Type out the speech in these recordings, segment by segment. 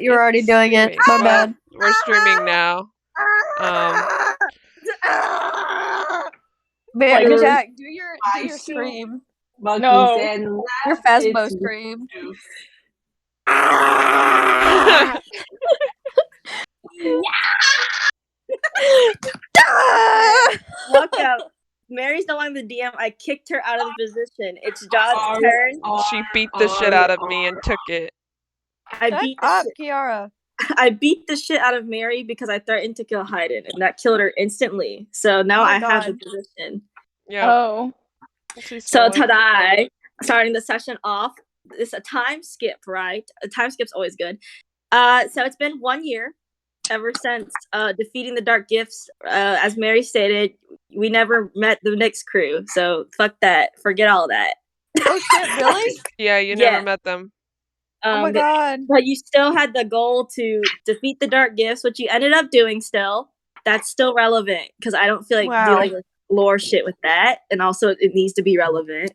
You're already doing it. streaming. My Well, bad. we're streaming now. Mary, Like, Jack, do I your still- scream. No. Your Phasmo scream. Welcome. Mary's no longer the DM. I kicked her out of the position. It's John's turn. She beat the shit out of me and took it. I Shut beat up, the Kiara. I beat the shit out of Mary because I threatened to kill Hayden, and that killed her instantly. So now Oh my I have the God. position. Yeah. Oh. So ta-da! Starting the session off. It's a time skip, right? A time skip's always good. So it's been 1 year ever since defeating the Dark Gifts. As Mary stated, we never met the Nyx crew, so fuck that. Forget all that. Oh shit, really? Yeah, you Yeah. never met them. Oh my God. But you still had the goal to defeat the Dark Gifts, which you ended up doing still. That's still relevant, because I don't feel like Wow. dealing with lore shit with that. And also, it needs to be relevant.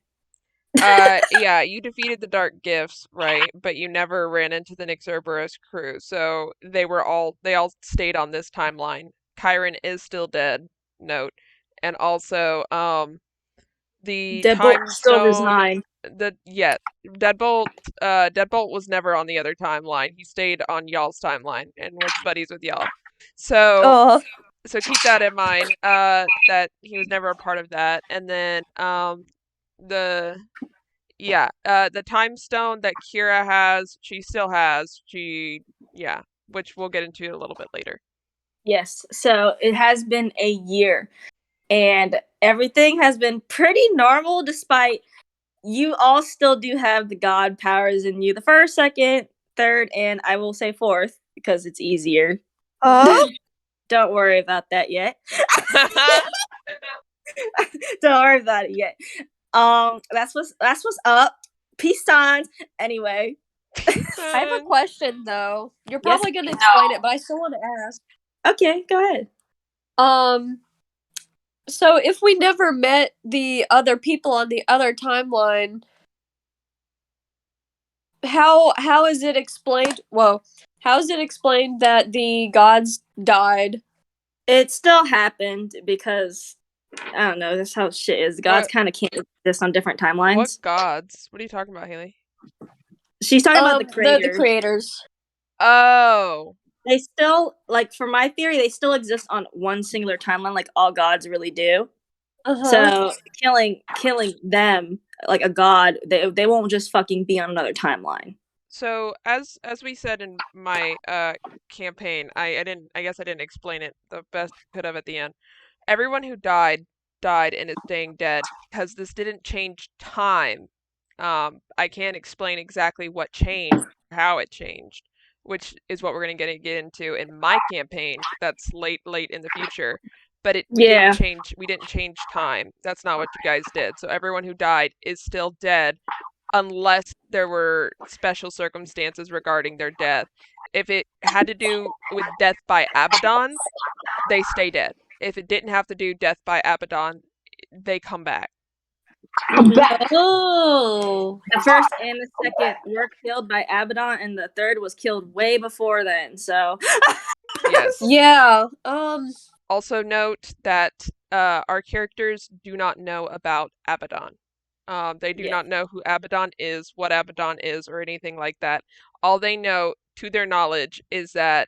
Yeah, you defeated the Dark Gifts, right? But you never ran into the Nyx Cerberus crew, so they all stayed on this timeline. Chiron is still dead, note. And also, the Deadbolt time still stone resigned. Deadbolt was never on the other timeline. He stayed on y'all's timeline and was buddies with y'all. So Oh. so keep that in mind, that he was never a part of that. And then the time stone that Kira has, she still has. Which we'll get into a little bit later. Yes. So it has been a year, and everything has been pretty normal, despite you all still do have the god powers in you. The first, second, third, and I will say fourth, because it's easier. Don't worry about that yet. Don't worry about it yet. That's what's up. Peace signs. Anyway. I have a question though. You're probably gonna explain it, but I still want to ask. Okay, go ahead. So if we never met the other people on the other timeline, how is it explained? Whoa. How is it explained that the gods died? It still happened because I don't know. That's how shit is. Gods kind of can't exist on different timelines. What gods? What are you talking about, Haley? She's talking about the creators. The creators. Oh. They still, like, for my theory, they still exist on one singular timeline, like all gods really do. So killing them, like a god, they won't just fucking be on another timeline. So as we said in my campaign, I guess I didn't explain it the best I could have at the end. Everyone who died and is staying dead because this didn't change time. I can't explain exactly what changed, how it changed, which is what we're gonna get into in my campaign. That's late in the future. But we didn't change time. That's not what you guys did. So everyone who died is still dead unless there were special circumstances regarding their death. If it had to do with death by Abaddon, they stay dead. If it didn't have to do death by Abaddon, they come back. Oh, the first and the second were killed by Abaddon, and the third was killed way before then. So, yes, yeah. Also note that our characters do not know about Abaddon. They do not know who Abaddon is, what Abaddon is, or anything like that. All they know, to their knowledge, is that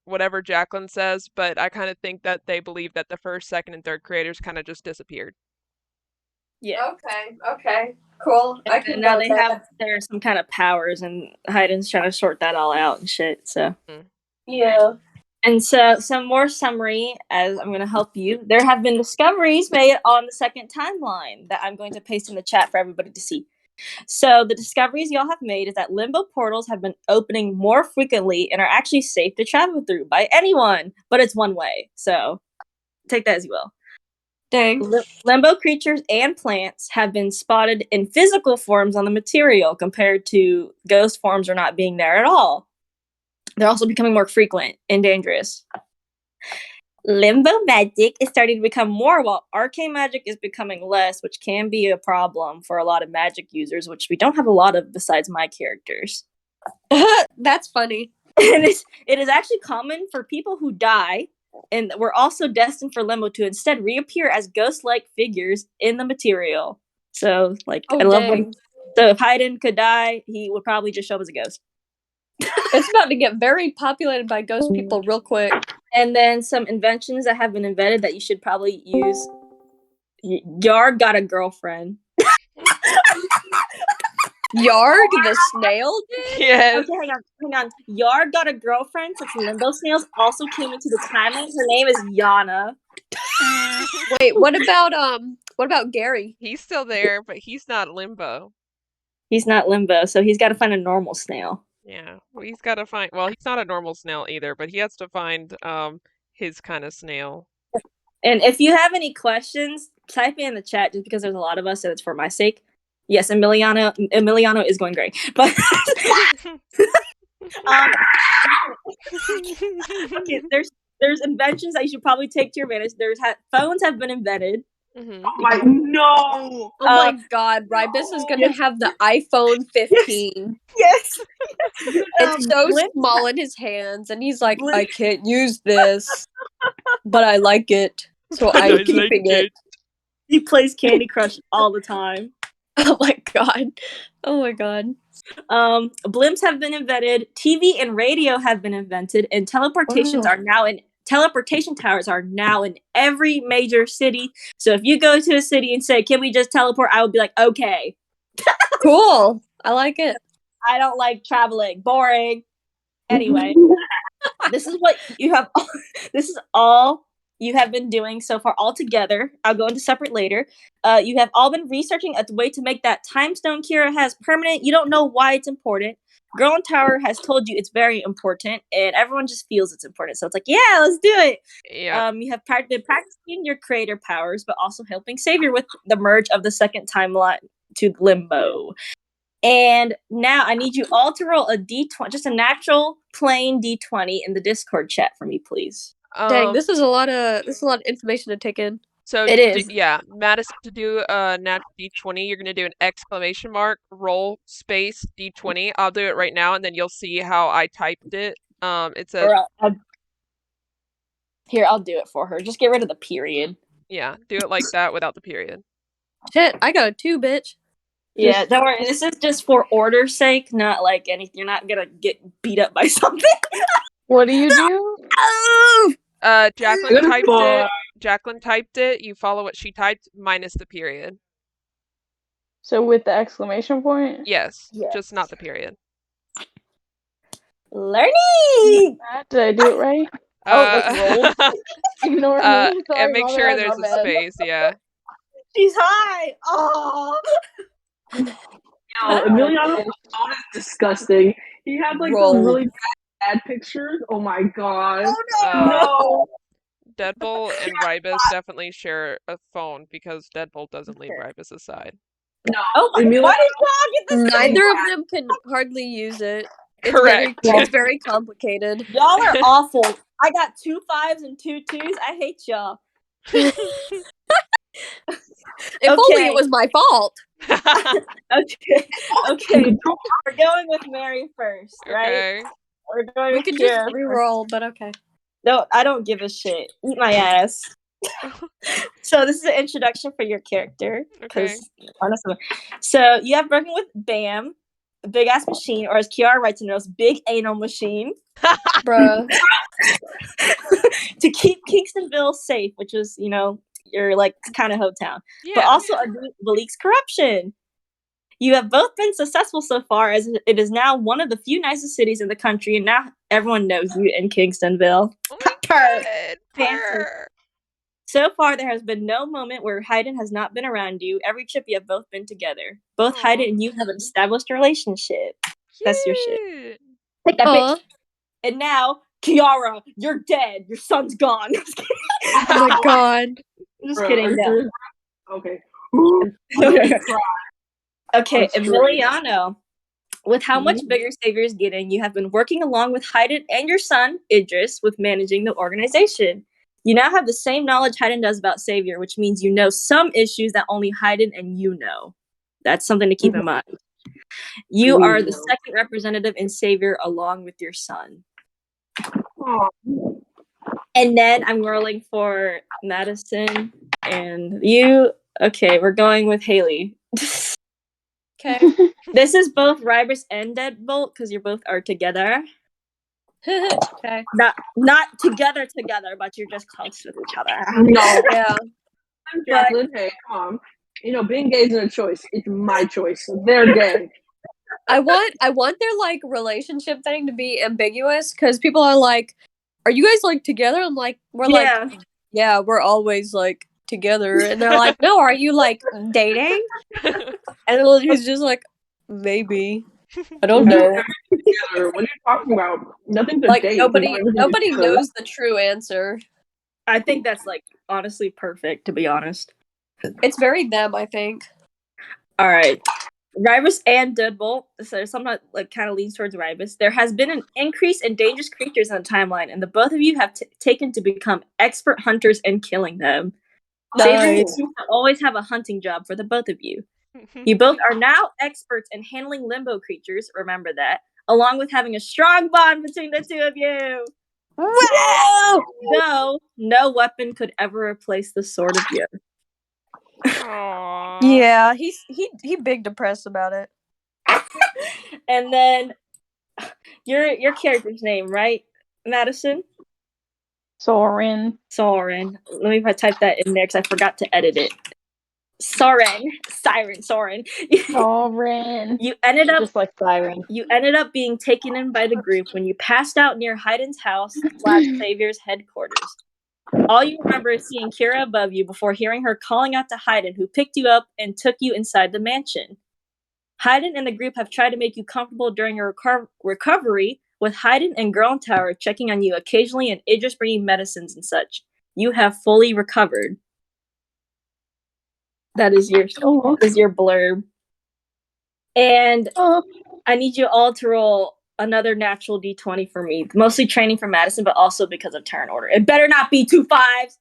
whatever Jacqueline says, but I kind of think that they believe that the first, second, and third creators kind of just disappeared. Yeah. Okay. Cool. And now they have some kind of powers, and Hayden's trying to sort that all out and shit. So. Yeah. And so, some more summary, as I'm going to help you. There have been discoveries made on the second timeline that I'm going to paste in the chat for everybody to see. So, the discoveries y'all have made is that limbo portals have been opening more frequently and are actually safe to travel through by anyone, but it's one way. So, take that as you will. Dang. Limbo creatures and plants have been spotted in physical forms on the material compared to ghost forms are not being there at all. They're also becoming more frequent and dangerous. Limbo magic is starting to become more, while arcane magic is becoming less, which can be a problem for a lot of magic users, which we don't have a lot of besides my characters. That's funny. And it is actually common for people who die and were also destined for limbo to instead reappear as ghost-like figures in the material. So, like, Oh, I love dang. when. So, if Haydn could die, he would probably just show up as a ghost. It's about to get very populated by ghost people real quick. And then some inventions that have been invented that you should probably use. Yarg got a girlfriend. Yarg the snail did? Yes. Okay, hang on. Yarg got a girlfriend since limbo snails also came into the timeline. Her name is Yana. Wait, what about Gary? He's still there, but he's not limbo. He's not limbo, so he's got to find a normal snail. Yeah. Well, he's got to find. Well, he's not a normal snail either, but he has to find his kind of snail. And if you have any questions, type it in the chat just because there's a lot of us, so it's for my sake. Yes, Emiliano is going great. But okay, there's inventions that you should probably take to your advantage. Phones have been invented. Mhm. Oh my god, Ribus is gonna have the iPhone 15. Yes. It's so small in his hands, and he's like, I can't use this, but I like it, so I'm keeping it. He plays Candy Crush all the time. Oh my god. Oh my god. Blimps have been invented, TV and radio have been invented, and teleportation towers are now in every major city. So if you go to a city and say, "Can we just teleport?" I would be like, "Okay." Cool. I like it. I don't like traveling. Boring. Anyway, this is what you have. This is all you have been doing so far all together. I'll go into separate later. You have all been researching a way to make that time stone Kira has permanent. You don't know why it's important. Girl in Tower has told you it's very important, and everyone just feels it's important. So it's like, yeah, let's do it. Yeah. You have been practicing your creator powers, but also helping Savior with the merge of the second timeline to Limbo. And now I need you all to roll a D20, just a natural plain D20 in the Discord chat for me, please. Dang, this is a lot of information to take in. So it is. Yeah, Madison, to do a natural D20, you're gonna do an exclamation mark, roll space D20. I'll do it right now, and then you'll see how I typed it. It says. Here, I'll do it for her. Just get rid of the period. Yeah, do it like that without the period. Shit, I got a 2, bitch. Yeah, don't worry. This is just for order's sake, not like anything. You're not gonna get beat up by something. What do you do? Jacqueline typed it. Jacqueline typed it. You follow what she typed minus the period. So with the exclamation point? Yes. Just not the period. Learning! Did I do it right? Ignore me. And make sure there's a space, yeah. She's high! Oh! Yo, Emiliano's phone is disgusting. He had like those really bad pictures. Oh my god. Oh no! Deadbolt and Ribus definitely share a phone because Deadbolt doesn't leave Ribus' side. No. Oh, why did y'all get this? Neither of them can hardly use it. Correct. It's very complicated. Y'all are awful. I got 2 5s and 2 2s. I hate y'all. If only it was my fault. Okay. We're going with Mary first, right? Okay. We're going We with could Kira just re-roll, but okay. No, I don't give a shit. Eat my ass. So this is an introduction for your character. Okay. Honestly. So you have working with BAM, a big ass machine, or as Kiara writes in notes, big anal machine. Bruh. To keep Kingstonville safe, which is, your like kind of hometown. Yeah. But also Valik's corruption. You have both been successful so far, as it is now one of the few nicest cities in the country, and now everyone knows you in Kingstonville. Purr. So far, there has been no moment where Haydn has not been around you. Every trip you have both been together. Both Haydn and you have an established relationship. That's your shit. Take that bitch. And now, Kiara, you're dead. Your son's gone. Oh my god. Just kidding. No. Okay. Okay, Emiliano. With how much bigger Savior is getting, you have been working along with Haydn and your son, Idris, with managing the organization. You now have the same knowledge Haydn does about Savior, which means you know some issues that only Haydn and you know. That's something to keep in mind. You are the second representative in Savior along with your son. Aw. And then I'm rolling for Madison and you. Okay, we're going with Haley. Okay. This is both Rybus and Deadbolt because you both are together. Okay. Not together, but you're just close with each other. No. Yeah. Jacqueline, hey, come on. You know, being gay isn't a choice. It's my choice. They're gay. I want their like relationship thing to be ambiguous because people are like, "Are you guys like together?" I'm like, "We're like, yeah, we're always like together," and they're like, "No, are you like dating?" And he's just like, "Maybe, I don't know." Together. What are you talking about? Nothing to Like date. nobody Together. knows the true answer. I think that's like honestly perfect, to be honest. It's very them, I think. All right. Rybus and Deadbolt, so somewhat like kind of leans towards Rybus. There has been an increase in dangerous creatures on the timeline, and the both of you have taken to become expert hunters and killing them. Nice. Saving will always have a hunting job for the both of you. You both are now experts in handling limbo creatures, remember that, along with having a strong bond between the two of you. Wow! No, no weapon could ever replace the sword of you. Aww. Yeah, he big depressed about it. And then your character's name, right, Madison? Soren. Let me type that in there because I forgot to edit it. Soren. You ended up just like Siren. You ended up being taken in by the group when you passed out near Hayden's house / Savior's headquarters. All you remember is seeing Kira above you before hearing her calling out to Hayden, who picked you up and took you inside the mansion. Hayden and the group have tried to make you comfortable during your recovery, with Hayden and Girl Tower checking on you occasionally and Idris bringing medicines and such. You have fully recovered. That is your blurb. And I need you all to roll another natural D20 for me. Mostly training for Madison, but also because of turn order. It better not be 2 5s.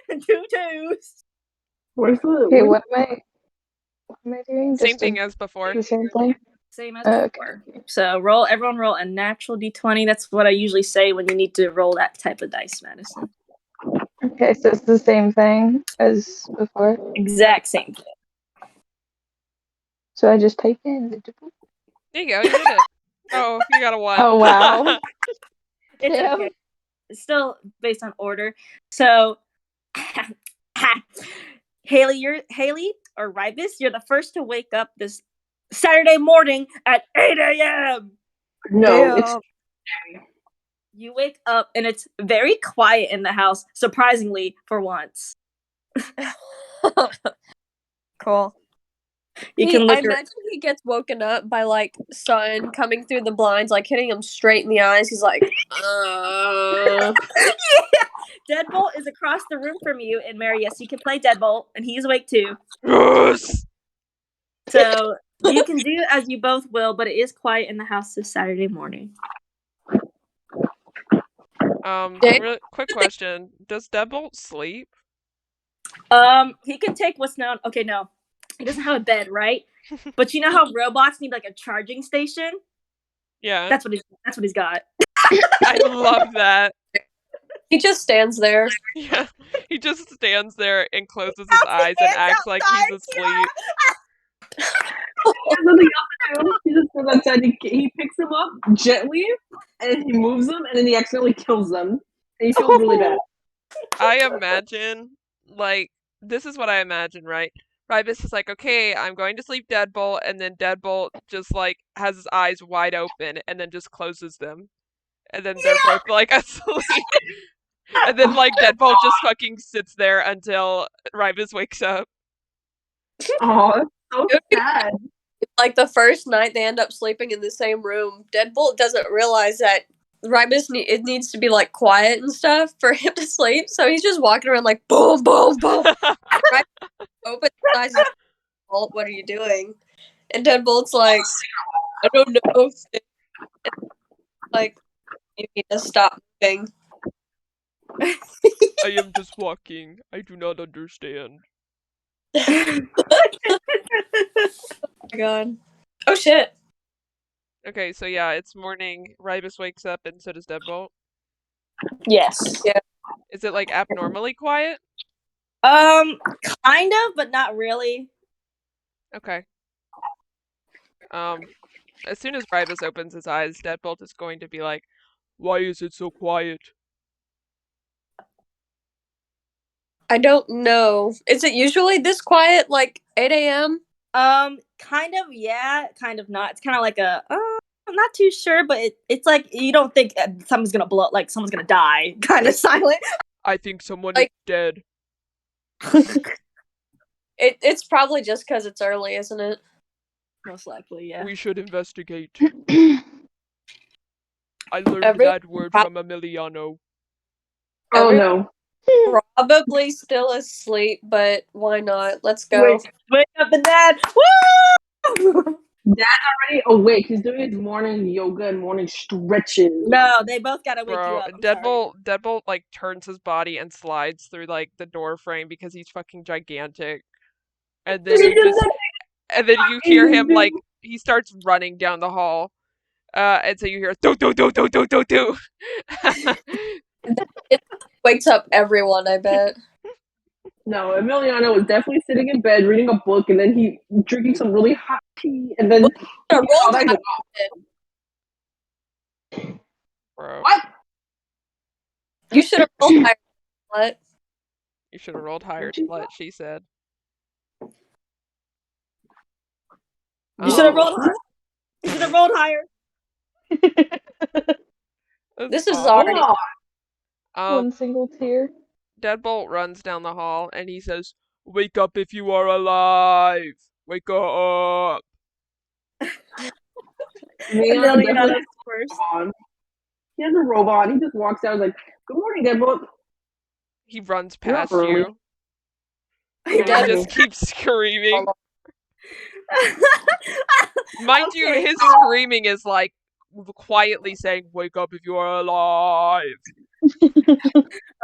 2 2s. Where's the... Okay, what am I doing? Same thing as before. The same thing? Same as before. So everyone roll a natural D20. That's what I usually say when you need to roll that type of dice, Madison. Okay, so it's the same thing as before? Exact same thing. So I just type in the... There you go, you did it. Oh, you got a 1. Oh, wow. It's okay. It's still based on order. So, Haley or Rybus, you're the first to wake up this Saturday morning at 8 a.m. No, it's... You wake up and it's very quiet in the house, surprisingly, for once. Cool. I imagine he gets woken up by like sun coming through the blinds, like hitting him straight in the eyes. He's like, Yeah. Deadbolt is across the room from you, and Mary, yes, you can play Deadbolt, and he's awake too. Yes! So you can do as you both will, but it is quiet in the house this Saturday morning. Quick question. Does Deadbolt sleep? He can take what's known. Okay, no. He doesn't have a bed, right? But you know how robots need like a charging station? Yeah. That's what he's got. I love that. He just stands there. Yeah. He just stands there and closes his eyes and acts like he's asleep. There's nothing else to do. He just goes outside, he picks them up gently, and he moves them, and then he accidentally kills them. And he feels really bad. I imagine, like, this is what I imagine, right? Rybus is like, okay, I'm going to sleep Deadbolt, and then Deadbolt just, like, has his eyes wide open, and then just closes them. And then they're both, like, asleep. And then, like, Deadbolt just fucking sits there until Rybus wakes up. Oh, that's so sad. Like, the first night they end up sleeping in the same room, Deadbolt doesn't realize that Rybus it needs to be, like, quiet and stuff for him to sleep, so he's just walking around like, boom, boom, boom. Rybus opens his eyes and says, Deadbolt, what are you doing? And Deadbolt's like, I don't know. Like, you need to stop moving. I am just walking. I do not understand. Oh my god. Oh shit. Okay, so yeah, it's morning. Ribus wakes up, and so does Deadbolt. Yes. Yeah. Is it like abnormally quiet? Kind of, but not really. Okay. As soon as Ribus opens his eyes, Deadbolt is going to be like, "Why is it so quiet?" I don't know. Is it usually this quiet, like 8 a.m.? Kind of, yeah, kind of not. It's kind of like I'm not too sure, but it's like you don't think someone's gonna blow, like someone's gonna die, kind of silent. I think someone Like- is dead. It's probably just because it's early, isn't it? Most likely, yeah. We should investigate. I learned Every- that word from Emiliano. Oh Every- no. Probably still asleep, but why not? Let's go. Wake up the dad! Woo! Already awake. He's doing his morning yoga and morning stretches. No, they both gotta wake you Bro, up. I'm sorry. Deadbolt like turns his body and slides through like the door frame because he's fucking gigantic. And then you hear him like he starts running down the hall. And so you hear do do do do do do do. It wakes up everyone, I bet. No, Emiliano was definitely sitting in bed reading a book, and then he drinking some really hot tea, and then Yeah, roll oh, that tide. Bro, what? You should have rolled higher. What? you should have rolled higher, What'd you slut, she said. You should have rolled higher. You should have rolled higher. This is awful. already. One single tear. Deadbolt runs down the hall and he says, "Wake up if you are alive! Wake up!" Emiliano's first. He has a robot. He just walks out and is like, "Good morning, Deadbolt." He runs You're up past early. you. And he Dead- just keeps screaming. Mind you, Okay. his screaming is like quietly saying, "Wake up if you are alive."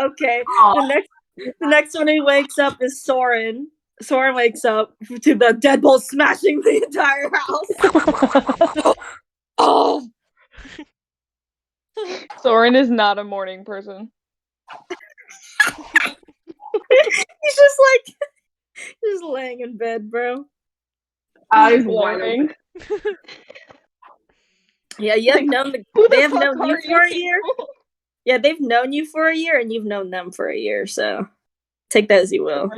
Okay. Aw. The next one he wakes up is Soren. Soren wakes up to the deadbolt smashing the entire house. Oh, Soren is not a morning person. He's just laying in bed, bro. Eyes wide open. Floating. Yeah, you have known Who they the have fuck known you are for a year. Yeah, they've known you for a year, and you've known them for a year. So take that as you will.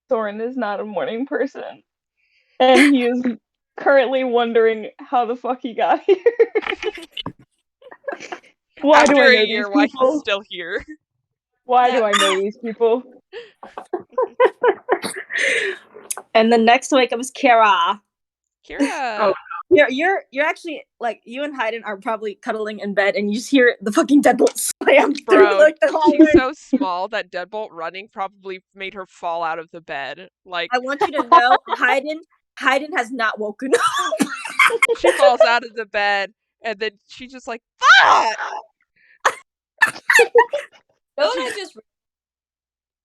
Soren is not a morning person. And he is currently wondering how the fuck he got here. Why do After I a know year, these why he's people? still here. Why do I know these people? And the next wake up is Kara. Kira. Oh. You're actually like you and Hayden are probably cuddling in bed, and you just hear the fucking deadbolt slam through Bro, like the hallway. she's so small that Deadbolt running probably made her fall out of the bed. Like, I want you to know, Hayden has not woken up. she falls out of the bed, and then she just like, fuck! no, I just.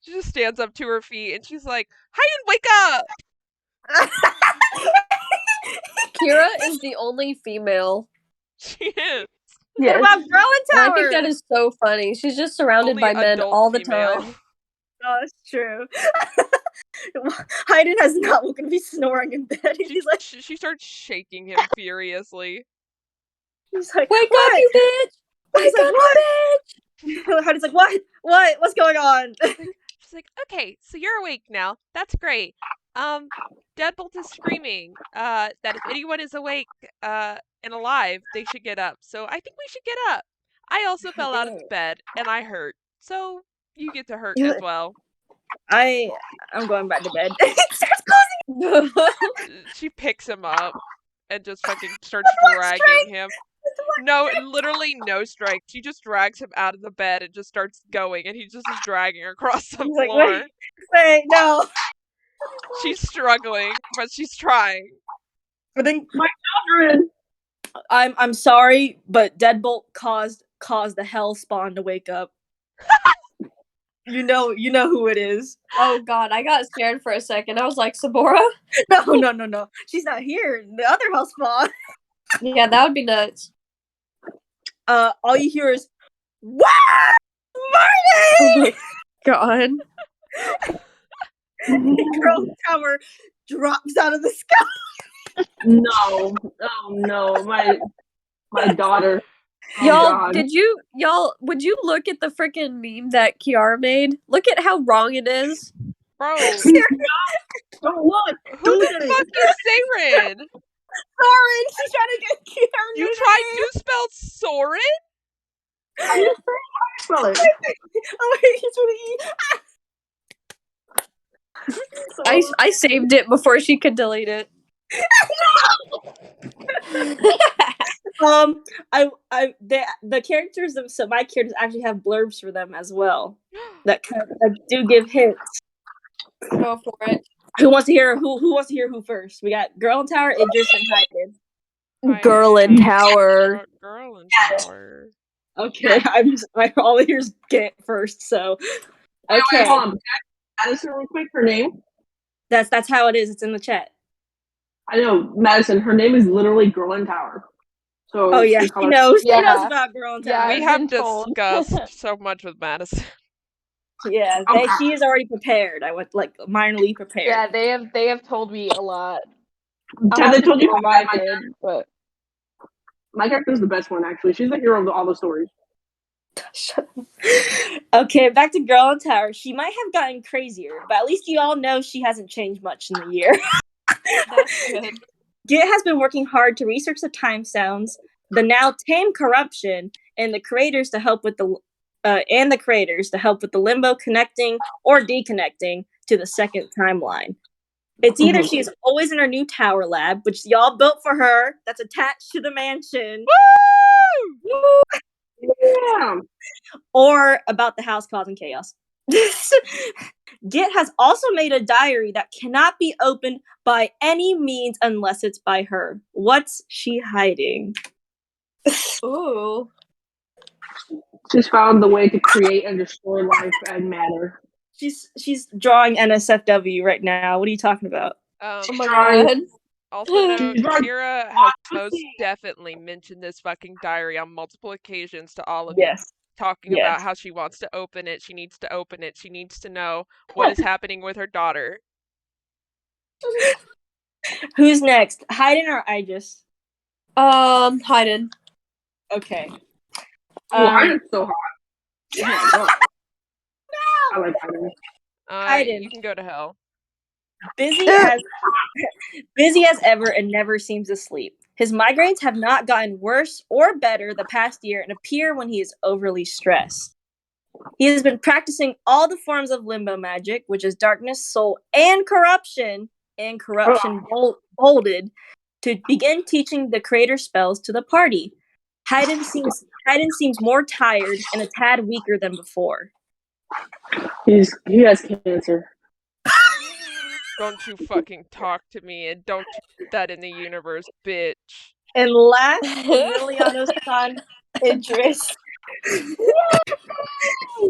She just stands up to her feet, and she's like, Hayden, wake up! Kira is the only female. She is. What Yes. about Growing And Tower? I think that is so funny. She's just surrounded Only by men adult all the female. time. Oh, that's true. Hayden has not woken up. He's snoring in bed. He's like, She starts shaking him furiously. he's like, Wake what? up, you bitch! He's Wake like, up, what? you bitch! Hayden's like, what? What? What's going on? She's like, okay, so you're awake now. That's great. Deadbolt is screaming that if anyone is awake and alive, they should get up. So I think we should get up. I also fell out of the bed and I hurt. So you get to hurt as well. I'm going back to bed. She picks him up and just fucking starts dragging him. No, literally no strike. She just drags him out of the bed and just starts going, and he just is dragging her across the He's floor. like, wait, no. She's struggling, but she's trying. But then Children. I'm sorry, but Deadbolt caused the hell spawn to wake up. You know who it is. Oh god, I got scared for a second. I was like, Sabora? No. She's not here. The other hell spawn. Yeah, that would be nuts. All you hear is, "What, Oh Marty?" my god. The girl tower drops out of the sky. No. Oh no. My daughter. Oh Y'all, god. would you look at the freaking meme that Kiara made? Look at how wrong it is. Bro, Don't look. who Don't the look at fuck it. is Saren? Soren, she's trying to get Kiara. You spell Soren? How do you spell it? Oh wait, he's with an E. I saved it before she could delete it. The characters themselves, my characters actually have blurbs for them as well that do give hints. Go for it. Who wants to hear who first? We got Girl in Tower, Idris, and Hyden. Girl in Tower. Girl in Tower. Okay, I all I hear is get first. So okay, Wait, hold on. Madison, real quick. Her name. that's how it is. It's in the chat. I know, Madison. Her name is literally Girl in Tower. So. Oh yeah, she knows. Yeah. She knows about Girl in Tower. Yeah, We I've have been told. discussed so much with Madison. Yeah, Okay. she is already prepared. I went like minorly prepared. Yeah, they have told me a lot. Have they told you how bad reminded, but my character is the best one, actually. She's the hero of all the stories. Okay, back to Girl in Tower. She might have gotten crazier, but at least you all know she hasn't changed much in the year. That's good. Git has been working hard to research the time sounds, the now tame corruption, and the creators to help with the limbo connecting or deconnecting to the second timeline. It's either she's always in her new tower lab, which y'all built for her, that's attached to the mansion. Woo! Yeah. Or about the house causing chaos. Git has also made a diary that cannot be opened by any means unless it's by her. What's she hiding? Ooh. She's found the way to create and destroy life and matter. She's drawing NSFW right now. What are you talking about? Oh my god. Also, no, Kira has most definitely mentioned this fucking diary on multiple occasions to all of you. Talking about how she wants to open it, she needs to open it, she needs to know what is happening with her daughter. Who's next? Hayden or Idris? Hayden. Okay. Hayden's so hot. Yeah, no. I like Hayden. Hayden. You can go to hell. Busy as ever and never seems to sleep. His migraines have not gotten worse or better the past year and appear when he is overly stressed. He has been practicing all the forms of limbo magic, which is darkness, soul, and corruption bolded, to begin teaching the creator spells to the party. Hayden seems more tired and a tad weaker than before. He has cancer. Don't you fucking talk to me, and don't you put that in the universe, bitch. And last, Emiliano's son, Idris.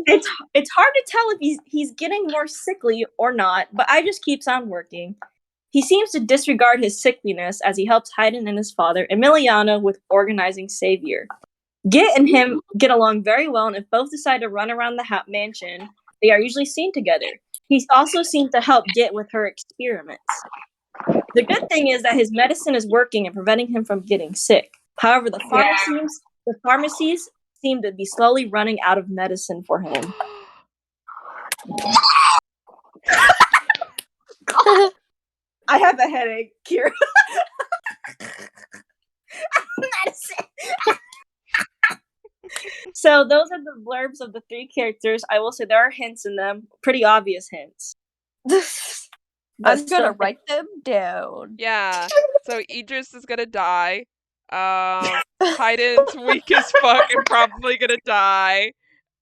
It's hard to tell if he's getting more sickly or not, but I just keeps on working. He seems to disregard his sickliness as he helps Hayden and his father, Emiliano, with organizing Savior. Git and him get along very well, and if both decide to run around the mansion, they are usually seen together. He also seems to help Git with her experiments. The good thing is that his medicine is working and preventing him from getting sick. However, the pharmacies seem to be slowly running out of medicine for him. I have a headache, Kira. Medicine. So those are the blurbs of the three characters. I will say there are hints in them, pretty obvious hints. I'm gonna write them down. Yeah. So Idris is gonna die. Hayden's weak as fuck and probably gonna die.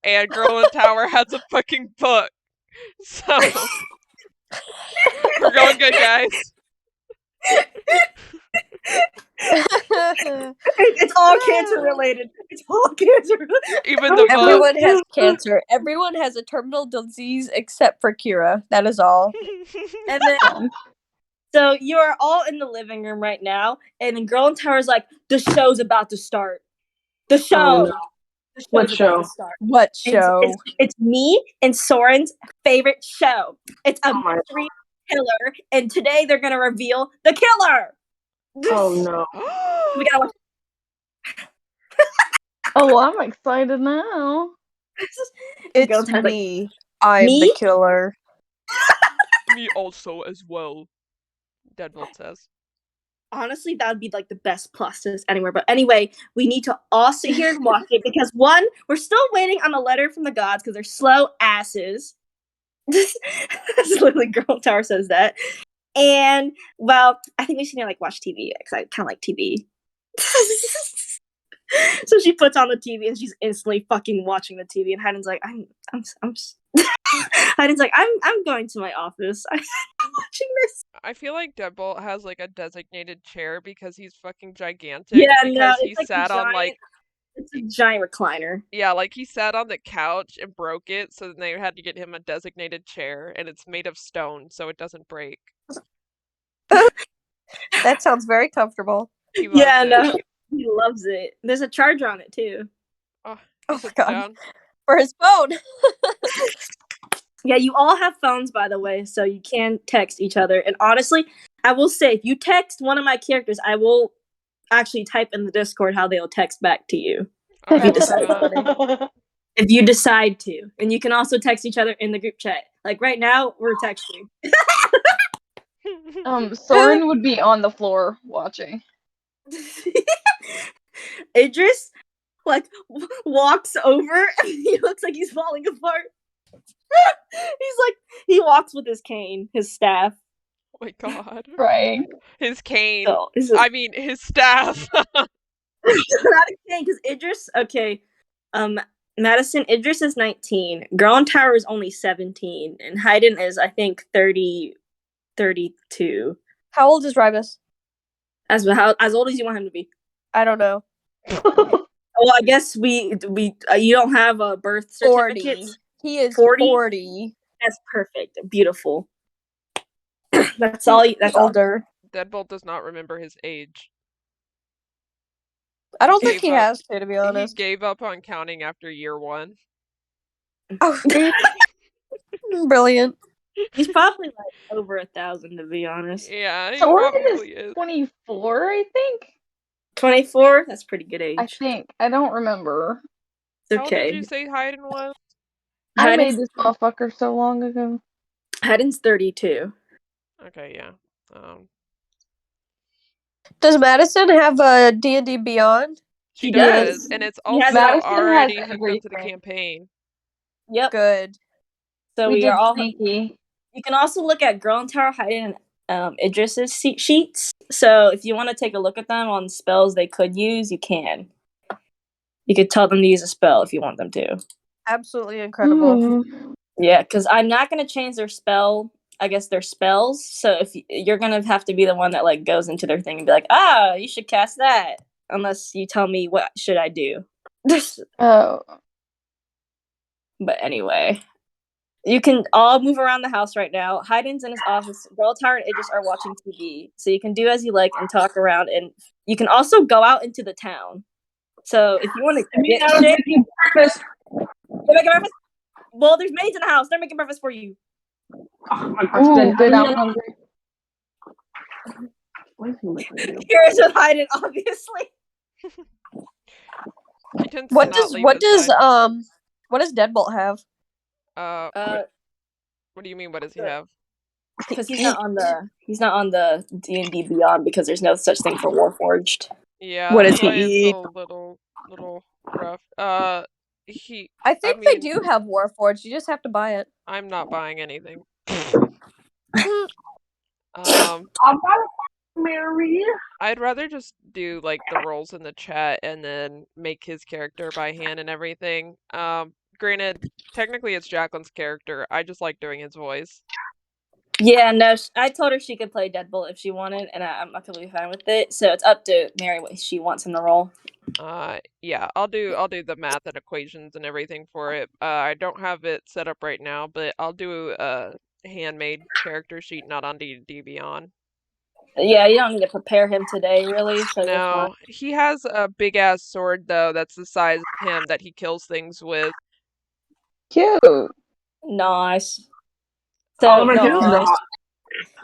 And Girl in Tower has a fucking book. So we're going good, guys. It's all cancer related. It's all cancer related. Even the Everyone has cancer. Everyone has a terminal disease except for Kira. That is all. And then So you are all in the living room right now, and then Girl in Tower's like, the show's about to start. The show. Oh, no. The show's What about show? to start. What It's- show? It's me and Soren's favorite show. It's a Oh my- mystery killer, and today they're gonna reveal the killer. Oh no. We gotta watch. Oh, I'm excited now. It's Girl in Tower's like, me. I'm the Me? killer. Me also as well, Deadbolt says. honestly, that would be like the best plot twist anywhere. But anyway, we need to all sit here and watch it because one, we're still waiting on a letter from the gods because they're slow asses. That's literally Girl Tower says that. And well, I think we should like watch TV because I kind of like TV. So she puts on the TV and she's instantly fucking watching the TV. And Hayden's like, Hayden's like, I'm going to my office. I'm watching this. I feel like Deadbolt has like a designated chair because he's fucking gigantic. Yeah, no, because he it's like sat on like it's a giant recliner. yeah, like he sat on the couch and broke it, so then they had to get him a designated chair, and it's made of stone, so it doesn't break. That sounds very comfortable. He loves Yeah, it. no, he loves it. There's a charger on it too. Oh, he Oh my sits God. down. For his phone. Yeah, you all have phones, by the way, so you can text each other. And honestly, I will say, if you text one of my characters, I will actually type in the Discord how they'll text back to you. Okay, you decide. yeah. If you decide to. And you can also text each other in the group chat. Like right now, we're texting. Soren would be on the floor watching. Idris, like, walks over and he looks like he's falling apart. He's like, he walks with his cane, his staff. Oh my God. Right. His cane. So, I mean, his staff. not a cane, because Idris, okay, Madison, Idris is 19. Girl in Tower is only 17. And Hayden is, I think, 32. How old is Rybus? As old as you want him to be. I don't know. Well, I guess we you don't have a birth certificate. 40. He is 40? 40. That's perfect. Beautiful. That's all. That's older. Deadbolt does not remember his age. I don't think he Gave up. has to be He honest. gave up on counting after year 1. Oh, brilliant. He's probably like over 1,000 to be honest. Yeah, he Soren probably is is. 24, I think. 24. That's pretty good age. I think. I don't remember. It's How old did okay. you say Hayden was? I Hayden's, made this motherfucker so long ago. Hayden's 32. Okay, yeah. Does Madison have a D&D Beyond? She He does, does. and it's He has also Madison has already hooked up to the everything. campaign. Yep. Good. So we we did are all. sneaky. You can also look at Girl in Tower, Hayden, and Idris's sheets. So if you want to take a look at them on spells they could use, you can. You could tell them to use a spell if you want them to. Absolutely incredible. Ooh. Yeah, because I'm not gonna change their spell. I guess their spells. So if you're gonna have to be the one that like goes into their thing and be like, you should cast that. Unless you tell me what should I do. Oh. But anyway, you can all move around the house right now. Hayden's in his office. Girl Tower and Idris are watching TV. So you can do as you like and talk around. And you can also go out into the town. So if you want to get shit, making breakfast. they're making breakfast. Well, there's maids in the house. They're making breakfast for you. Oh, my Ooh, gosh, good. I'm hungry. What is he looking at? Here's with Hayden, obviously. She tends to What not leave what his does side. what does Deadbolt have? What do you mean? What does he have? Because he's not on the D&D Beyond because there's no such thing for Warforged. Yeah, What that's does he why it's eat? a little rough. I think mean, they do have Warforged. You just have to buy it. I'm not buying anything. I'm not Mary. I'd rather just do like the roles in the chat and then make his character by hand and everything. Granted, technically it's Jacqueline's character. I just like doing his voice. Yeah, no, I told her she could play Deadbolt if she wanted, and I'm completely fine with it. So it's up to Mary what she wants him to roll. Yeah, I'll do the math and equations and everything for it. I don't have it set up right now, but I'll do a handmade character sheet, not on D&D Beyond. Yeah, you don't need to prepare him today, really. So you're fine. No, he has a big ass sword though that's the size of him that he kills things with. Cute. Nice. All So of my no, kids are hot.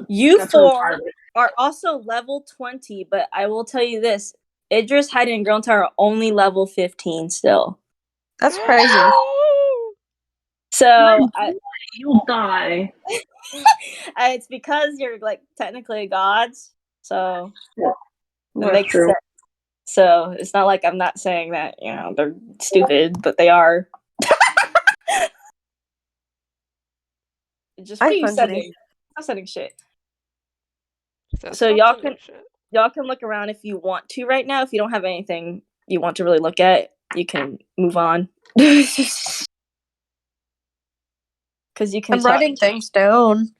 you That's four retarded. are also level 20, but I will tell you this: Idris, Hayden, and Girl are only level 15 still. That's crazy. So You'll die. it's because you're like technically gods, so it That's makes true. sense. So it's not like I'm not saying that they're stupid, but they are. Just what are you setting? I'm not setting shit. So y'all can look around if you want to right now. If you don't have anything you want to really look at, you can move on. Because you can. I'm writing things down.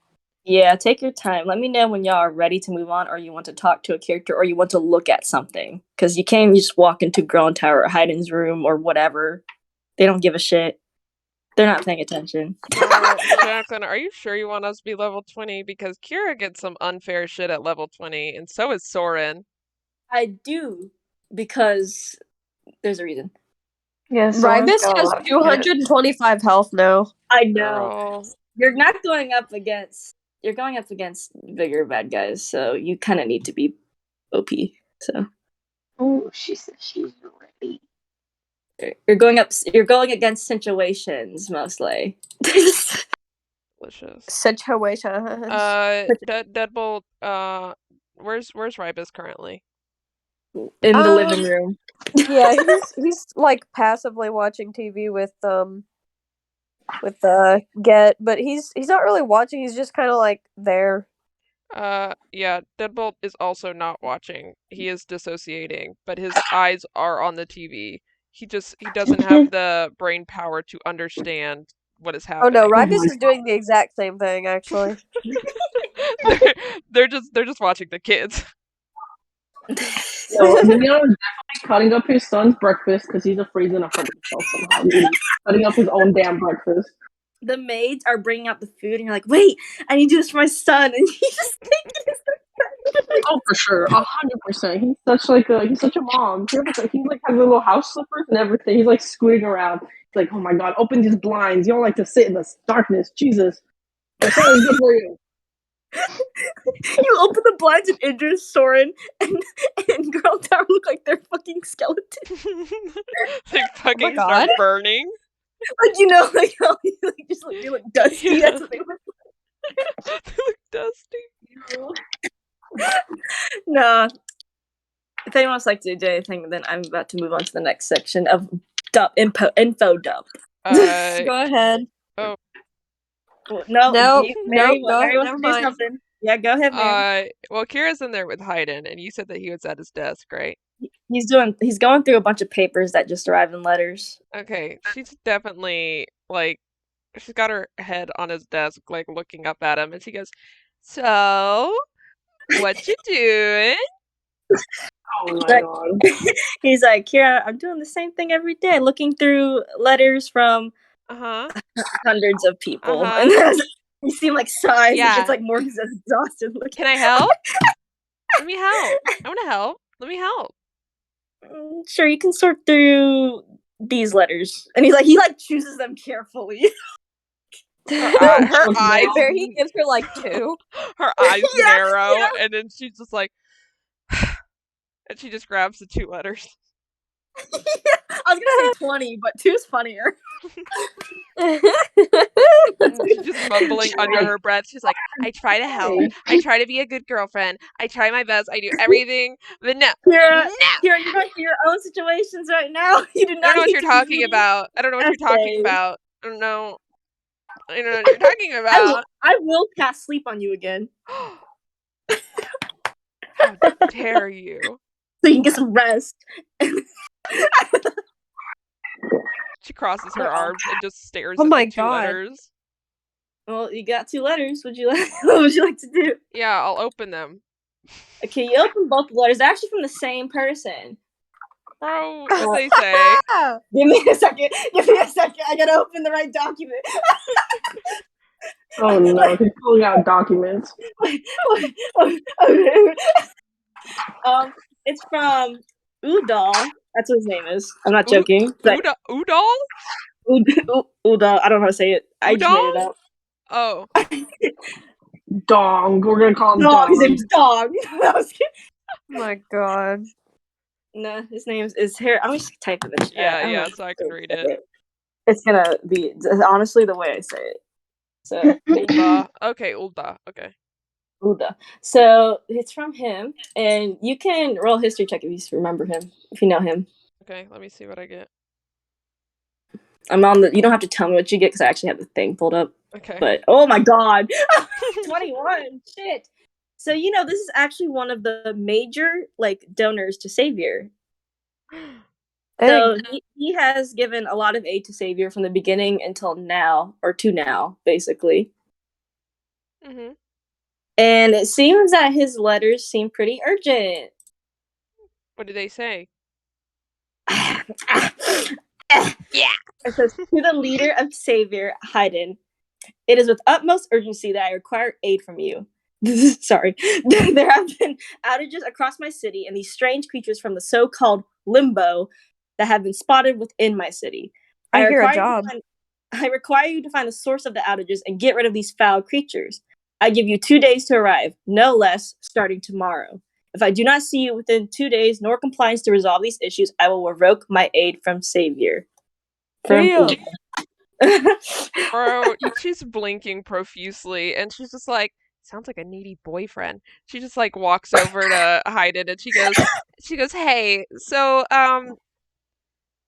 Yeah, take your time. Let me know when y'all are ready to move on, or you want to talk to a character, or you want to look at something. Because you can't just walk into Grown Tower or Hayden's room or whatever. They don't give a shit. They're not paying attention. So, Jacqueline, are you sure you want us to be level 20? Because Kira gets some unfair shit at level 20, and so is Soren. I do, because there's a reason. Yeah, Rybus has 225 health now. I know. Girl. You're going up against bigger bad guys, so you kind of need to be OP. So Oh, she said she's ready. you're going against situations mostly. Delicious. Situation. Deadbolt, where's Rybus currently? In the living room. Yeah, he's like passively watching TV with Get, but he's not really watching, he's just kind of like there. Yeah, Deadbolt is also not watching. He is dissociating, but his eyes are on the TV. He doesn't have the brain power to understand what is Oh happening. no, Rybus is doing the exact same thing actually. they're just watching the kids. So, Emiliano is definitely cutting up his son's breakfast because he's afraid he's gonna hurt himself somehow. He's cutting up his own damn breakfast. The maids are bringing out the food, and you're like, "Wait, I need to do this for my son," and he's just taking his. Oh, for sure, 100%. He's such a mom. He like has little house slippers and everything. He's like scooting around. He's like, oh my god, open these blinds. You don't like to sit in the darkness. Jesus, your son is good for you. You open the blinds and Idris, Soren, and Girl Tower look like they're fucking skeletons. They fucking start burning. Like like how you look dusty. Yeah. That's what they look like. They look dusty. No. If anyone else like to do anything, then I'm about to move on to the next section of info dump. Go ahead. Oh. No, Mary no, wants to do something. Yeah, go ahead, Mary. Well, Kira's in there with Hayden, and you said that he was at his desk, right? He's going through a bunch of papers that just arrived in letters. Okay, she's definitely like, she's got her head on his desk, like looking up at him, and she goes, "So, what you doing?" Oh my god. He's like, Kira, I'm doing the same thing every day, looking through letters from hundreds of people. And you seem like sighs. Yeah. It's like Morgan's exhausted looking. Can I help? Let me help. I want to help. Let me help. Sure, you can sort through these letters. And he chooses them carefully. Her eyes. He gives her like 2. Her eyes narrow, and then she's just like, and she just grabs the 2 letters. I was gonna say 20, but 2's funnier. She's just mumbling under her breath. She's like, I try to help. I try to be a good girlfriend. I try my best. I do everything. But no. Kira, you're going through your own situations right now. You do not. I don't know what you're talking about. I don't know what you're talking about. I don't know. I don't know what you're talking about. I will cast sleep on you again. How dare you? So you can get some rest. She crosses her arms and just stares Oh at my the 2 God. letters. Well, you got 2 letters. What would you like to do? Yeah, I'll open them. Okay, you open both the letters. They're actually from the same person. Bro, what they say? Give me a second. I gotta open the right document. Oh no, he's pulling out documents. It's from Udall. That's what his name is. I'm not joking. Udall? Udall. I don't know how to say it. I just made it Udall? up. Oh. Dong. We're gonna call him Dog. His Dong. name's Dog. Oh my god. No, his name is here. I'm just typing the chat. Yeah, so I can read it. It's gonna be honestly the way I say it. So Ulda. Okay, Ulda. Okay. Uda. So it's from him, and you can roll a history check if you remember him, if you know him. Okay, let me see what I get. I'm on the. You don't have to tell me what you get because I actually have the thing pulled up. Okay. But oh my god, 21. Shit. So this is actually one of the major donors to Savior. So he has given a lot of aid to Savior from the beginning until now, or to now, basically. Mhm. And it seems that his letters seem pretty urgent. What do they say? Yeah. It says, to the leader of Savior, Haydn, it is with utmost urgency that I require aid from you. Sorry. There have been outages across my city and these strange creatures from the so-called limbo that have been spotted within my city. I require you to find the source of the outages and get rid of these foul creatures. I give you 2 days to arrive, no less, starting tomorrow. If I do not see you within 2 days nor compliance to resolve these issues, I will revoke my aid from Savior. Damn. Bro, she's blinking profusely, and she's just like, sounds like a needy boyfriend. She just like walks over to Haydn, and she goes, hey, so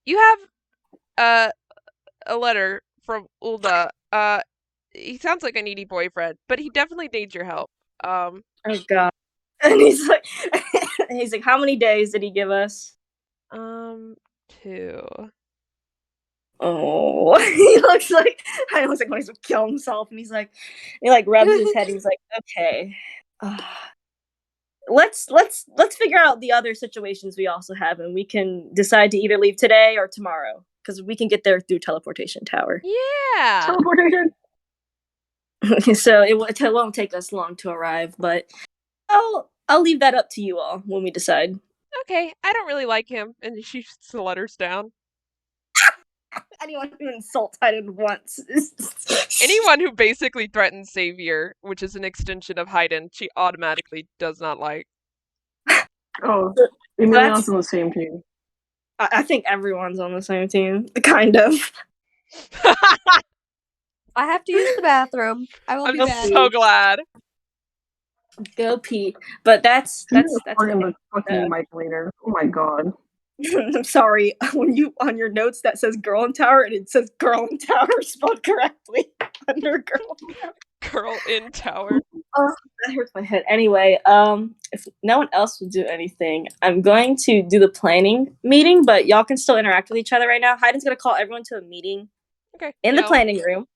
you have a letter from Ulda. He sounds like a needy boyfriend, but he definitely needs your help. Oh god. And he's like, how many days did he give us? 2. Oh, he looks like I was like when he's gonna kill himself, and he rubs his head. He's like, okay, let's figure out the other situations we also have, and we can decide to either leave today or tomorrow because we can get there through teleportation tower. Yeah. Teleportation. So it won't take us long to arrive, but I'll leave that up to you all when we decide. Okay, I don't really like him, and she puts the letters down. Anyone who insults Haydn once. Anyone who basically threatens Savior, which is an extension of Haydn, she automatically does not like. Oh, Emiliano's on the same team. I think everyone's on the same team, kind of. I have to use the bathroom. I will I'm be just back. so glad. Go pee. But that's in the fucking mic later. Oh my god. I'm sorry. When you on your notes that says girl in tower and it says girl in tower spelled correctly under girl. Girl in tower. Oh, that hurts my head. Anyway, if no one else will do anything, I'm going to do the planning meeting, but y'all can still interact with each other right now. Haydn's gonna call everyone to a meeting in the planning room,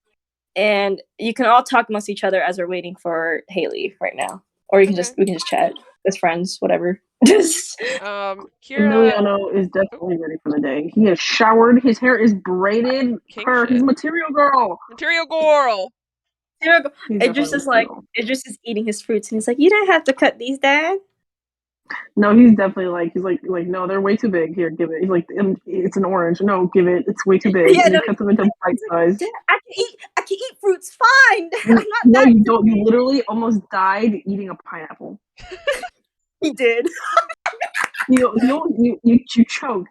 and you can all talk amongst each other as we're waiting for Haley right now, or we can just chat as friends, whatever. Kira. Emiliano is definitely ready for the day. He has showered. His hair is braided. He's material girl. Material girl. Idris is eating his fruits, and he's like, "You don't have to cut these, Dad." No, he's definitely he's like, no, they're way too big. Here, give it. He's like, it's an orange. No, give it. It's way too big. And he cuts them into bite size. I can eat fruits fine. I'm not no, you don't. You literally almost died eating a pineapple. He did. You choked.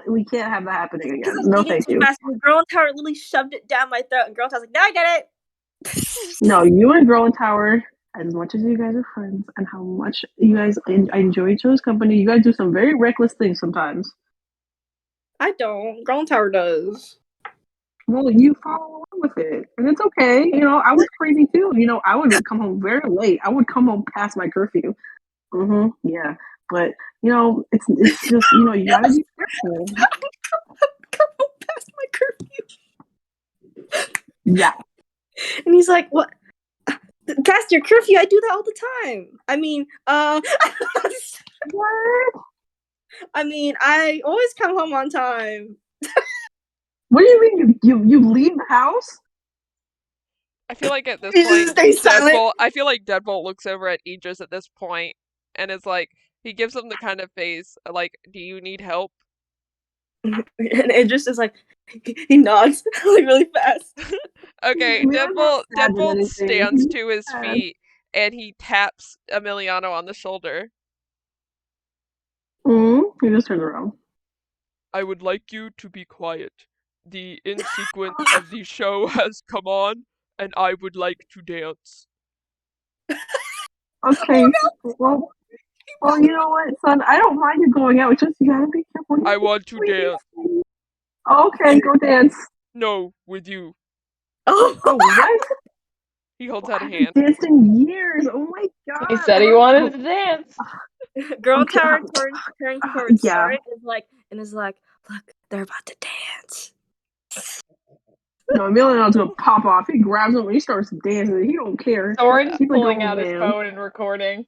We can't have that happening again. No, thank you. Girl in Tower literally shoved it down my throat, and Girl in Tower's like, "No, I get it." No, you and Girl in Tower, as much as you guys are friends, and how much you guys enjoy each other's company, you guys do some very reckless things sometimes. I don't. Girl in Tower does. Well, you follow along with it, and it's okay. I was crazy too. I would come home very late. I would come home past my curfew. Yeah, but it's just you gotta be careful. Come home past my curfew. Yeah, and he's like, "What? Past your curfew? I do that all the time. I mean, what? I mean, I always come home on time." What do you mean? You leave the house? I feel like at this He point, just stays silent. I feel like Deadbolt looks over at Idris at this point and is like, he gives him the kind of face like, "Do you need help?" And Idris is like, he nods like really fast. Okay, Emilio's not sad with Deadbolt anything. stands He's to his sad. feet and he taps Emiliano on the shoulder. He just turned around. "I would like you to be quiet. The end sequence of the show has come on, and I would like to dance." Okay, well, you know what, son? I don't mind you going out. It's just you gotta be careful. "I want to dance." Okay, go dance. "No, with you." Oh, what? He holds out a I hand. haven't danced in years. Oh my god. He said he wanted to dance. Girl Okay, Tower turns towards yeah. Soren and is like, look, they're about to dance. No, Emilio's gonna pop off. He grabs him and he starts dancing. He don't care. Soren's He's like, pulling oh, out his man. phone and recording.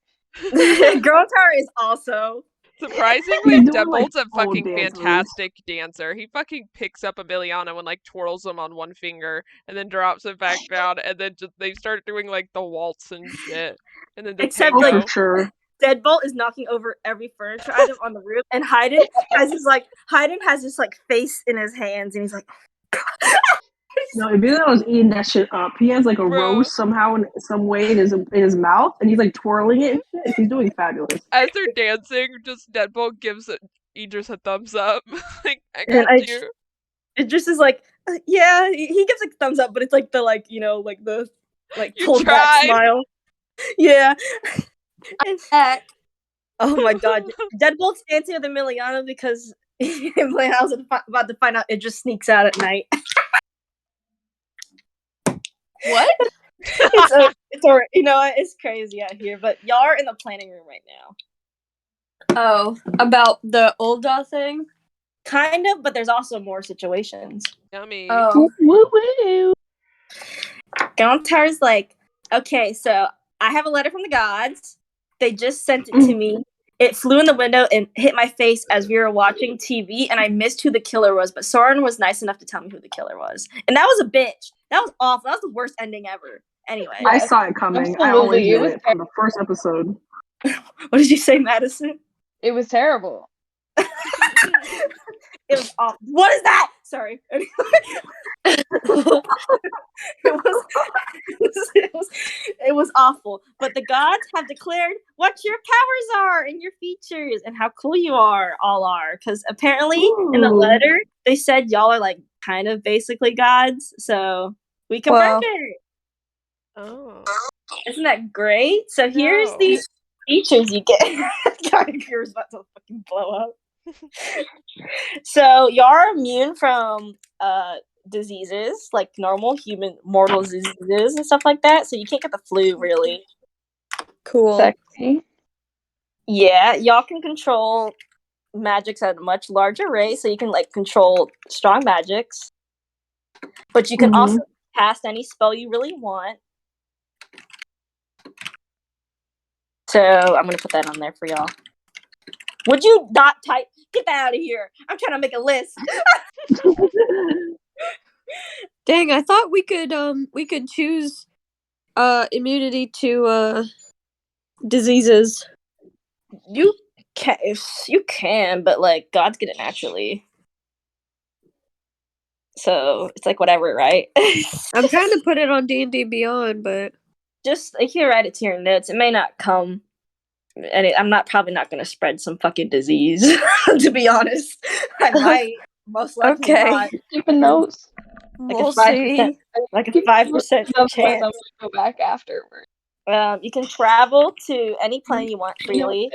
Girl Tower is also. Surprisingly, He's doing, like, Deadbolt's a old fucking dance fantastic dancer. He fucking picks up Emiliano and like twirls him on one finger and then drops it back down and then they start doing like the waltz and shit. And then the Except, tango. Oh, for sure. Deadbolt is knocking over every furniture item on the roof, and Hayden has this face in his hands, and he's like, No, Emilio's eating that shit up. He has like a Bro. rose somehow in some way in his mouth, and he's like twirling it and shit. He's doing fabulous. As they're dancing, just Deadbolt gives Idris a thumbs up. Like, I And got you. it just is like, yeah, he gives like a thumbs up, but it's like the the You pulled back tried. smile. Yeah. Oh my god, Deadbolt's dancing with Emiliano because Emiliano's about to find out it just sneaks out at night. What? It's crazy out here, but y'all are in the planning room right now. Oh, about the old doll thing? Kind of, but there's also more situations. Yummy. Oh. Woo-woo. Gauntar's like, okay, so I have a letter from the gods. They just sent it to me. It flew in the window and hit my face as we were watching TV, and I missed who the killer was, but Soren was nice enough to tell me who the killer was. And that was a bitch. That was awful. That was the worst ending ever. Anyway. I saw it coming. I always Absolutely. knew it from the first episode. What did you say, Madison? It was terrible. It was awful. What is that? Sorry. It was awful. But the gods have declared what your powers are and your features and how cool you all are. Because apparently in the Ooh. letter they said y'all are like kind of basically gods. So we confirmed it. Oh. Isn't that great? So here's the features you get. God, yours about to fucking blow up. So y'all are immune from diseases like normal human mortal diseases and stuff like that. So you can't get the flu really. Cool. Sexy. Yeah, y'all can control magics at a much larger rate, so you can like control strong magics. But you can also cast any spell you really want. So I'm gonna put that on there for y'all. Would you not type? Get that out of here! I'm trying to make a list. Dang, I thought we could choose immunity to diseases. You can, but like gods get it naturally. So it's like whatever, right? I'm trying to put it on D&D Beyond, but Just like you write it to your notes. It may not come, and I'm probably not going to spread some fucking disease. To be honest, I might. Most likely Okay. not. Keeping notes. Like we'll a 5%, see. like a 5% I'm chance. gonna go back afterward. You can travel to any plane you want freely.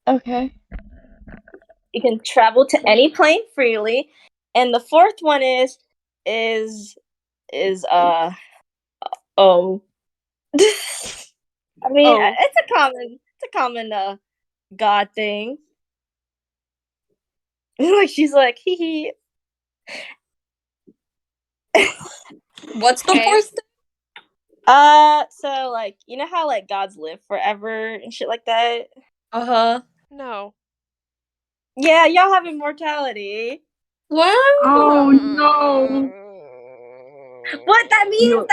Okay. You can travel to any plane freely, and the fourth one is oh. I mean, Oh. it's a common god thing. Like she's like hee hee. What's the fourth thing? So like you know how like gods live forever and shit like that. Uh-huh. No. Yeah, y'all have immortality. What? Oh no! What that means? You-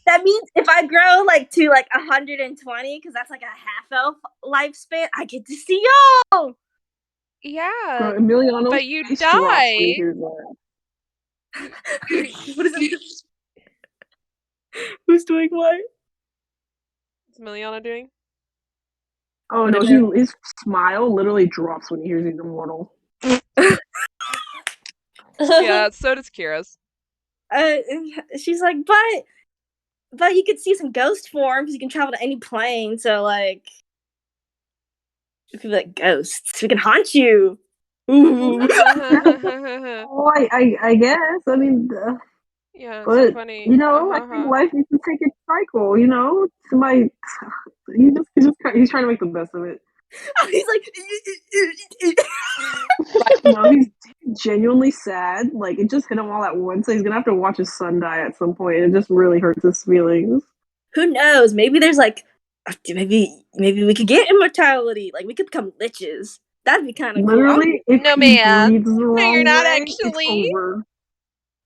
That means if I grow like to like 120, because that's like a half elf lifespan, I get to see y'all. Yeah, Emiliano's but you face drops when he die. hears that. What is it? Who's doing what? What's Miliana doing? Oh What no, is his smile literally drops when he hears he's immortal. Yeah, so does Kira's. She's like, but you could see some ghost form because you can travel to any plane. So like, if you like ghosts, we can haunt you. Ooh. Oh, I guess. I mean, Yeah, so but funny. I think life needs to take its cycle. Somebody he's trying to make the best of it. He's like, No, he's genuinely sad. Like it just hit him all at once. So he's gonna have to watch his son die at some point. It just really hurts his feelings. who knows? Maybe there's like, maybe we could get immortality. Like we could become liches. That'd be kind of cool. Literally, if No, he ma'am. breathes the No, wrong you're not way, it's actually. over.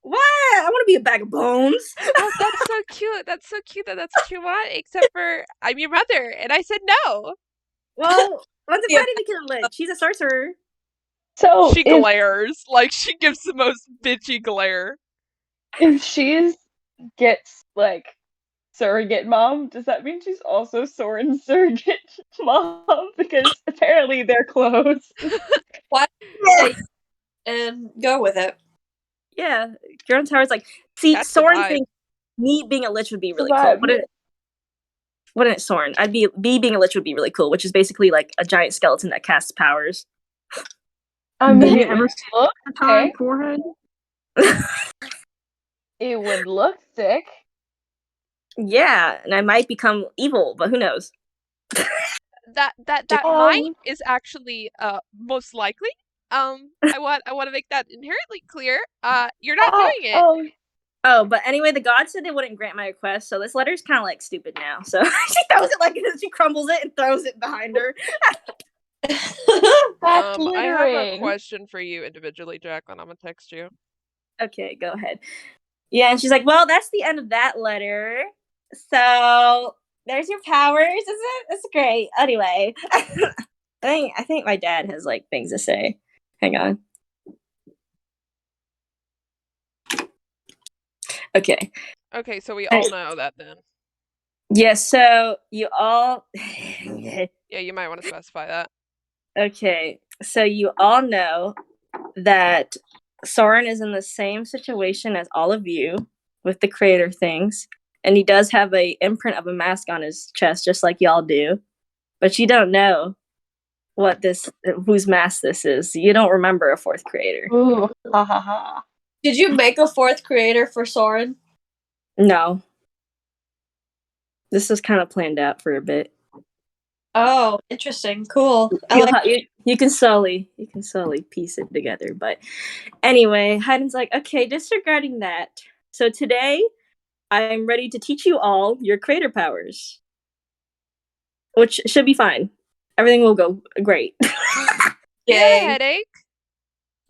What? I want to be a bag of bones. Oh, that's so cute. That's so cute that that's what you want. Except for I'm your mother, and I said no. Well, what's the Yeah. party become lich? She's a sorcerer. So She glares like she gives the most bitchy glare. if she gets like surrogate mom, does that mean she's also Soren's surrogate mom? Because apparently they're close. Why Yeah. and go with it? Yeah. Girl Tower's like, see, That's the Soren vibe. thinks me being a lich would be really Vibe. cool. Wouldn't it, Soren? Me being a lich would be really cool, which is basically like a giant skeleton that casts powers. I Did mean, you it ever would see look the time sick. forehead? It would look sick. Yeah, and I might become evil, but who knows? That might is actually most likely. I want to make that inherently clear. You're not doing it. Oh, but anyway, the gods said they wouldn't grant my request, so this letter's kind of like stupid now. So she throws it like she crumbles it and throws it behind her. That's I have a littering. question for you individually, Jacqueline. I'm gonna text you. Okay, go ahead. Yeah, and she's like, "Well, that's the end of that letter. So there's your powers, is it? That's great. Anyway, I think my dad has like things to say. Hang on. Okay. Okay, so we all know that then. Yes. So you all. Yeah, you might want to specify that. Okay, so you all know that Soren is in the same situation as all of you with the creator things, and he does have a imprint of a mask on his chest, just like y'all do. But you don't know whose mask this is. You don't remember a fourth creator. Ooh, ha ha ha. Did you make a fourth creator for Soren? No, this is kind of planned out for a bit. Oh, interesting. Cool. You can slowly piece it together. But anyway, Hayden's like, okay, disregarding that. So today, I'm ready to teach you all your creator powers, which should be fine. Everything will go great. You got a headache?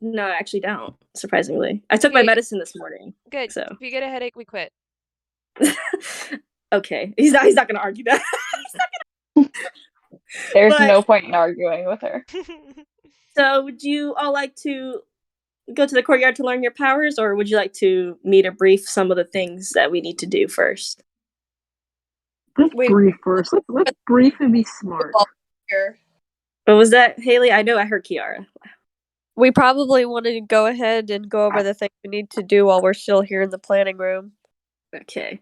No, I actually don't. Surprisingly, I took my medicine this morning. Good. So If you get a headache, we quit. okay, he's not gonna argue that. There's no point in arguing with her. So, would you all like to go to the courtyard to learn your powers, or would you like me to brief some of the things that we need to do first? Let's brief first. Let's brief and be smart. What was that, Haley? I know I heard Kiara. We probably want to go ahead and go over the things we need to do while we're still here in the planning room. Okay.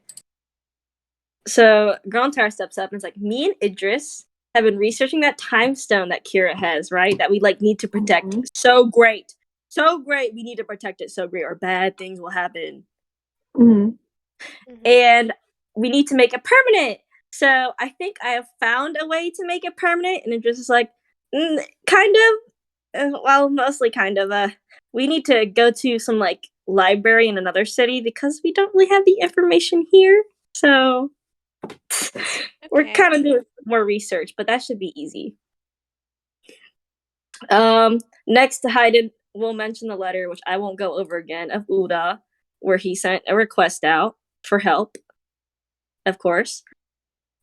So Grontar steps up and is like, me and Idris have been researching that time stone that Kira has, right? That we like need to protect. Mm-hmm. So great. We need to protect it so great, or bad things will happen. Mm-hmm. And we need to make it permanent. So I think I have found a way to make it permanent. And Idris is like, kind of. Well, mostly kind of. We need to go to some like library in another city because we don't really have the information here. So we're kind of doing more research, but that should be easy. Next, Hayden will mention the letter, which I won't go over again, of Uda. where he sent a request out for help, of course.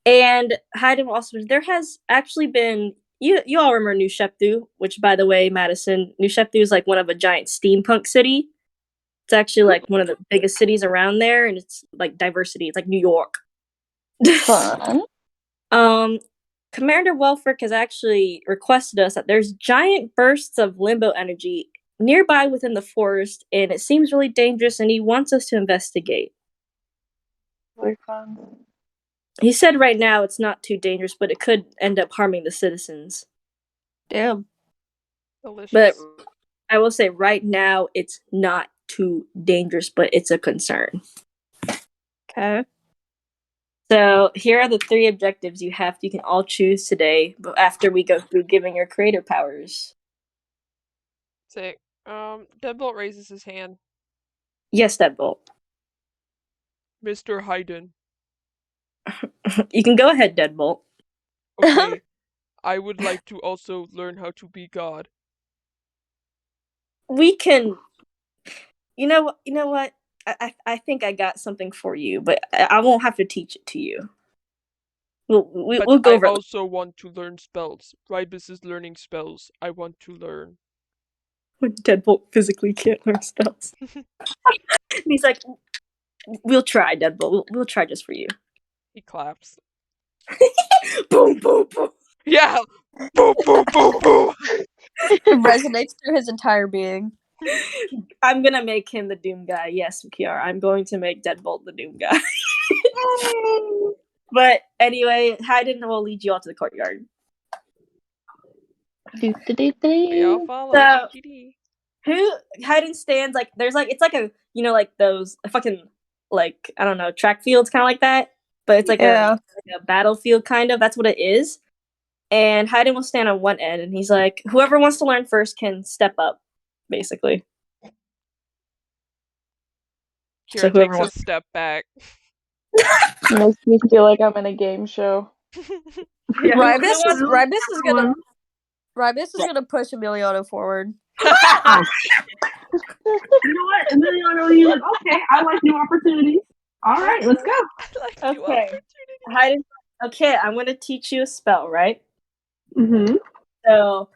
And Haydn also, there has actually been, you all remember New Sheptu, which, by the way, Madison, New Sheptu is like one of a giant steampunk city. It's actually like one of the biggest cities around there, and it's like diversity. It's like New York. Fun. Commander Welfric has actually requested us that there's giant bursts of limbo energy nearby within the forest, and it seems really dangerous, and he wants us to investigate. Really fun. He said right now it's not too dangerous, but it could end up harming the citizens. Damn. Delicious. But I will say right now it's not too dangerous, but it's a concern. Okay. So here are the 3 objectives you can all choose today after we go through giving your creator powers. Sick. Deadbolt raises his hand. Yes, Deadbolt. Mr. Haydn. You can go ahead, Deadbolt. Okay. I would like to also learn how to be God. We can. You know what? I think I got something for you, but I won't have to teach it to you. We'll go over I it. also want to learn spells. Rybus is learning spells. I want to learn. When Deadbolt physically can't learn spells. He's like, we'll try, Deadbolt. We'll try just for you. He claps. Boom, boom, boom. Yeah! Boom, boom, boom, boom! It resonates through his entire being. I'm gonna make him the Doom guy. Yes, Kiara. I'm going to make Deadbolt the Doom guy. But anyway, Haydn will lead you all to the courtyard. We all follow. So- GGD. Who Haydn stands like there's like it's like a like those fucking like I don't know track fields kind of like that, but it's like a battlefield kind of. That's what it is. And Haydn will stand on one end, and he's like, whoever wants to learn first can step up, basically. Kira whoever takes wants- a step back. Makes me feel like I'm in a game show. Yeah, Rybus is gonna push Emiliano forward. You know what? Emiliano, you're like, okay, I like new opportunities. All right, let's go. I like you Okay. Haydn, okay, I'm going to teach you a spell, right? Mm-hmm. So,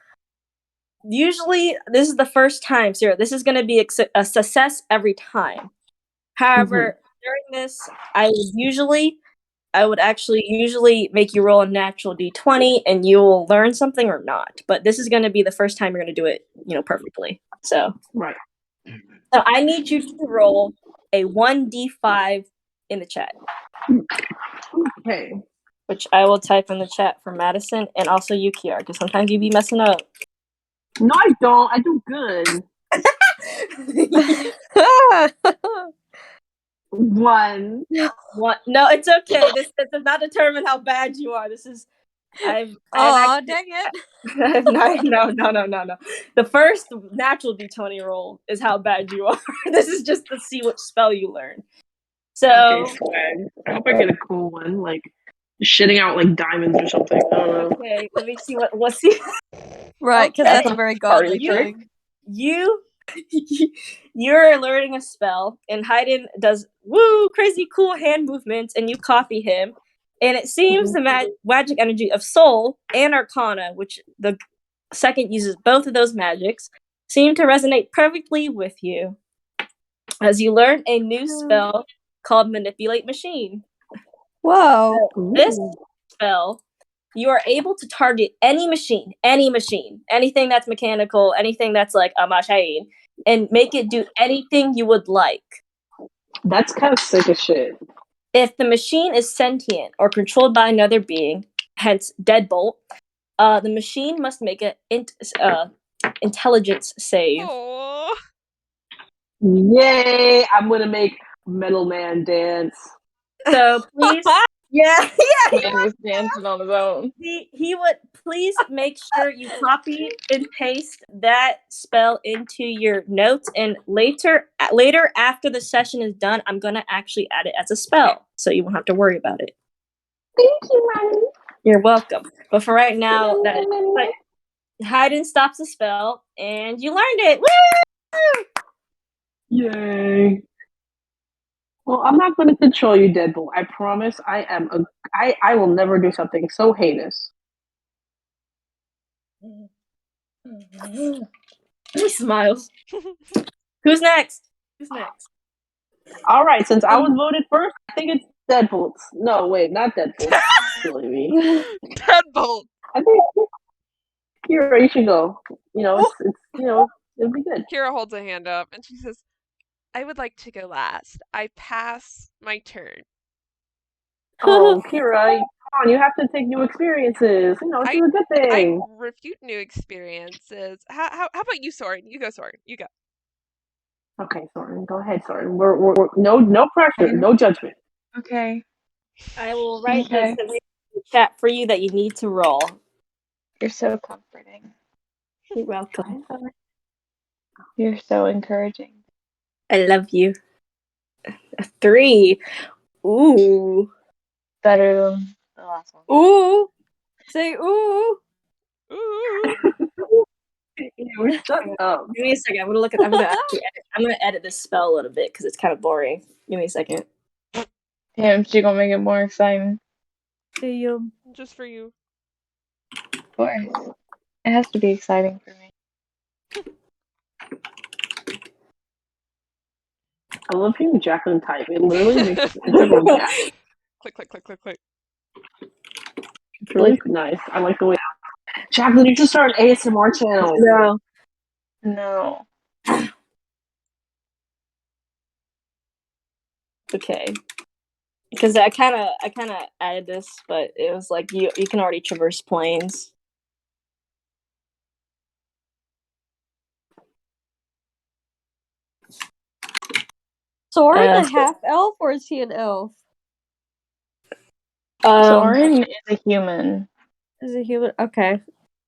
usually, this is the first time, Sarah. This is going to be a success every time. However, during this, I would actually usually make you roll a natural d20 and you will learn something or not. But this is going to be the first time you're going to do it, perfectly. So, Right. So I need you to roll a 1d5 in the chat. Okay. Which I will type in the chat for Madison and also you, Kiara, because sometimes you be messing up. No, I don't. I do good. 1. What? No, it's okay. This does not determine how bad you are. This is Dang it. No. The first natural d20 roll is how bad you are. This is just to see which spell you learn. So Okay, swag. I hope I get a cool one, like shitting out like diamonds or something. I don't know. okay, let me see what's the Right, because Okay. that's a very godly Party thing. you're learning a spell, and Haydn does crazy cool hand movements, and you copy him. And it seems the magic energy of Soul and Arcana, which the second uses both of those magics, seem to resonate perfectly with you. As you learn a new spell called Manipulate Machine. Whoa. This spell, you are able to target any machine, anything that's mechanical, anything that's like a machine, and make it do anything you would like. That's kind of sick as shit. If the machine is sentient or controlled by another being, hence Deadbolt, the machine must make an intelligence save. Aww. Yay! I'm gonna make Metal Man dance. So please, yeah. He was dancing on his own. He would please make sure you copy and paste that spell into your notes, and later after the session is done, I'm gonna actually add it as a spell, so you won't have to worry about it. Thank you, Mommy. You're welcome. But for right now, Haydn stops the spell, and you learned it. Woo! Yay! Well, I'm not going to control you, Deadbolt. I promise. I will never do something so heinous. He smiles. Who's next? Who's next? All right, since I was voted first, I think it's Deadbolt's. No, wait, not Deadbolt. Silly me. Deadbolt. I think Kira, you should go. It'll be good. Kira holds a hand up and she says, I would like to go last. I pass my turn. Oh, Kira, come on, you have to take new experiences. This is a good I thing. refute new experiences. How about you, Soren? You go, Soren. You go. Okay, Soren, go ahead, Soren. We're no pressure, no judgment. Okay. I will write Okay. the chat for you that you need to roll. You're so comforting. You're welcome. You're so encouraging. I love you. A 3. Ooh. Better than the last one. Ooh. Say ooh. Ooh. Shut up. Give me a second. I'm gonna edit this spell a little bit because it's kind of boring. Give me a second. Damn, she gonna make it more exciting. Just for you. Of course. It has to be exciting for me. I love hearing Jacqueline type. It literally makes it's like organic. Click, click, click, click, click. It's really nice. I like the way. Jacqueline, you should start an ASMR channel. No. Okay. Because I kind of added this, but it was like you can already traverse planes. Soren a half elf or is he an elf? Soren is a human. Is he human? Okay.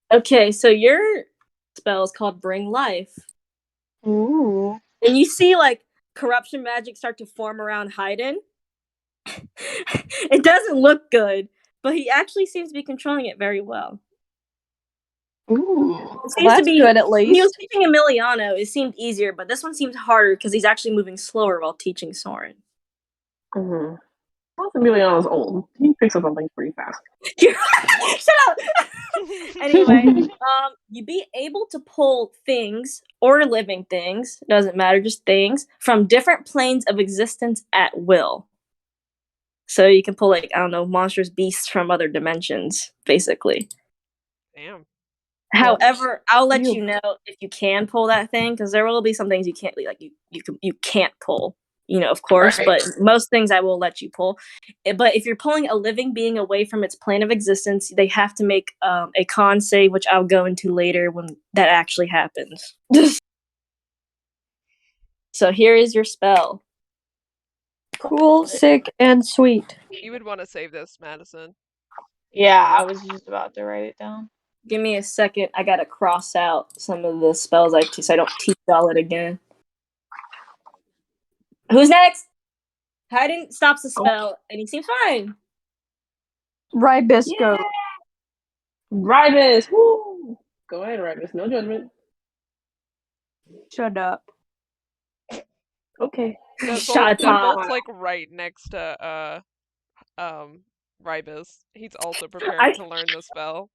Okay, so your spell is called Bring Life. Ooh. And you see like corruption magic start to form around Haydn. It doesn't look good, but he actually seems to be controlling it very well. Ooh. It seems That's to be good at When he was least. teaching Emiliano, it seemed easier, but this one seems harder because he's actually moving slower while teaching Soren. Mm-hmm. Plus, Emiliano's old. He picks up on things pretty fast. Shut up! Anyway, you be able to pull things or living things, doesn't matter, just things, from different planes of existence at will. So you can pull, like, I don't know, monstrous beasts from other dimensions, basically. Damn. However, I'll let you know if you can pull that thing, because there will be some things you can't, like, you can't pull, of course, Right. but most things I will let you pull. But if you're pulling a living being away from its plane of existence, they have to make a con save, which I'll go into later when that actually happens. So here is your spell. Cool, sick, and sweet. You would want to save this, Madison. Yeah, I was just about to write it down. Give me a second. I gotta cross out some of the spells I teach so I don't teach all it again. Who's next? Haydn stops the spell, and he seems fine. Rybisco. Rybis! Woo! Go ahead, Rybis. No judgment. Shut up. Okay. Deadbolt's like right next to Rybis. He's also preparing to learn the spell.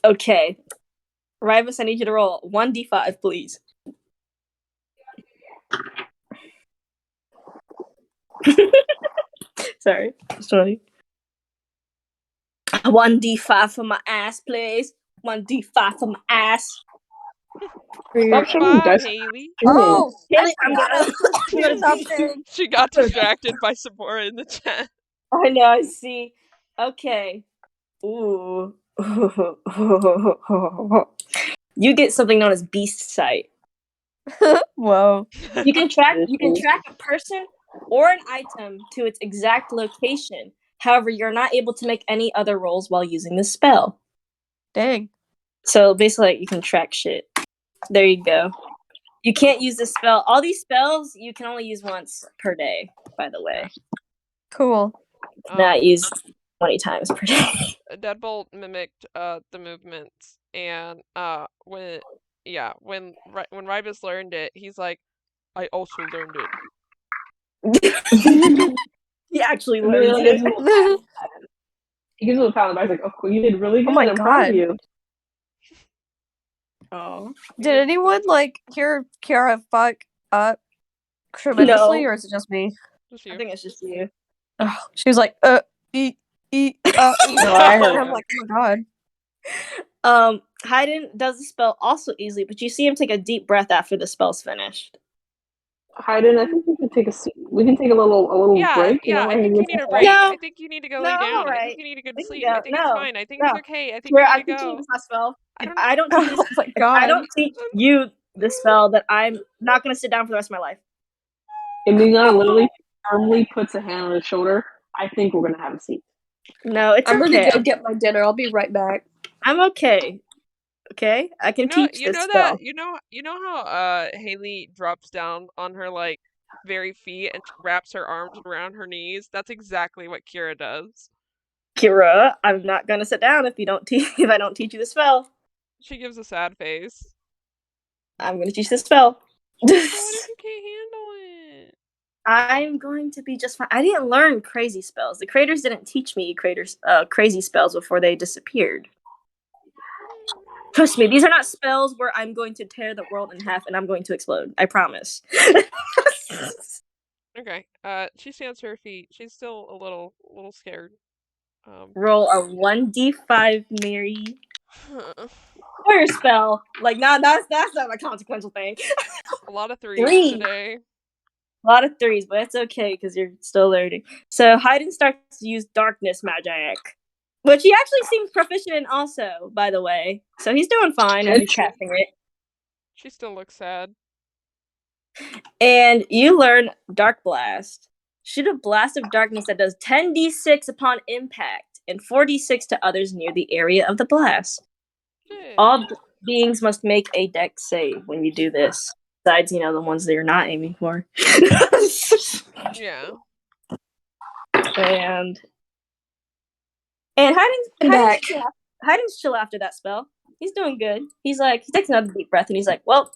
Okay. Rybis, I need you to roll 1d5, please. Sorry. Sorry. 1d5 for my ass, please. 1d5 for my ass. Stop showing Five, dice. Haley. Oh, Haley, I forgot something. She got distracted by Sephora in the chat. I know, I see. Okay. Ooh. You get something known as Beast Sight. Whoa. You can track a person or an item to its exact location. However, you're not able to make any other rolls while using the spell. Dang. So basically, you can track shit. There you go. You can't use this spell. All these spells you can only use once per day, by the way. Cool. Not used 20 times per day. Deadbolt mimicked the movements, and when Rybis learned it, he's like, I also learned it. He actually And then learns like, it. he gives him a pat on the back, like, "Oh, cool, you did really good. my I'm proud God. of you." Oh. Did anyone hear Kiara fuck up tremendously, No. or is it just me? Just I you. think it's just you. Oh, she was like, eat, No, I heard I'm it. like, oh my God. Hayden does the spell also easily, but you see him take a deep breath after the spell's finished. Hayden, I think we can take a seat. We can take a little Yeah, break. yeah, I think you need a break. No. I think you need to go No, lay I'm down. I alright. think you need to go to We can sleep. go. I think it's No, fine. I think no. it's okay. I think Here, you need I'm to teaching you go. this spell. I If don't I don't teach you Oh this, my if I God. don't teach you the spell, that I'm not gonna sit down for the rest of my life. And Mignon literally firmly puts a hand on his shoulder. I think we're gonna have a seat. No, it's I'm okay. gonna go get my dinner. I'll be right back. I'm okay. Okay, I can teach this spell. You know how Haley drops down on her like very feet and wraps her arms around her knees? That's exactly what Kira does. Kira, I'm not gonna sit down if I don't teach you the spell. She gives a sad face. I'm gonna teach the spell. But what if you can't handle it? I'm going to be just fine. I didn't learn crazy spells. The creators didn't teach me crazy spells before they disappeared. Trust me, these are not spells where I'm going to tear the world in half and I'm going to explode. I promise. Okay. She stands to her feet. She's still a little scared. Roll a 1d5, Mary. For your spell. Like, nah, that's not a consequential thing. A lot of threes Three. today. A lot of threes, but it's okay because you're still learning. So Hayden starts to use darkness magic, which he actually seems proficient in also, by the way. So he's doing fine as he's casting it. She still looks sad. And you learn Dark Blast. Shoot a blast of darkness that does 10d6 upon impact and 4d6 to others near the area of the blast. Shit. All beings must make a dex save when you do this. Besides, the ones that you're not aiming for. Yeah. And Hayden's chill after that spell. He's doing good. He takes another deep breath and he's like, well,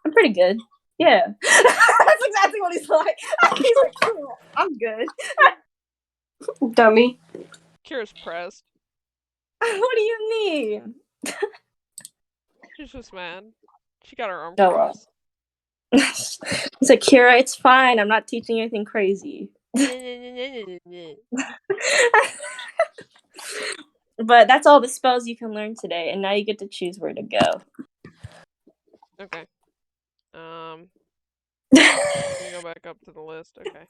I'm pretty good. Yeah. That's exactly what he's like. He's like, cool, I'm good. Dummy. Kira's pressed. What do you mean? She's just mad. She got her arm Oh, crossed. He's like, Kira, it's fine. I'm not teaching you anything crazy. But that's all the spells you can learn today, and now you get to choose where to go. Okay. Let me go back up to the list. Okay.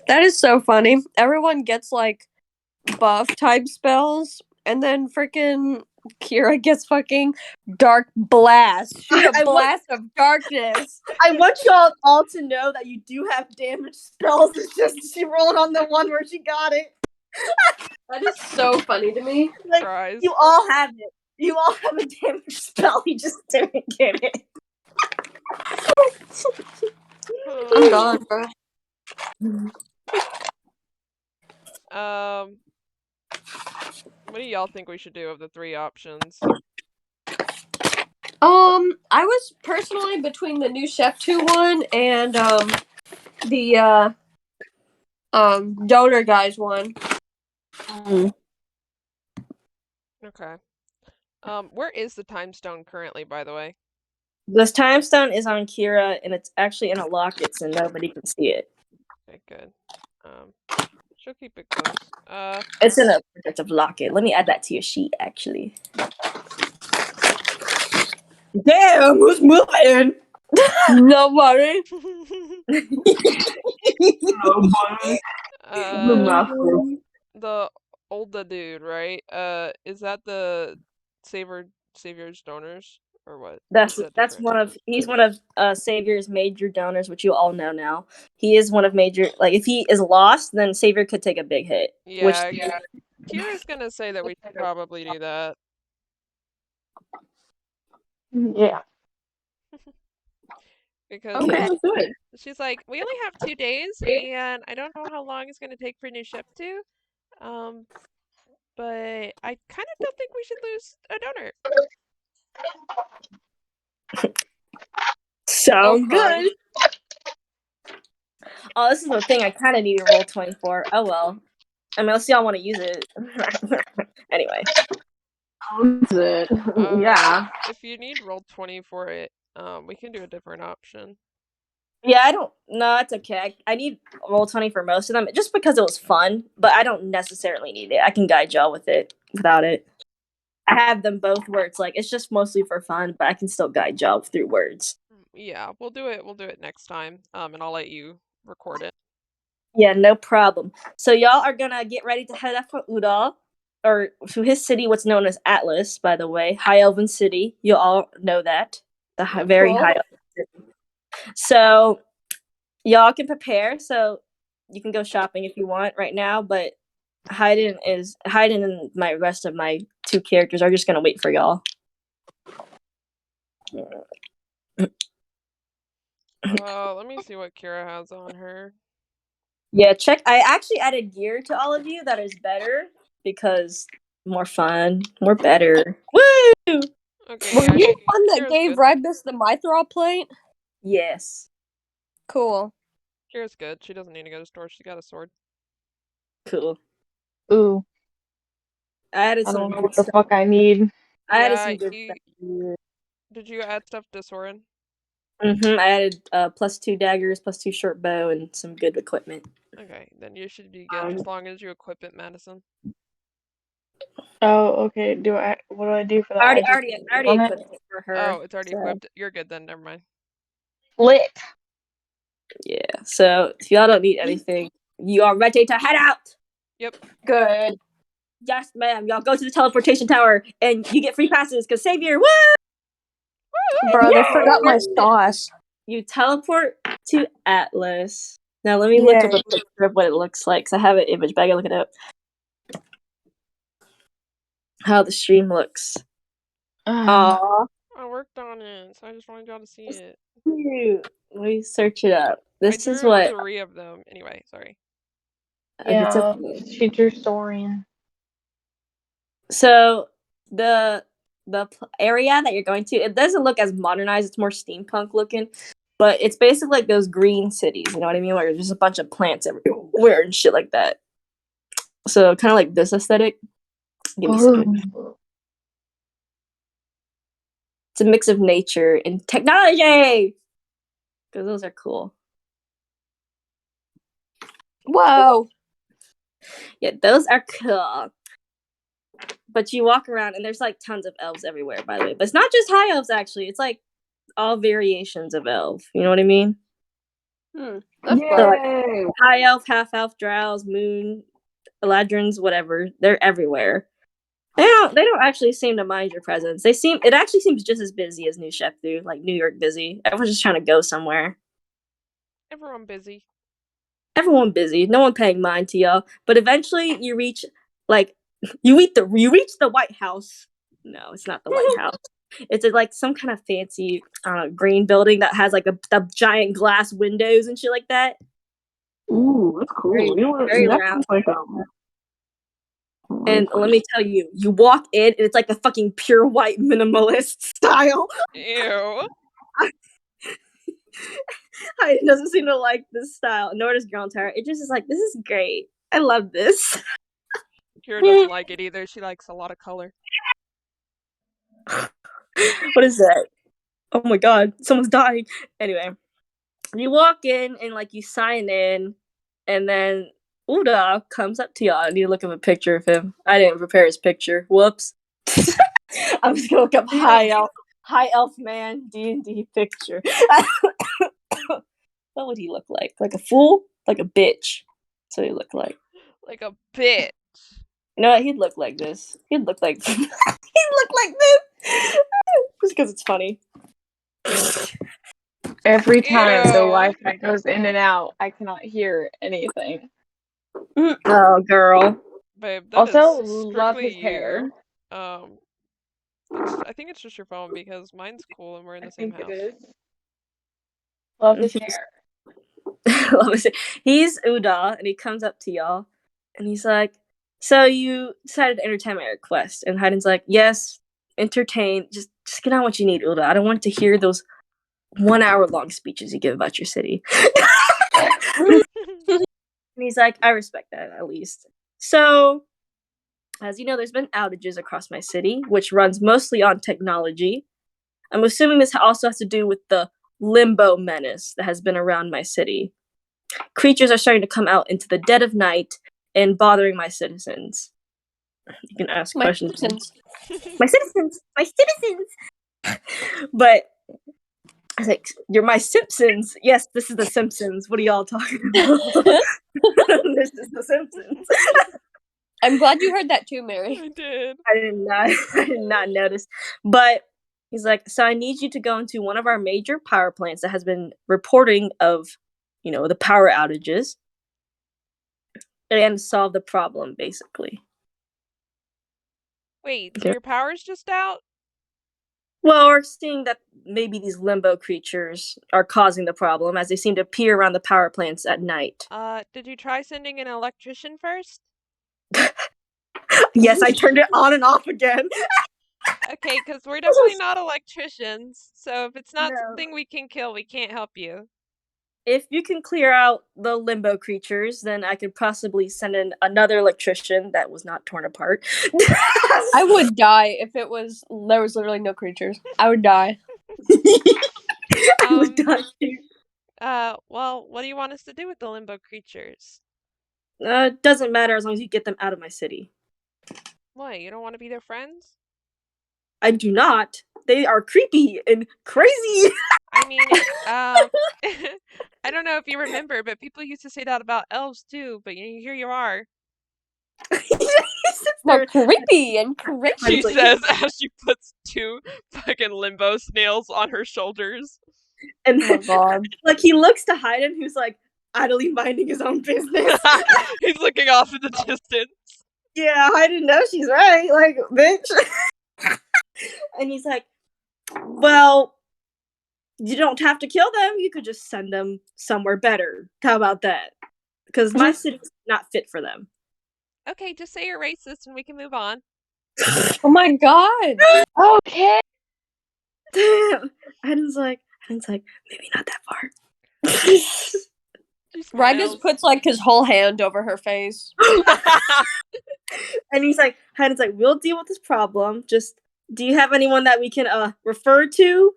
That is so funny. Everyone gets like buff type spells, and then freaking Kira gets fucking dark blast. Shoot a blast of darkness. I want y'all all to know that you do have damage spells. It's just she rolled on the one where she got it. That is so funny to me. Like, Tries. you all have it. You all have a damage spell. You just didn't get it. I'm gone, bro. What do y'all think we should do of the three options? I was personally between the new Chef 2 one and the donor guys one. Okay. Where is the time stone currently, by the way? This time stone is on Kira, and it's actually in a locket, so nobody can see it. Okay, good. She'll keep it close. It's in a protective locket. Let me add that to your sheet, actually. Damn, who's moving? Nobody. The older dude, right? Is that the Savior's donors or what? That's he's one of Savior's major donors, which you all know now. He is one of major, like, if he is lost, then Savior could take a big hit. Yeah, Kira's gonna say that we should probably do that. Yeah. Because she's like, we only have 2 days, and I don't know how long it's gonna take for new Chef 2. But I kind of don't think we should lose a donor. Sound good. Oh, this is the thing I kind of need to roll 20 for. Oh well. I mean, let's see. Y'all want to use it. Anyway. That's it. Yeah. If you need roll 20 for it, we can do a different option. Yeah, I don't. No, it's okay. I need roll 20 for most of them, just because it was fun. But I don't necessarily need it. I can guide y'all with it without it. I have them both where it's like it's just mostly for fun, but I can still guide y'all through words. Yeah, we'll do it. We'll do it next time. And I'll let you record it. Yeah, no problem. So y'all are gonna get ready to head up for Udall, or to his city, what's known as Atlas, by the way, High Elven City. You all know that, very Cool. high Elven City. So y'all can prepare. So you can go shopping if you want right now, but Hayden and my rest of my two characters are just gonna wait for y'all. Let me see what Kira has on her. Yeah, check. I actually added gear to all of you that is better because more fun, more better. Woo! Okay, Were yeah, you the one that Kira's gave good. Rybus the Mythrol plate? Yes. Cool. Kira's good. She doesn't need to go to store. She got a sword. Cool. Ooh, I added I some don't know good what the stuff. fuck I need. I added Yeah, some good stuff. did you add stuff to Soren? I added +2 daggers, +2 short bow, and some good equipment. Okay, then you should be good as long as you equip it, Madison. Oh, okay. What do I do for that? I just already on it? equipped it for her. Oh, it's already so- equipped. You're good then. Never mind. Lit. Yeah. So if y'all don't need anything, you are ready to head out. Yep. Good. Yes, ma'am. Y'all go to the teleportation tower and you get free passes because Savior. Woo! Bro, they Yeah. forgot my sauce. You teleport to Atlas. Now let me look up a picture of what it looks like because I have an image, but I gotta look it up. How the stream looks. Aww. I worked on it, so I just wanted y'all to see it. Cute. Let me search it up. I This is drew what 3 of them. Anyway, sorry. it's Yeah, okay. she drew Sorian. So the area that you're going to, it doesn't look as modernized. It's more steampunk looking, but it's basically like those green cities. You know what I mean? Where there's just a bunch of plants everywhere and shit like that. So kind of like this aesthetic. Give me a second. It's a mix of nature and technology because those are cool. Whoa. Yeah, those are cool. But you walk around and there's like tons of elves everywhere, by the way. But it's not just high elves, actually. It's like all variations of elf. You know what I mean? That's Yay! fun. So, like, high elf, half elf, drows, moon, eladrins, whatever. They're everywhere. They don't actually seem to mind your presence. It actually seems just as busy as New Sheptu, like New York busy. Everyone's just trying to go somewhere. Everyone busy. Everyone busy. No one paying mind to y'all. But eventually you reach like you reach the White House. No, it's not the White House. It's like some kind of fancy green building that has like the giant glass windows and shit like that. Ooh, that's cool. Very, You know what? very That round. sounds like And let me tell you, you walk in and it's like a fucking pure white minimalist style. Ew. It doesn't seem to like this style, nor does Grand Tower. It just is like, this is great. I love this. Kira doesn't like it either. She likes a lot of color. What is that? Oh my god, someone's dying. Anyway, you walk in and like you sign in, and then Uda comes up to y'all. I need to look up a picture of him. I didn't prepare his picture. Whoops. I'm just gonna look up high elf man D&D picture. What would he look like? Like a fool? Like a bitch. That's what he looked like. Like a bitch. You know what? He'd look like this. He'd look like he'd look like this. Just because it's funny. Every time the Ew. Wi-Fi goes in and out, I cannot hear anything. Oh, girl. Babe, that Also, is love strictly his hair. you. I think it's just your phone because mine's cool and we're in I the same think it house. is. Love his hair. He's Uda, and he comes up to y'all, and he's like, "So you decided to entertain my request?" And Hayden's like, "Yes, entertain. Just get on what you need, Uda. I don't want to hear those 1 hour long speeches you give about your city." And he's like, I respect that at least. So, as you know, there's been outages across my city, which runs mostly on technology. I'm assuming this also has to do with the limbo menace that has been around my city. Creatures are starting to come out into the dead of night and bothering my citizens. You can ask My questions. citizens. My citizens! My citizens! But I was like, you're my Simpsons. Yes, this is the Simpsons. What are y'all talking about? This is the Simpsons. I'm glad you heard that too, Mary. I did. I did not notice. But he's like, so I need you to go into one of our major power plants that has been reporting of, the power outages and solve the problem, basically. Wait, so your power's just out? Well, we're seeing that maybe these limbo creatures are causing the problem as they seem to appear around the power plants at night. Did you try sending an electrician first? Yes, I turned it on and off again. Okay, because we're definitely not electricians, so if it's not No. something we can kill, we can't help you. If you can clear out the limbo creatures, then I could possibly send in another electrician that was not torn apart. I would die if there was literally no creatures. I would die. I would die too. Well, what do you want us to do with the limbo creatures? Doesn't matter as long as you get them out of my city. What, you don't want to be their friends? I do not. They are creepy and crazy. I mean, I don't know if you remember, but people used to say that about elves too, but here you are. They're creepy and crazy. She says as she puts 2 fucking limbo snails on her shoulders. And Oh my god. like he looks to hide him, who's like idly minding his own business. He's looking off in the distance. Yeah, I didn't know she's right, like bitch. And he's like, well, you don't have to kill them. You could just send them somewhere better. How about that? Because my city's not fit for them. Okay, just say you're racist and we can move on. Oh my god. Okay. Adam's like, maybe not that far. Ryan just puts like his whole hand over her face. And he's like, Haddon's like, we'll deal with this problem. Just, do you have anyone that we can refer to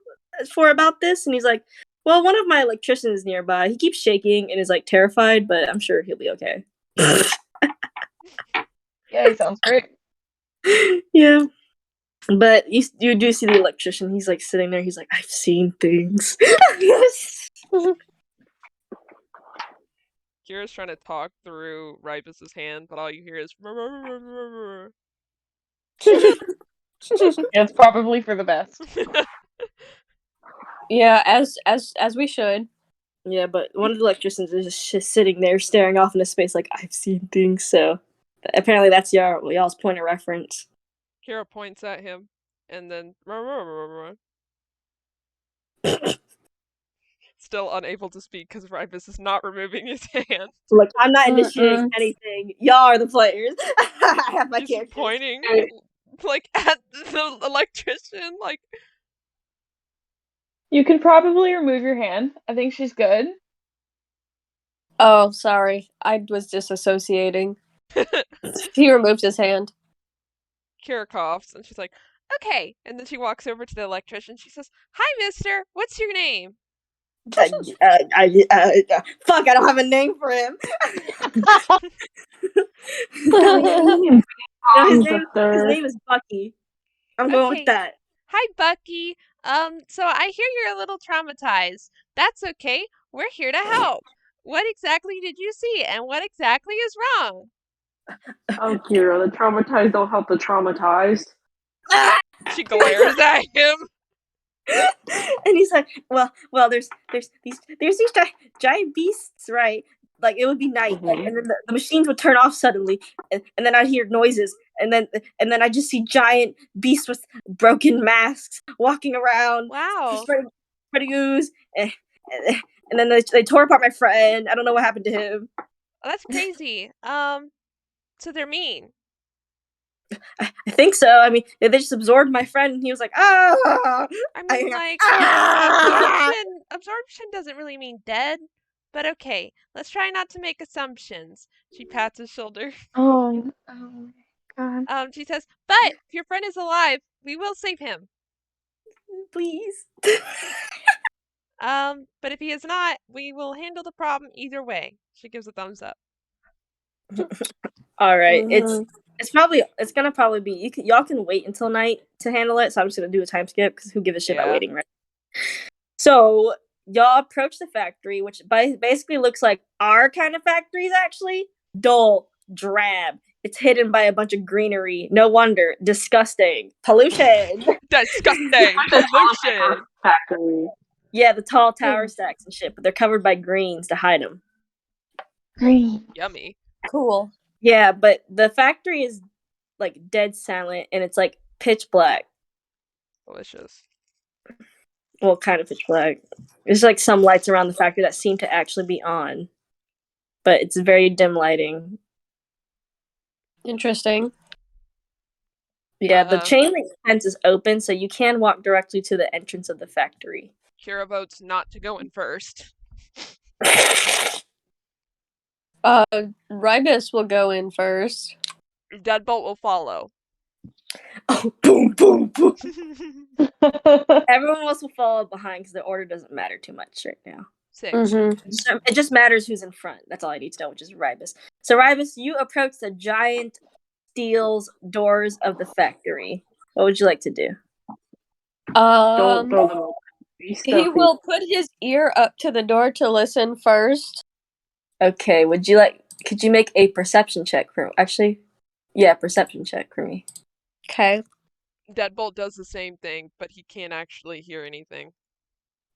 for about this? And he's like, well, one of my electricians is nearby. He keeps shaking and is like terrified, but I'm sure he'll be okay. Yeah, he sounds great. Yeah. But you do see the electrician. He's like sitting there. He's like, I've seen things. Kira's trying to talk through Ribus's hand, but all you hear is It's probably for the best. Yeah, as we should. Yeah, but one of the electricians is just sitting there staring off into space like, I've seen things. So apparently that's y'all's point of reference. Kira points at him and then still unable to speak because Ribus is not removing his hand. Look, I'm not initiating anything. Y'all are the players. I have my He's characters. pointing like at the electrician, like. You can probably remove your hand. I think she's good. Oh, sorry. I was disassociating. He removed his hand. Kira coughs and she's like, okay. And then she walks over to the electrician. She says, hi, mister. What's your name? Fuck, I don't have a name for him. His name is Bucky. I'm going with that. Hi, Bucky. So I hear you're a little traumatized. That's okay. We're here to help. What exactly did you see, and what exactly is wrong? Oh, Kira, the traumatized don't help the traumatized. She glares at him. And he's like, well, there's these giant beasts, right? Like it would be night, and then the machines would turn off suddenly, and then I'd hear noises, and then I just see giant beasts with broken masks walking around. Wow. Spreading ooze, and then they tore apart my friend. I don't know what happened to him. Oh, that's crazy. So they're mean. I think so. I mean, they just absorbed my friend, and he was like, ah. I mean, like, absorption doesn't really mean dead. But okay, let's try not to make assumptions. She pats his shoulder. Oh God. She says, but if your friend is alive, we will save him. Please. But if he is not, we will handle the problem either way. She gives a thumbs up. All right. Mhm. It's gonna probably be y'all can wait until night to handle it. So I'm just gonna do a time skip because who gives a shit about Yeah. waiting, right? So y'all approach the factory, which basically looks like our kind of factories. Actually, dull, drab. It's hidden by a bunch of greenery. No wonder. Disgusting. Pollution. Disgusting Like the toilet pollution. paper factory. Yeah, the tall tower stacks and shit, but they're covered by greens to hide them. Green. Yummy. Cool. Yeah, but the factory is like dead silent and it's like pitch black. Delicious. Well, kind of pitch black. There's like some lights around the factory that seem to actually be on, but it's very dim lighting. Interesting. Yeah, the chain link fence is open, so you can walk directly to the entrance of the factory. Kira votes not to go in first. Ribus will go in first. Deadbolt will follow. Oh, boom, boom, boom. Everyone else will follow behind because the order doesn't matter too much right now. 6. Mm-hmm. It just matters who's in front. That's all I need to know, which is Ribus. So, Ribus, you approach the giant steel doors of the factory. What would you like to do? Don't throw them open. Be He stealthy. will put his ear up to the door to listen first. Okay, could you make a perception check for perception check for me. Okay. Deadbolt does the same thing, but he can't actually hear anything.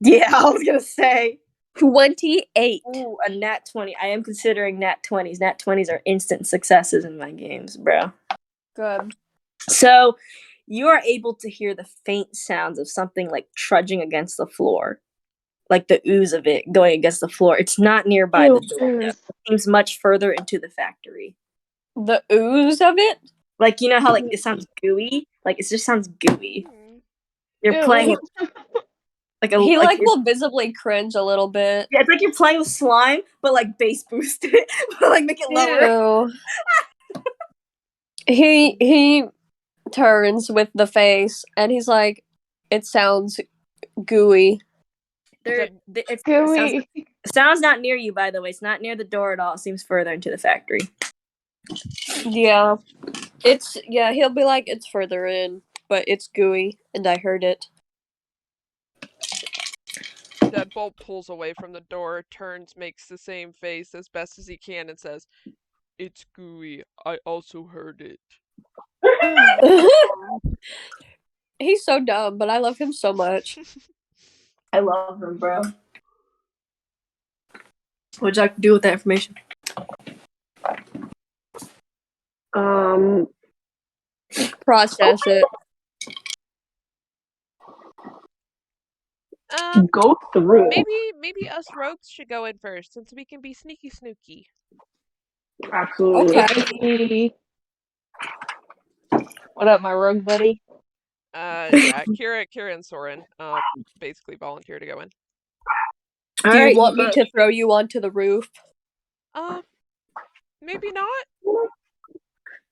Yeah, I was gonna say 28. Ooh, a nat 20. I am considering nat 20s. Nat 20s are instant successes in my games, bro. Good. So, you are able to hear the faint sounds of something like trudging against the floor. Like the ooze of it going against the floor. It's not nearby the door. Though. It seems much further into the factory. The ooze of it? Like, you know how like it sounds gooey? Like it just sounds gooey. You're Ew. playing like He will visibly cringe a little bit. Yeah, it's like you're playing with slime, but like bass boost it, but like make it lower. Ew. He turns with the face and he's like, it sounds gooey. It's Gooey. sounds not near you, by the way. It's not near the door at all. It seems further into the factory. Yeah. He'll be like, it's further in, but it's gooey, and I heard it. Deadbolt pulls away from the door, turns, makes the same face as best as he can, and says, "It's gooey. I also heard it." He's so dumb, but I love him so much. I love him, bro. What'd you like to do with that information? Process it. Go through. Maybe us rogues should go in first, since we can be sneaky snooky. Absolutely. Okay. What up, my rogue buddy? Yeah, Kira and Soren basically volunteer to go in. Do you want me to throw you onto the roof? Maybe not.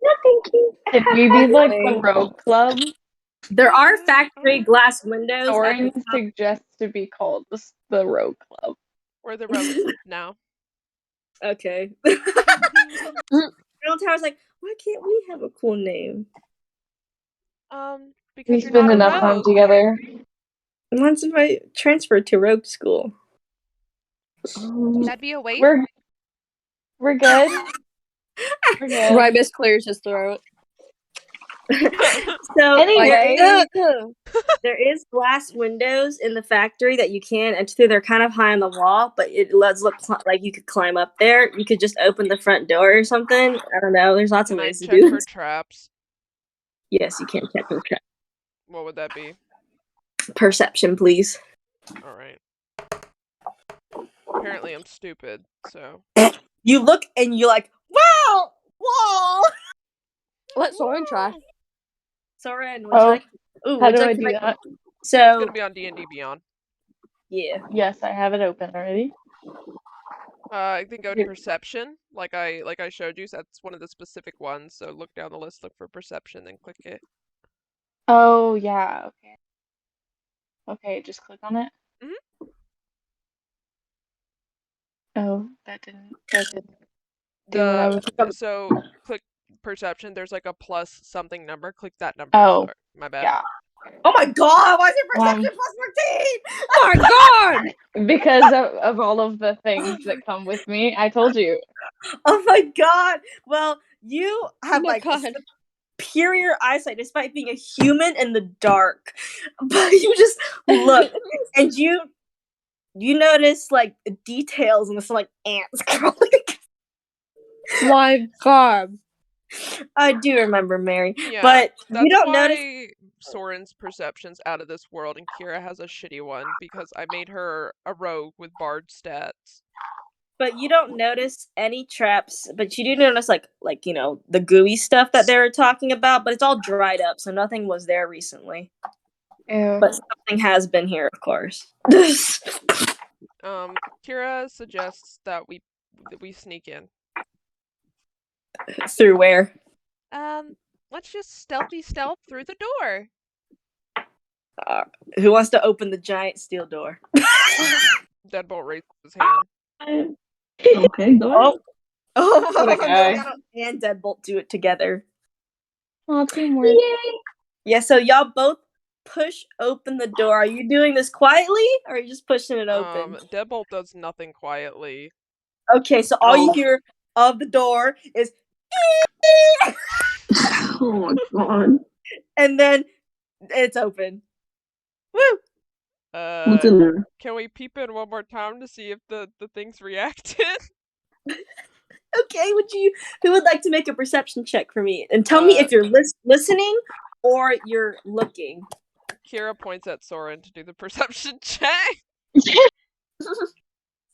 No, thank you. Could we be like the rogue club? There are factory glass windows. Soren suggests to be called the rogue club. We're the rogue club now. Okay. Real Tower's like, why can't we have a cool name? Because We you're spend not enough a time rogue. together. Once if I transfer to rogue school. That'd be a waste. We're good. We're good. Ribus clears his throat. So Anyway, there is glass windows in the factory that you can enter through. They're kind of high on the wall, but it does look like you could climb up there. You could just open the front door or something. I don't know. There's lots of ways to do check for this. traps? Yes, you can check for traps. What would that be? Perception, please. All right. Apparently, I'm stupid. So you look and you're like, wow, wall. Let Soren try. Soren, would you like? Ooh, how do I do that? So it's gonna be on D&D Beyond. Yeah. Yes, I have it open already. I think go to perception, like I showed you. So that's one of the specific ones. So look down the list, look for perception, then click it. Oh yeah, okay. Okay, just click on it. Mhm. Oh, that didn't do what I was. So click perception. There's like a plus something number. Click that number. Oh, Sorry, my bad. yeah. Oh my god, why is it perception plus 14? Oh my god! Because of all of the things that come with me, I told you. Oh my god! Well, you have Oh like God. superior eyesight despite being a human in the dark. But you just look and you notice like details and some like ants crawling. My God. I do remember Mary. Yeah, But that's you don't why notice Soren's perception's out of this world and Kira has a shitty one because I made her a rogue with bard stats. but you don't notice any traps, but you do notice like you know, the gooey stuff that they were talking about, but it's all dried up, so nothing was there recently. Ew. But something has been here, of course. Kira suggests that we sneak in. Through where? Let's just stealthy stealth through the door. Who wants to open the giant steel door? Deadbolt raises his hand. Okay, go ahead. Oh, What a guy. Morgana and Deadbolt do it together. Oh, teamwork. Yeah, so y'all both push open the door. Are you doing this quietly, or are you just pushing it open? Deadbolt does nothing quietly. Okay, so all you hear of the door is Oh my god. and then it's open. Woo! What's in there? Can we peep in one more time to see if the thing's reacted? Okay, who would like to make a perception check for me? And tell me if you're listening or you're looking. Kira points at Soren to do the perception check.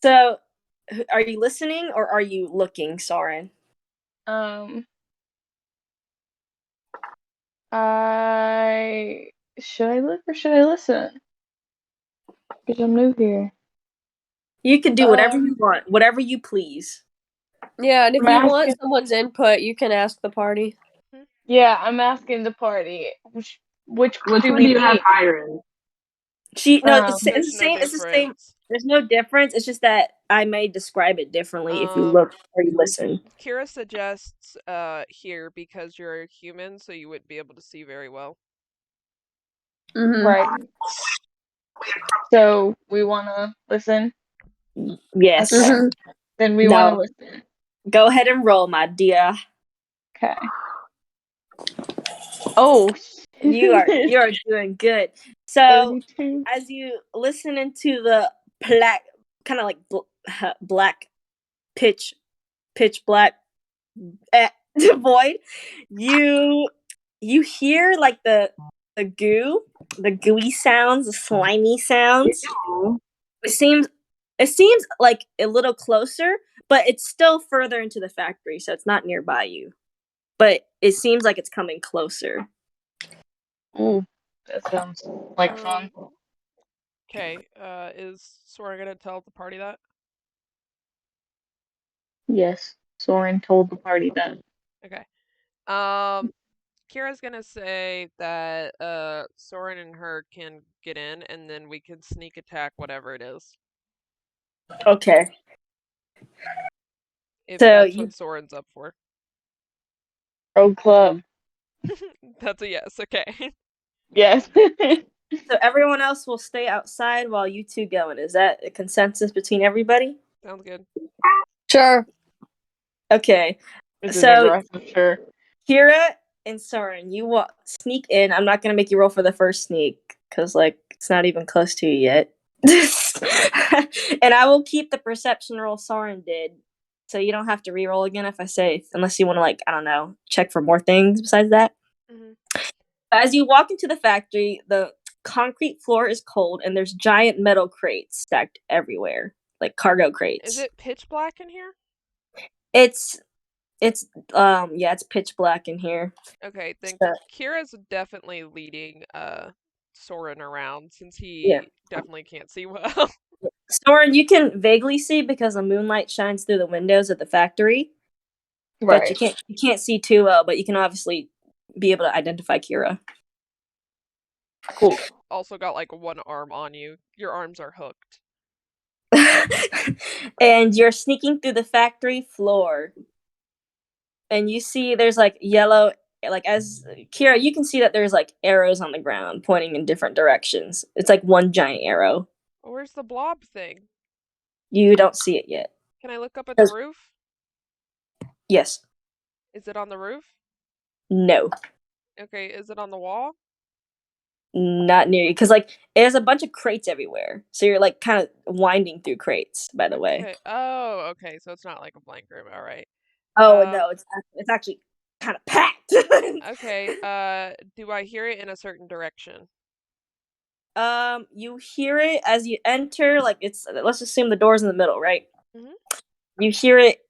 So, are you listening or are you looking, Soren? Should I look or should I listen? Because I'm new here. You can do whatever you want, whatever you please. Yeah, and if I'm you want asking- someone's input, you can ask the party. Yeah, I'm asking the party. Which Which do one we do you have need? higher? It's the There's same. no It's the same. difference. There's no difference. It's just that I may describe it differently if you look or you listen. Kira suggests here because you're a human, so you wouldn't be able to see very well. Mm-hmm. Right. So we want to listen. Yes. Mhm. Then we No. want to listen. Go ahead and roll, my dear. Okay. Oh, You are doing good. So 32. as you listen into the black, kind of like black pitch black void, you hear like the gooey sounds, the slimy sounds. It seems like a little closer, but it's still further into the factory, so it's not nearby you. But it seems like it's coming closer. Ooh, that sounds like fun. Okay, is Soren gonna tell the party that? Yes, Soren told the party that. Okay. Kira's gonna say that Soren and her can get in, and then we can sneak attack whatever it is. Okay. If So that's what Soren's up for. Road Club. That's a yes. Okay. Yes. So everyone else will stay outside while you two go in. Is that a consensus between everybody? Sounds good. Sure. Okay. This is So aggressive, sure. Kira and Soren, you sneak in. I'm not gonna make you roll for the first sneak because like it's not even close to you yet. And I will keep the perception roll Soren did, so you don't have to re-roll again if I say, unless you want to like I don't know, check for more things besides that. Mm-hmm. As you walk into the factory, the concrete floor is cold and there's giant metal crates stacked everywhere, like cargo crates. Is it pitch black in here? It's pitch black in here. Okay, then So, Kira's definitely leading Soren around since he definitely can't see well. Soren, you can vaguely see because the moonlight shines through the windows of the factory, but you can't see too well. But you can obviously be able to identify Kira. Cool. Also got like one arm on you. Your arms are hooked. And you're sneaking through the factory floor, and you see there's like yellow. Like as Kira, you can see that there's like arrows on the ground pointing in different directions. It's like one giant arrow. Where's the blob thing? You don't see it yet. Can I look up at the roof? Yes. Is it on the roof? No. Okay, is it on the wall? Not near you, because like there's a bunch of crates everywhere, so you're like kind of winding through crates. By the way. Okay. Oh, okay. So it's not like a blank room. All right. Oh no, it's actually kind of packed. Okay. Do I hear it in a certain direction? You hear it as you enter. Like it's let's assume the door's in the middle, right? Mhm. You hear it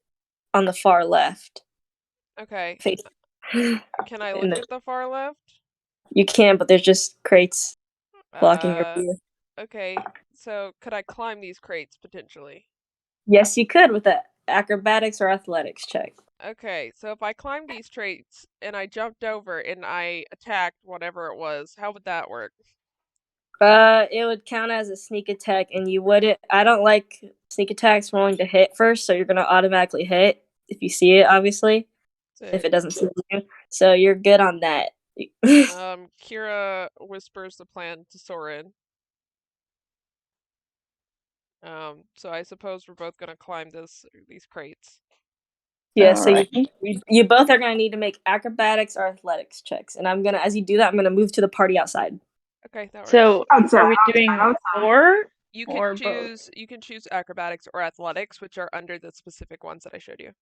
on the far left. Okay. Face. Can I In look the- at the far left? You can, but there's just crates blocking your Uh, view. okay. So could I climb these crates potentially? Yes, you could with the acrobatics or athletics check. Okay, so if I climbed these traits and I jumped over and I attacked whatever it was, how would that work? It would count as a sneak attack, and you wouldn't. I don't like sneak attacks rolling to hit first, so you're gonna automatically hit if you see it, obviously. If it doesn't see you, so you're good on that. Kira whispers the plan to Soren. So I suppose we're both gonna climb these crates. Yeah, so Alrighty. you both are gonna need to make acrobatics or athletics checks, and I'm gonna, as you do that, I'm gonna move to the party outside. Okay, that works. So Outside, are we doing outside. or You or can both? choose acrobatics or athletics, which are under the specific ones that I showed you.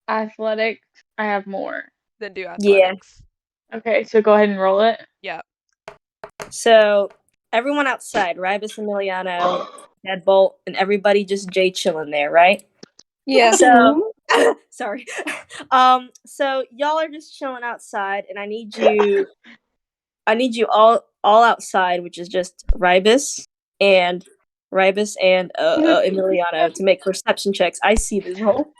Athletics? I have more. Then do Yeah. athletics. Okay, so go ahead and roll it. Yeah. So everyone outside, Ribus, Emiliano, Deadbolt, and everybody just Jay chilling there, right? Yeah. So sorry. So y'all are just chilling outside, and I need you all outside, which is just Ribus and Emiliano to make perception checks. I see the roll.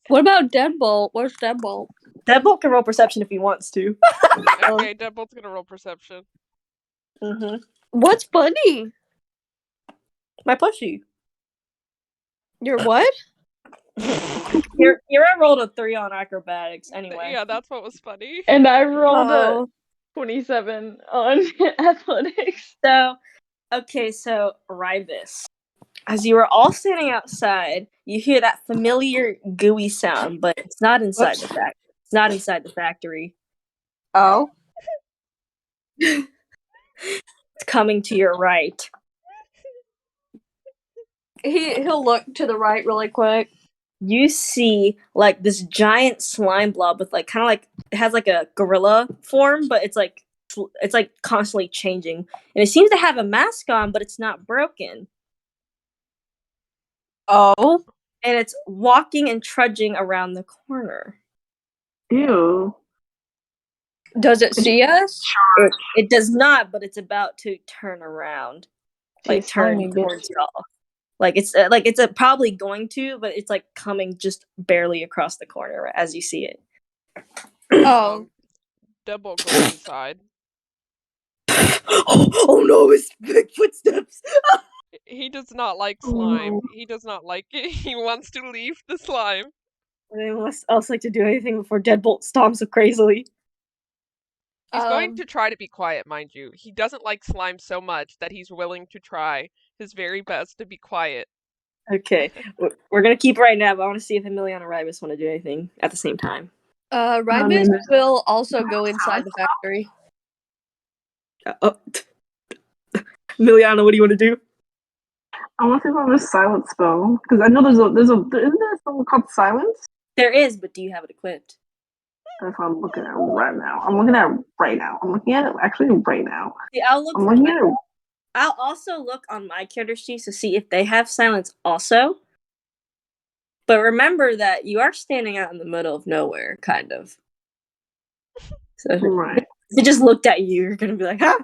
What about Deadbolt? Where's Deadbolt? Deadbolt can roll perception if he wants to. Okay, Deadbolt's gonna roll perception. Mm-hmm. What's funny? My plushie. Your what? Kira rolled a 3 on acrobatics anyway. Yeah, that's what was funny. And I rolled Oh. a 27 on athletics. So Ribus. As you are all standing outside, you hear that familiar gooey sound, but it's not inside the factory. It's not inside the factory. Oh. It's coming to your right. He'll look to the right really quick. You see like this giant slime blob with like kind of like it has like a gorilla form, but it's like constantly changing, and it seems to have a mask on, but it's not broken. Oh. And it's walking and trudging around the corner. Ew. Does it see us? It does not, but it's about to turn around, like turn towards y'all. Like it's probably going to, but it's like coming just barely across the corner as you see it. Oh. Deadbolt goes inside. Oh no, it's big footsteps. He does not like slime. He does not like it. He wants to leave the slime. Anyone else like to do anything before Deadbolt stomps so crazily? He's going to try to be quiet, mind you. He doesn't like slime so much that he's willing to try his very best to be quiet. Okay, we're gonna keep right now, but I want to see if Emiliano and Ribus want to do anything at the same time. Ribus will also go inside the factory. Emiliano, what do you want to do? I want to go this silent spell because I know isn't there a spell called silence? There is, but do you have it equipped? That's what I'm looking at right now. I'm looking at it actually right now. See, I'll also look on my character sheets to see if they have silence also. But remember that you are standing out in the middle of nowhere, kind of. So Right. if they just looked at you, you're gonna be like, huh?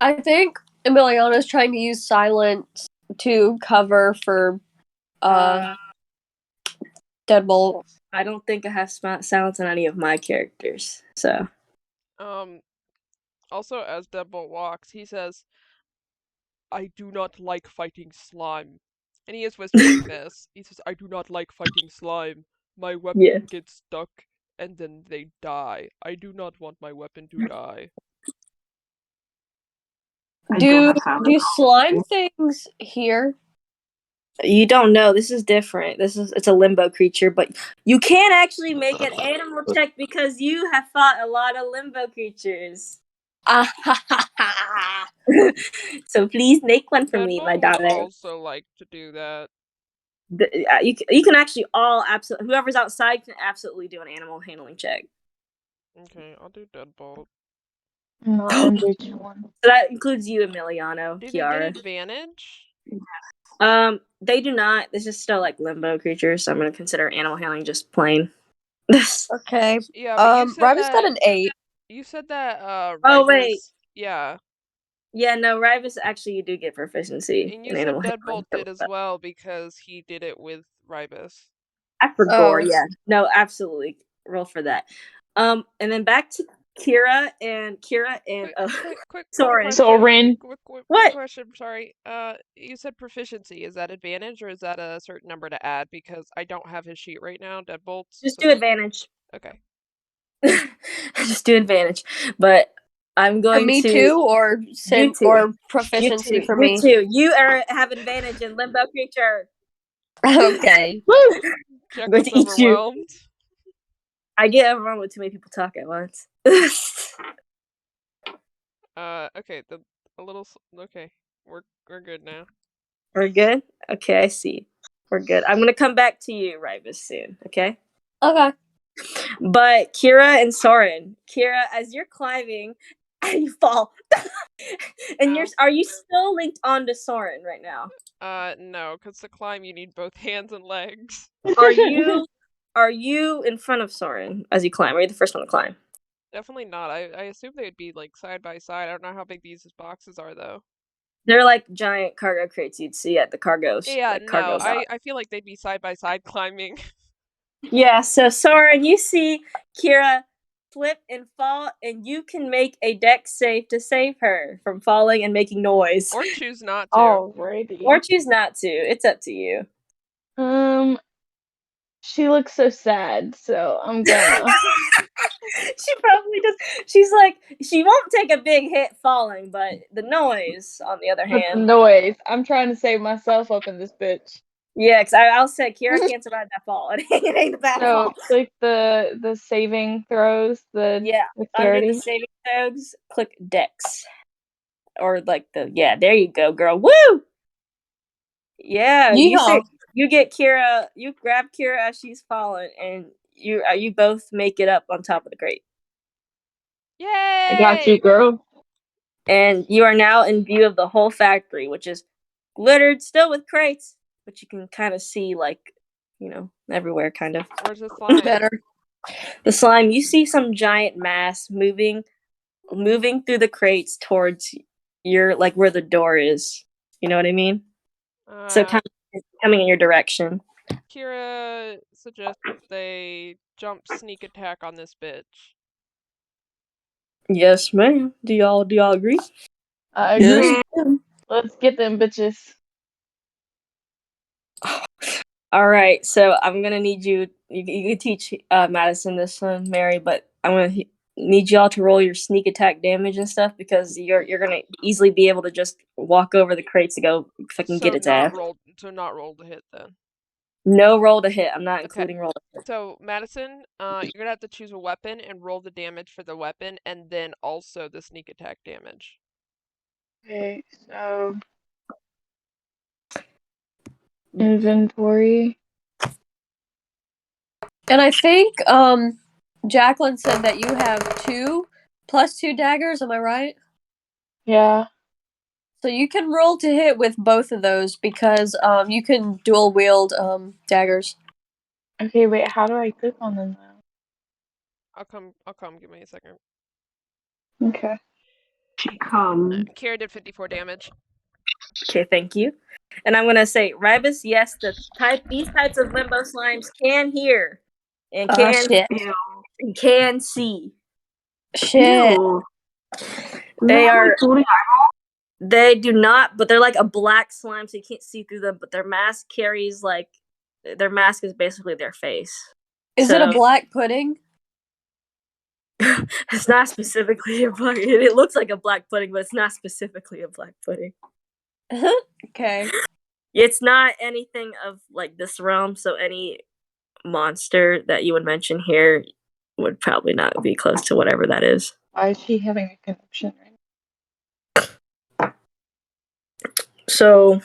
I think Emiliana's trying to use silence to cover for Deadbolt. I don't think I have silence on any of my characters, so. Also, as Deadbolt walks, he says, "I do not like fighting slime." And he is whispering this. He says, "I do not like fighting slime. My weapon Yeah. gets stuck and then they die. I do not want my weapon to die." Do slime things here? You don't know. This is different. It's a limbo creature, but you can actually make an animal check because you have fought a lot of limbo creatures. So please make one for me, my Deadbolt would daughter. also like to do that. You can actually whoever's outside can absolutely do an animal handling check. Okay, I'll do Deadbolt. Not one. So that includes you, Emiliano, Do Kiara. they get advantage? They do not. This is still like limbo creatures, so I'm gonna consider animal handling just plain. Okay. Yeah, but you said Rivas that got an 8. you said that Oh, wait. Rivas, yeah. Yeah, no, Rivas actually you do get proficiency And you in said animal Deadbolt handling. did as well because he did it with Ribus. For gore, Oh. yeah. No, absolutely. Roll for that. And then back to Kira and Quick Soren. question. Soren. Quick What? question, sorry. You said proficiency. Is that advantage or is that a certain number to add? Because I don't have his sheet right now, Deadbolt's. Just do advantage. Okay. Just do advantage. But I'm going me to too, or you two. or proficiency you two. for you me. two. You have advantage in limbo creature. Okay. Woo! Jack Going was to eat you. overwhelmed. I get overwhelmed with too many people talk at once. Okay, okay. We're good now. We're good? Okay, I see. We're good. I'm gonna come back to you, Rivas, soon, okay? Okay. But Kira and Soren. Kira, as you're climbing, you fall. And Ow. are you still linked onto Soren right now? No, because to climb you need both hands and legs. Are you in front of Soren as you climb? Are you the first one to climb? Definitely not. I assume they would be like side by side. I don't know how big these boxes are though. They're like giant cargo crates you'd see at the cargo. Yeah, like, no, cargo dock. I feel like they'd be side by side climbing. Yeah, so Soren, you see Kira flip and fall, and you can make a dex save to save her from falling and making noise. Or choose not to. Alrighty. Or choose not to. It's up to you. She looks so sad, so I'm gonna. She probably does. She's like, she won't take a big hit falling, but the noise, on the other But the hand. noise. I'm trying to save myself up in this bitch. Yeah, because I'll say Kira can't survive that fall. It ain't a bad So fall. click the saving throws, the Yeah, dexterity. under the saving throws, click Dex. Or like there you go, girl. Woo! Yeah, you get Kira, you grab Kira as she's falling, and you both make it up on top of the crate. Yay! I got you, girl. And you are now in view of the whole factory, which is glittered still with crates, but you can kind of see, like, everywhere, kind of. Where's the slime? Better. The slime, you see some giant mass moving through the crates towards like where the door is. You know what I mean? So kind of coming in your direction. Kira suggests they jump sneak attack on this bitch. Yes, ma'am. Do y'all agree? I agree. Yes. Let's get them bitches. All right, so I'm gonna need you. You can teach Madison this one, Mary, but I'm gonna need y'all to roll your sneak attack damage and stuff because you're gonna easily be able to just walk over the crates to go fucking get its ass. Not roll to hit then. No roll to hit. I'm not including roll to hit. So Madison, you're gonna have to choose a weapon and roll the damage for the weapon, and then also the sneak attack damage. Okay, so inventory. And I think Jacqueline said that you have 2+2 daggers, am I right? Yeah. So you can roll to hit with both of those because you can dual wield daggers. Okay, wait, how do I click on them now? I'll come, give me a second. Okay. She comes. Kira did 54 damage. Okay, thank you. And I'm gonna say, Ribus, yes, these types of limbo slimes can hear and shit. can see. Shit. Ew. They No, are. floating They do not, but they're like a black slime, so you can't see through them. But their mask carries their mask is basically their face. Is it a black pudding? It's not specifically a black. It looks like a black pudding, but it's not specifically a black pudding. Okay. It's not anything of like this realm, so any monster that you would mention here would probably not be close to whatever that is. Why is she having a connection right now? So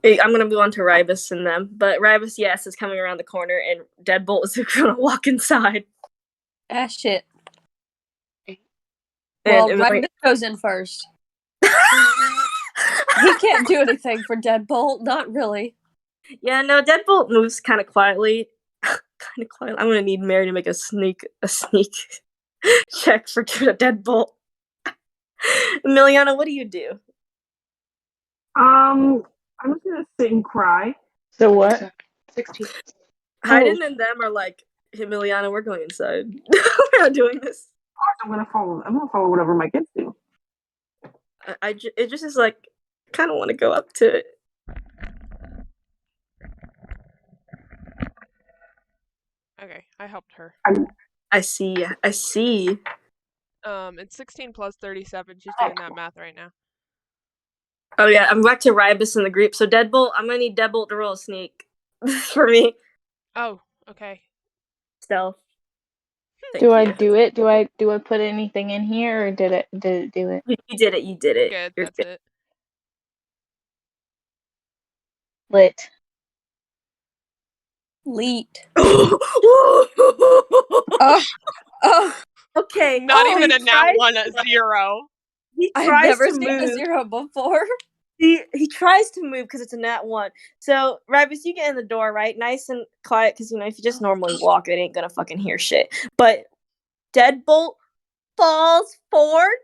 I'm gonna move on to Ribus and them, but Ribus, yes, is coming around the corner, and Deadbolt is gonna walk inside. Ah, shit. And Well, it was Ribus goes in first. He can't do anything for Deadbolt. Not really. Yeah, no, Deadbolt moves kind of quietly. I'm gonna need Mary to make a sneak check for Deadbolt. Emiliana, what do you do? I'm just gonna sit and cry. So what? 16. Hayden and them are like, Emiliana, we're going inside. We're not doing this. I'm gonna follow whatever my kids do. It just is like, I kind of want to go up to it. Okay, I helped her. I see. It's 16 plus 37. She's doing that math right now. Oh yeah, I'm back to Ribus in the group. So Deadbolt, I'm gonna need Deadbolt to roll a sneak for me. Oh, okay. Stealth. Do I do it? Do I put anything in here, or did it do it? You did it. Good, You're that's good. it. Lit. Leet. Oh, okay. Not even he a nat 1 at 0. He I've tries never to seen a move. 0 before. He tries to move because it's a nat 1. So, Ribus, you get in the door, right? Nice and quiet, because, if you just normally walk, it ain't gonna fucking hear shit. But Deadbolt falls forward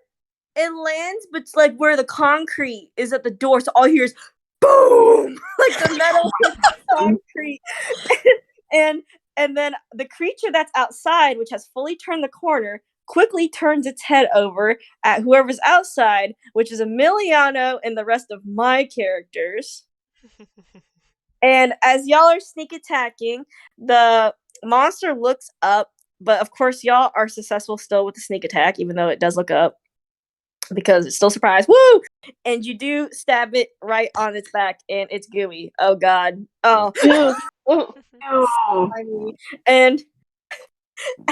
and lands, but it's like where the concrete is at the door, so all you hear is boom! Like the metal hits the concrete. and then the creature that's outside, which has fully turned the corner, quickly turns its head over at whoever's outside, which is Emiliano and the rest of my characters. And as y'all are sneak attacking, the monster looks up, but of course y'all are successful still with the sneak attack, even though it does look up, because it's still surprised. Woo! And you do stab it right on its back, and it's gooey. Oh god. Oh. And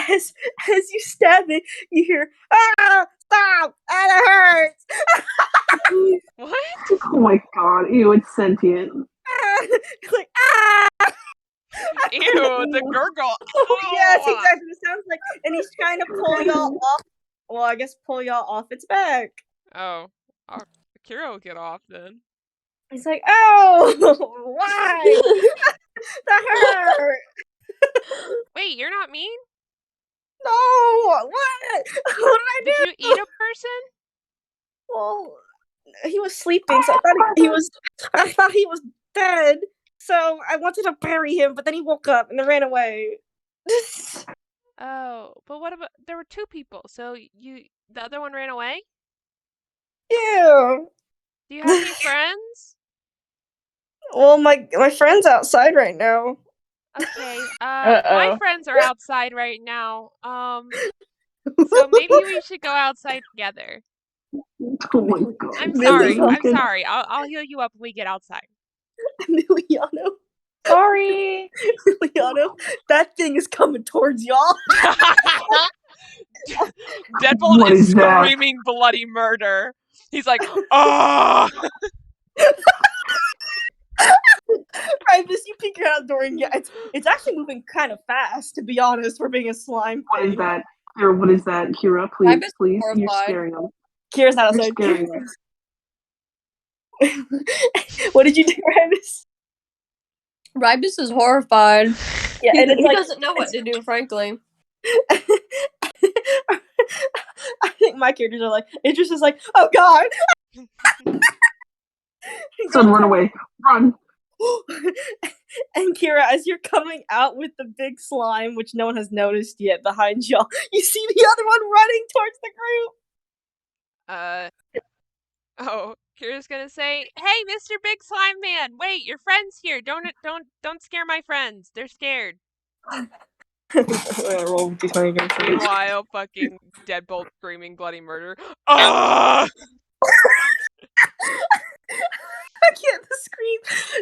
as you stab it, you hear, "Ah, stop! And it hurts!" What? Oh my god, ew, it's sentient. It's like, ah! Ew, the gurgle. Yes, exactly. It sounds like, and he's trying to pull y'all off. Well, I guess pull y'all off its back. Oh, Kira will get off then. He's like, oh, why? That hurt. Wait, you're not mean? No, what? What did I do? Did you eat a person? Well, he was sleeping, so I thought he was dead. So I wanted to bury him, but then he woke up and then ran away. Oh, but what about, there were 2 people, so the other one ran away? Yeah. Do you have any friends? Well, my friend's outside right now. Okay, my friends are outside right now, so maybe we should go outside together. Oh my god. I'm sorry, I'll heal you up when we get outside. Emiliano. Sorry. Emiliano, that thing is coming towards y'all. Deadbolt is screaming bloody murder. He's like, oh! Ribus, you peek out the door and yeah, it's actually moving kind of fast, to be honest, for being a slime What thing. is that? What is that? Kira, please. Horrified. You're scaring them. Kira's not outside. What did you do, Ribus? Ribus is horrified. Yeah, He and it's like, doesn't know what to do, frankly. I think my characters are like, Idris is like, oh god. So run away. Run. And Kira, as you're coming out with the big slime, which no one has noticed yet behind y'all, you see the other one running towards the group. Oh, Kira's gonna say, "Hey, Mr. Big Slime Man, wait, your friend's here. Don't scare my friends. They're scared." Roll d20 again. Meanwhile, fucking Deadbolt screaming bloody murder. Ah! I can't scream.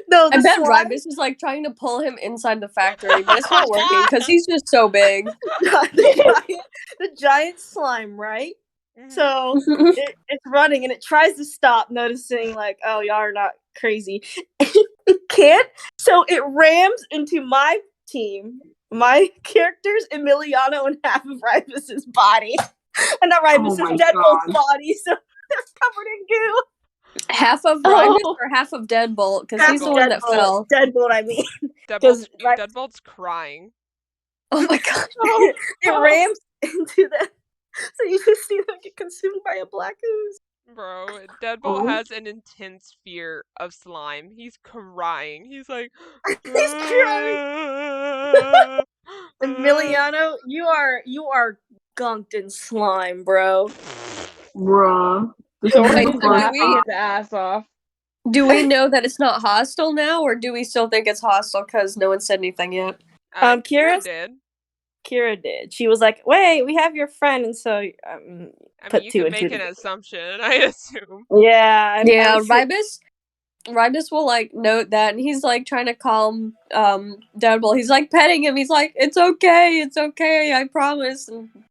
No, I the bet slime. Ribus is like trying to pull him inside the factory, but it's not working because he's just so big. the giant slime, right? So it's running and it tries to stop, noticing like, oh, y'all are not crazy. It can't, so it rams into my team, my characters, Emiliano, and half of Ribus's body. And not Ribus's, Deadbolt's body, so they're covered in goo. Half of Ribus or half of Deadbolt? Because he's the one that fell. Deadbolt, I mean. Deadbolt's crying. Oh my god. It rams into them. So you just see them get consumed by a black ooze. Bro, Deadbolt has an intense fear of slime. He's crying. He's like, he's crying. Emiliano, you are gunked in slime, bro. Bruh. Laughing his ass off. Do we know that it's not hostile now, or do we still think it's hostile because no one said anything yet? Kira did. Kira did. She was like, "Wait, we have your friend," and so I mean, you two can and make two an assumption, I assume. Yeah, Ribus will like note that, and he's like trying to calm Deadbolt. He's like petting him. He's like, "It's okay, I promise,"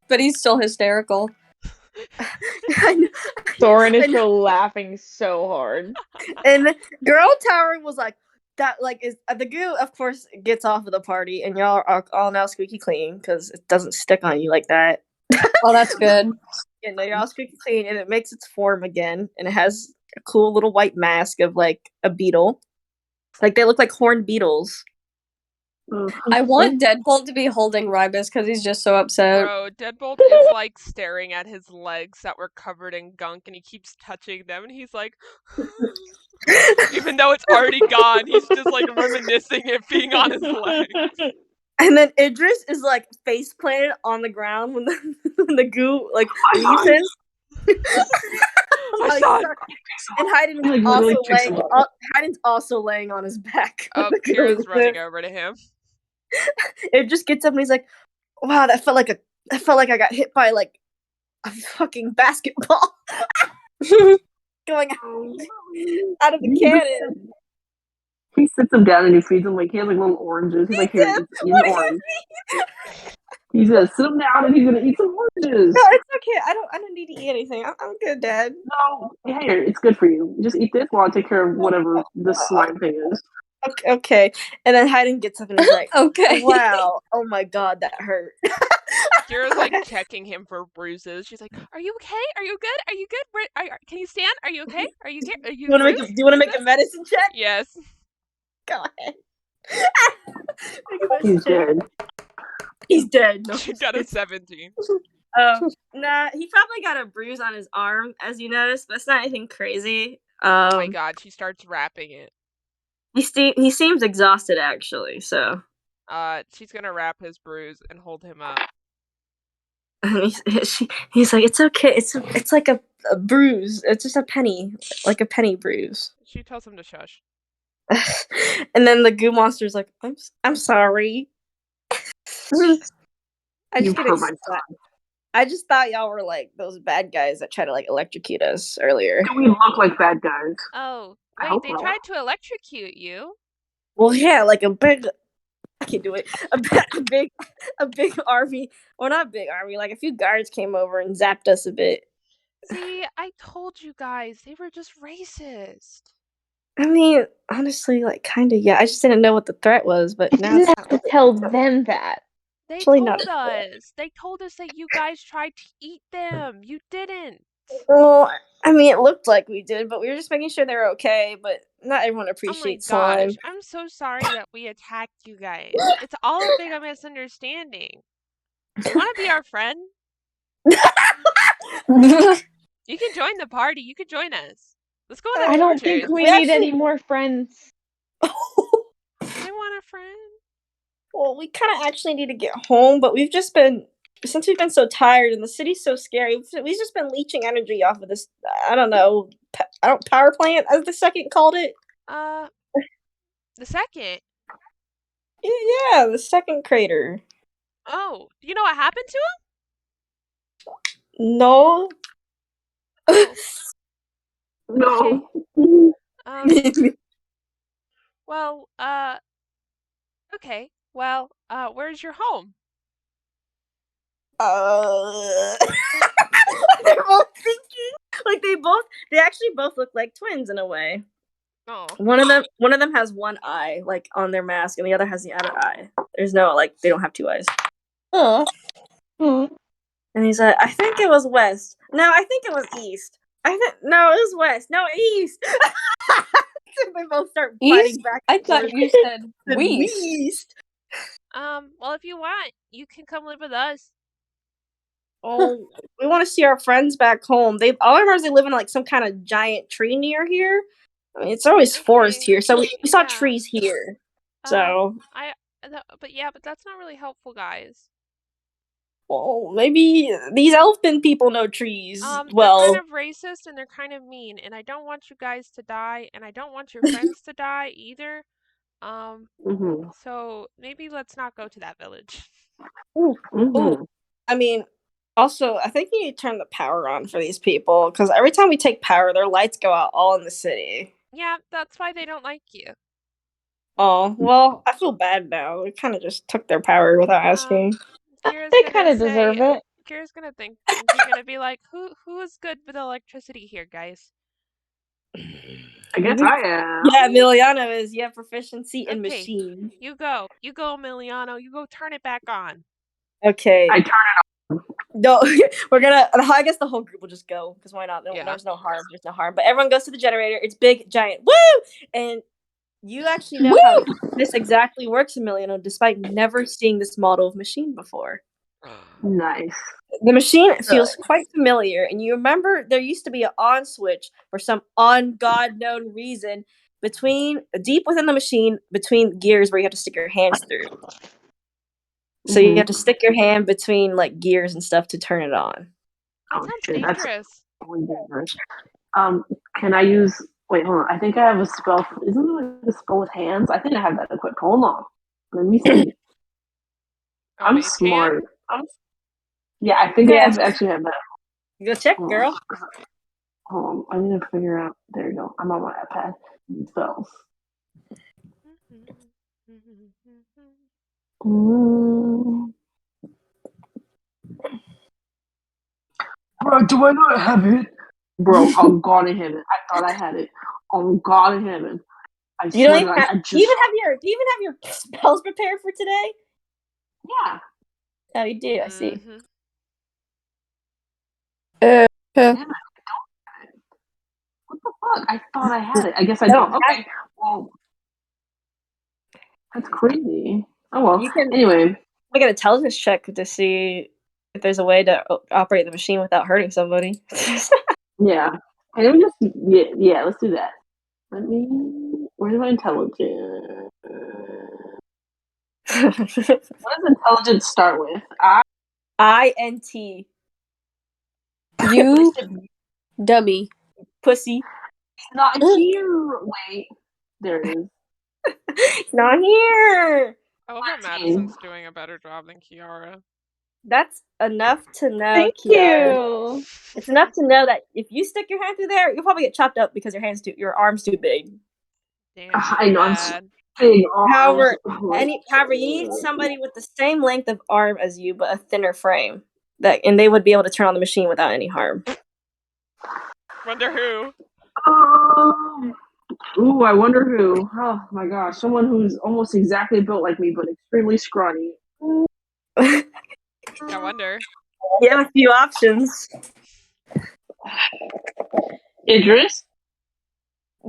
but he's still hysterical. Soren is still laughing so hard. And Girl Tower was like, that like is the goo of course gets off of the party, and y'all are all now squeaky clean because it doesn't stick on you like that. Oh, that's good. Yeah, no, you're all squeaky clean, and it makes its form again, and it has a cool little white mask of like a beetle. Like they look like horned beetles. I want Deadbolt to be holding Ribus because he's just so upset. Bro, Deadbolt is like staring at his legs that were covered in gunk, and he keeps touching them, and he's like, even though it's already gone, he's just like reminiscing it being on his legs. And then Idris is like face planted on the ground when the goo like leaves him. And Hayden's also laying on his back. Oh, Kira's running over to him. It just gets up and he's like, "Wow, that felt like I got hit by like a fucking basketball going out of the cannon." He sits him down and he feeds him like he has like little oranges. He's like, "Here, eat an orange." He's gonna sit him down and he's gonna eat some oranges. No, it's okay. I don't need to eat anything. I'm good, Dad. No, here, it's good for you. Just eat this while I take care of whatever this slime thing is. Okay. And then Hayden gets up and he's like, "Okay, wow, oh my god, that hurt." Kira's like checking him for bruises. She's like, "Are you okay? Are you good? Are you good? Can you stand? Are you okay? Are you good? Do you want to make a medicine check? Yes. Go ahead. He's dead. He's dead. No, she got a 17. Nah, he probably got a bruise on his arm, as you noticed, but it's not anything crazy. Oh my god, she starts wrapping it. He seems exhausted, actually, so... she's gonna wrap his bruise and hold him up. He's like, "It's okay, it's like a bruise. It's just a penny. Like a penny bruise." She tells him to shush. And then the goo monster's like, I'm sorry. I just thought y'all were like those bad guys that try to like electrocute us earlier. We look like bad guys. Oh, wait, they tried to electrocute you? Well, yeah, like a big... I can't do it. A big army, or not big army, like a few guards came over and zapped us a bit. See, I told you guys, they were just racist. I mean, honestly, like, kind of, yeah. I just didn't know what the threat was, but you now didn't have to tell them that. They told us. They told us that you guys tried to eat them. You didn't. Well, I mean, it looked like we did, but we were just making sure they were okay. But not everyone appreciates slime. Gosh, I'm so sorry that we attacked you guys. It's all a big misunderstanding. You want to be our friend? You can join the party. You can join us. Let's go on I don't think adventures. we We need actually- any more friends. I want a friend. Well, we kind of actually need to get home, but we've just been since we've been so tired and the city's so scary. We've just been leeching energy off of this. I don't know. Power plant, as the second called it. The second. Yeah, the second crater. Oh, do you know what happened to No. him? Oh, No. well, okay. Well, where's your home? They're both thinking like they actually both look like twins in a way. Oh, One of them has one eye like on their mask, and the other has the other eye. There's no like they don't have two eyes. Oh. And he's like, I think it was west. No, I think it was east. No, it was west. No, east. They both start fighting East? back. I and thought forth. you said Said West. West. well, if you want, you can come live with us. Oh, we want to see our friends back home. All I remember is they live in like some kind of giant tree near here. I mean, it's always forest Okay. here, so we saw Yeah. trees here. Um, So, but that's not really helpful, guys. well, maybe these elfin people know trees. They're Well, kind of racist and they're kind of mean, and I don't want you guys to die, and I don't want your friends to die either. Mm-hmm. So maybe let's not go to that village. Mm-hmm. I mean, also, I think you need to turn the power on for these people because every time we take power, their lights go out all in the city. Yeah, that's why they don't like you. Oh, well, I feel bad now. We kind of just took their power without asking. Kira's They gonna kind of say- deserve it. Kira's gonna think, and she's gonna be like, "Who is good with electricity here, guys?" I guess I am. Yeah, Emiliano is. You have proficiency in Okay. machines. You go, Emiliano. You go turn it back on. Okay. I turn No, we're gonna. I guess the whole group will just go because why not? Yeah. There's no harm. There's no harm. But everyone goes to the generator. It's big, giant. Woo! And you actually know how this exactly works, Emiliano, despite never seeing this model of machine before. Nice. The machine feels quite familiar, and you remember there used to be an on switch for some un-God known reason deep within the machine between gears where you have to stick your hands through. So you have to stick your hand between like gears and stuff to turn it on. That Oh, sounds shit, that's- dangerous. Really dangerous. Can I use? Wait, hold on. I think I have a spell. Isn't there like a spell with hands? I think I have that equipped. Hold on. Let me see. Oh, I'm you can? smart. Yeah, I think I actually have that. Go check, Hold girl. on. I need to figure out. There you go. I'm on my iPad. Spells. Bro, do I not have it? Bro, oh God in heaven. I thought I had it. Oh God in heaven. I You swear don't to even God, have, I do just. you even have your spells prepared for today? Yeah. Oh, you do. I see. Mhm. Damn it, I don't have it. What the fuck? I thought I had it. I guess I don't. Okay. Well, that's crazy. Oh well. You can Anyway. make an intelligence check to see if there's a way to operate the machine without hurting somebody. Yeah. Hey, let me just. Yeah, let's do that. Where's my intelligence? What does intelligence start with? INT. You dummy. Pussy. It's not here. Wait. There it is. It's not here. I love that 13. Madison's doing a better job than Kiara. That's enough to know, Thank Kiara. you. It's enough to know that if you stick your hand through there, you'll probably get chopped up because your arm's too big. Damn, I know, I'm bad. Big arms. However, Like, you need somebody with the same length of arm as you, but a thinner frame. And they would be able to turn on the machine without any harm. Wonder who? Ooh, I wonder who. Oh my gosh, someone who's almost exactly built like me, but extremely scrawny. I wonder. You have a few options. Idris.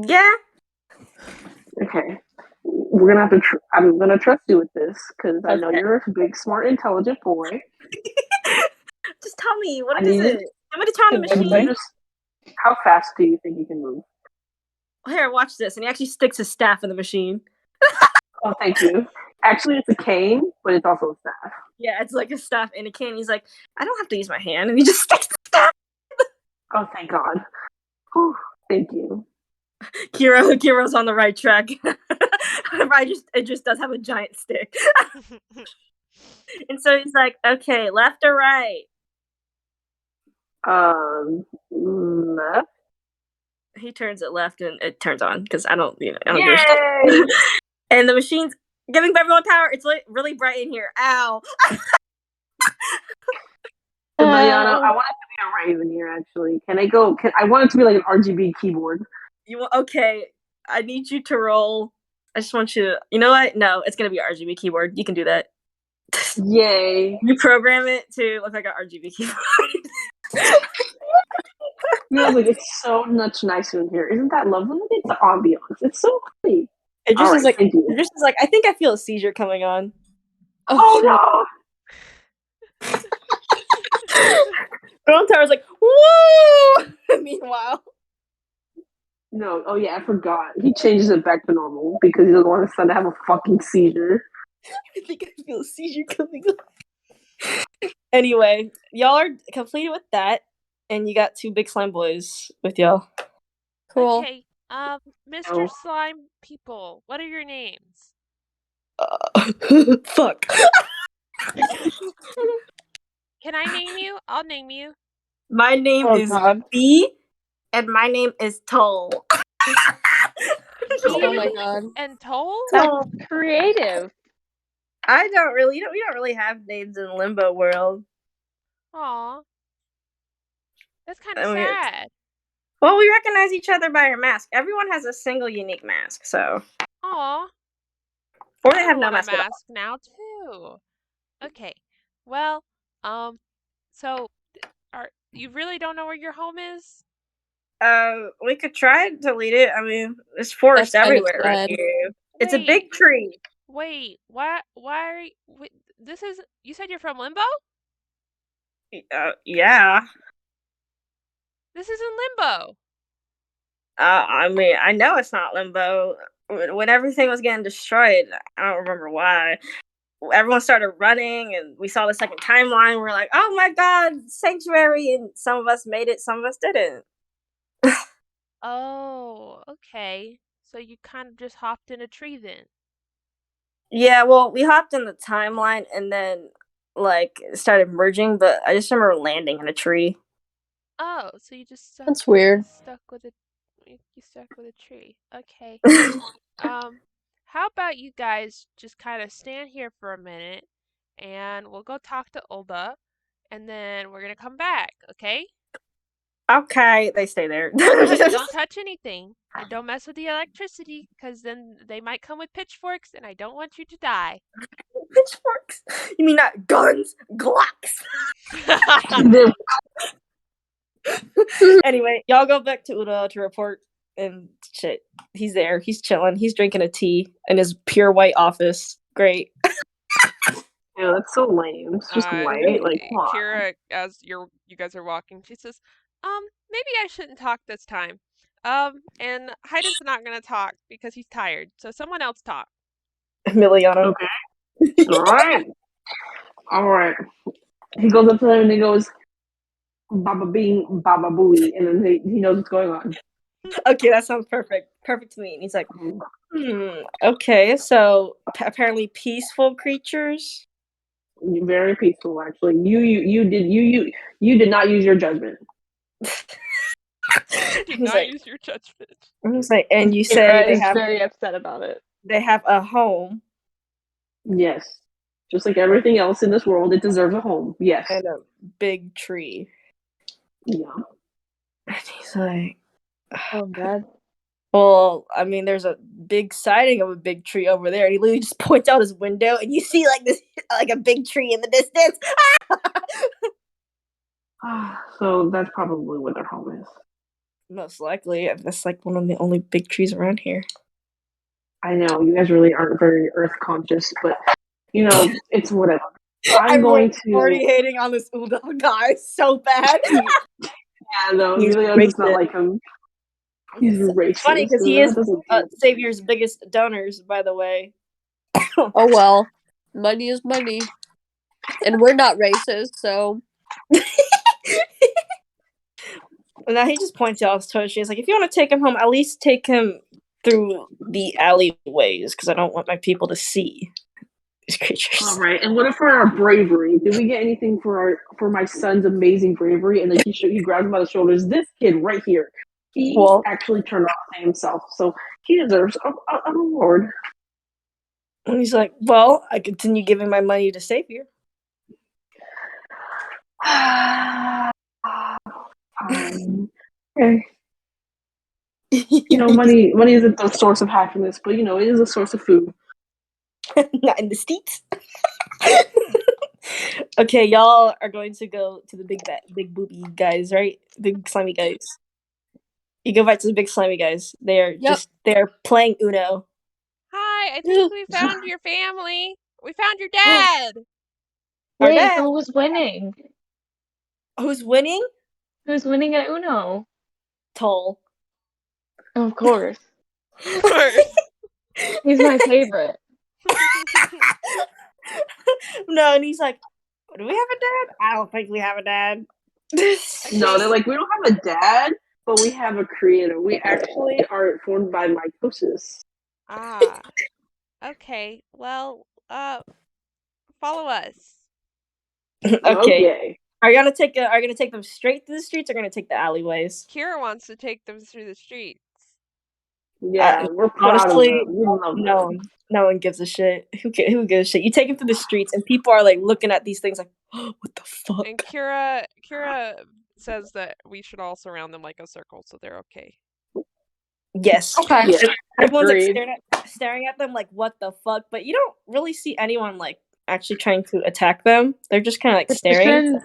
Yeah. Okay, we're gonna have to. I'm gonna trust you with this because I know Okay. you're a big, smart, intelligent boy. Just tell me, what I is need it? it. I'm gonna turn on the Good machine. thing. How fast do you think you can move? Here, watch this. And he actually sticks his staff in the machine. Oh, thank you. Actually, it's a cane, but it's also a staff. Yeah, it's like a staff in a can. He's like, I don't have to use my hand. And he just sticks the staff. Oh, thank God. Whew, thank you. Kiro's on the right track. It just does have a giant stick. And so he's like, okay, left or right? Left. He turns it left and it turns on because I don't give a shit. Yay! And the machine's giving everyone power. It's like really bright in here. Ow. Emiliano, I want it to be a raven here. Actually, can I go? I want it to be like an RGB keyboard. Okay? I need you to roll. I just want you to. You know what? No, it's gonna be an RGB keyboard. You can do that. Yay! You program it to look like an RGB keyboard. You know, like it's so much nicer in here. Isn't that lovely? Look at the ambiance. It's so pretty. It just All is right, like. thank you. It just is like. I think I feel a seizure coming on. Oh no! Golden Tower's like, woo! Meanwhile. No, oh yeah, I forgot. He changes it back to normal because he doesn't want his son to have a fucking seizure. I think I feel a seizure coming on. Anyway, y'all are completed with that, and you got 2 big slime boys with y'all. Cool. Okay, Mr. No. Slime People, what are your names? Fuck. Can I name you? I'll name you. My name is God. B, and my name is Toll. Oh my god. And Toll? That's creative. I don't really, we don't really have names in Limbo World. Aw. That's kind I of mean, sad. Well, we recognize each other by our mask. Everyone has a single unique mask, so. Aw. Or they I have no want a mask at all. mask now too. Okay. Well, so you really don't know where your home is? We could try to delete it. I mean, there's forest That's kind of everywhere around sad. here. It's a Wait. big tree. Wait, why are you, this is, you said you're from Limbo? Yeah. This isn't Limbo. I mean, I know it's not Limbo. When everything was getting destroyed, I don't remember why. Everyone started running, and we saw the second timeline. We're like, "Oh my god, sanctuary!" And some of us made it, some of us didn't. Oh, okay. So you kind of just hopped in a tree then. Yeah, well, we hopped in the timeline, and then like it started merging. But I just remember landing in a tree. Oh, so you just That's weird. you stuck with a tree. Okay. How about you guys just kind of stand here for a minute and we'll go talk to Ulda and then we're gonna come back, okay? Okay, they stay there. Don't touch anything and don't mess with the electricity because then they might come with pitchforks and I don't want you to die. Pitchforks? You mean not guns? Glocks. Anyway, y'all go back to Udo to report and shit. He's there. He's chilling. He's drinking a tea in his pure white office. Great. Yeah, that's so lame. It's just white. Like, come on. Kira, as you guys are walking, she says, maybe I shouldn't talk this time. And Hayden's not gonna talk because he's tired. So someone else talk. Emiliano. Okay. All right. He goes up to them and he goes, "Baba Bing, Baba Booey," and then he knows what's going on. Okay, that sounds perfect. Perfect to me. And he's like, okay, so apparently peaceful creatures. Very peaceful, actually. You did not use your judgment. Did not use your judgment. He's like, and you say Kira they is have very upset about it. they have a home Yes. Just like everything else in this world, it deserves a home. Yes. and a big tree. Yeah. And he's like, Oh god. well, I mean, there's a big sighting of a big tree over there. And he literally just points out his window, and you see like this, like a big tree in the distance. So that's probably where their home is. Most likely, that's like one of the only big trees around here. I know you guys really aren't very earth conscious, but you know it's whatever. I'm going Everyone's to. already hating on this Udo guy so bad. Yeah, no, He's Emilio does not racist. like him. He's It's funny racist. because he That is doesn't count. Xavier's biggest donors, by the way. Oh well, money is money, and we're not racist, so And now he just points out his toes. She's like, if you want to take him home, at least take him through the alleyways because I don't want my people to see these creatures. All right. And what for our bravery? Did we get anything for my son's amazing bravery? And then he grabs him by the shoulders. This kid right here, he Well, actually turned off by himself, so he deserves a reward. and he's like, well, I continue giving my money to Savior. Okay. Money isn't the source of happiness, but it is a source of food. Not in the States. Okay, y'all are going to go to the big booby guys, right? Big slimy guys. You go back to the big slimy guys. They're playing Uno. Hi, I think we found your family. We found your dad. Our Wait, dad. who was winning? Who's winning? Who's winning at Uno? Toll. Of course. Of course. He's my favorite. No, and he's like, do we have a dad? I don't think we have a dad. No, they're like, we don't have a dad, but we have a creator. We actually are formed by mitosis. Ah. Okay. Well, follow us. Okay. Are you gonna take them straight to the streets or gonna take the alleyways? Kira wants to take them through the streets. Yeah, we're proud honestly, of them. We love them. No one gives a shit. Who gives a shit? You take them through the streets, and people are like looking at these things like, oh, what the fuck? And Kira says that we should all surround them like a circle, so they're okay. Yes. Okay. Yeah, Everyone's like agreed. staring at them like, what the fuck? But you don't really see anyone like actually trying to attack them. They're just kind of like staring.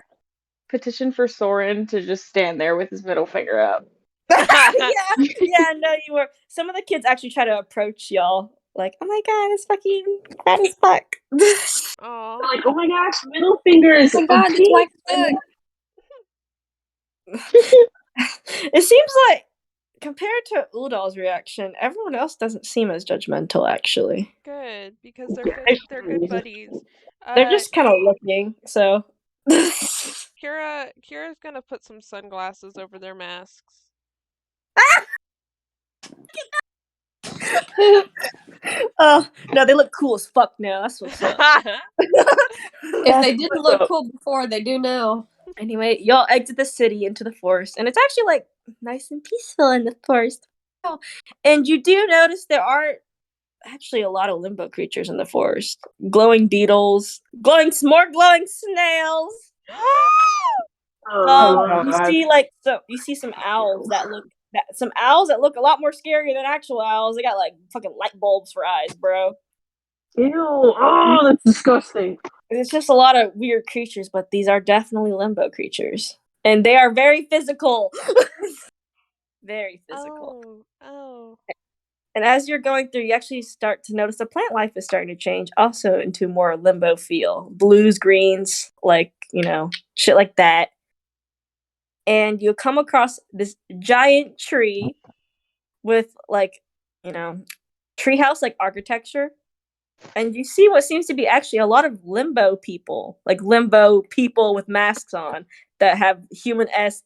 Petition for Soren to just stand there with his middle finger up. yeah, no, you were. Some of the kids actually try to approach y'all, like, oh my god, it's fucking bad as fuck. Aw. They're like, oh my gosh, middle finger is oh god, it's like food. It seems like compared to Udall's reaction, everyone else doesn't seem as judgmental. Actually, Good, because they're good buddies. they're just kind of looking. So, Kira's gonna put some sunglasses over their masks. oh no, they look cool as fuck now. That's what's up. If they didn't look cool before, they do now. Anyway, y'all exit the city into the forest, and it's actually like nice and peaceful in the forest. Oh, and you do notice there are actually a lot of limbo creatures in the forest. Glowing beetles, more glowing snails. You see some owls that look a lot more scary than actual owls. They got like fucking light bulbs for eyes, bro. Ew! Oh, that's disgusting. It's just a lot of weird creatures, but these are definitely limbo creatures, and they are very physical. Very physical. Oh. And as you're going through, you actually start to notice the plant life is starting to change also into more limbo feel. Blues, greens, shit like that. And you'll come across this giant tree with treehouse like architecture. And you see what seems to be actually a lot of limbo people with masks on that have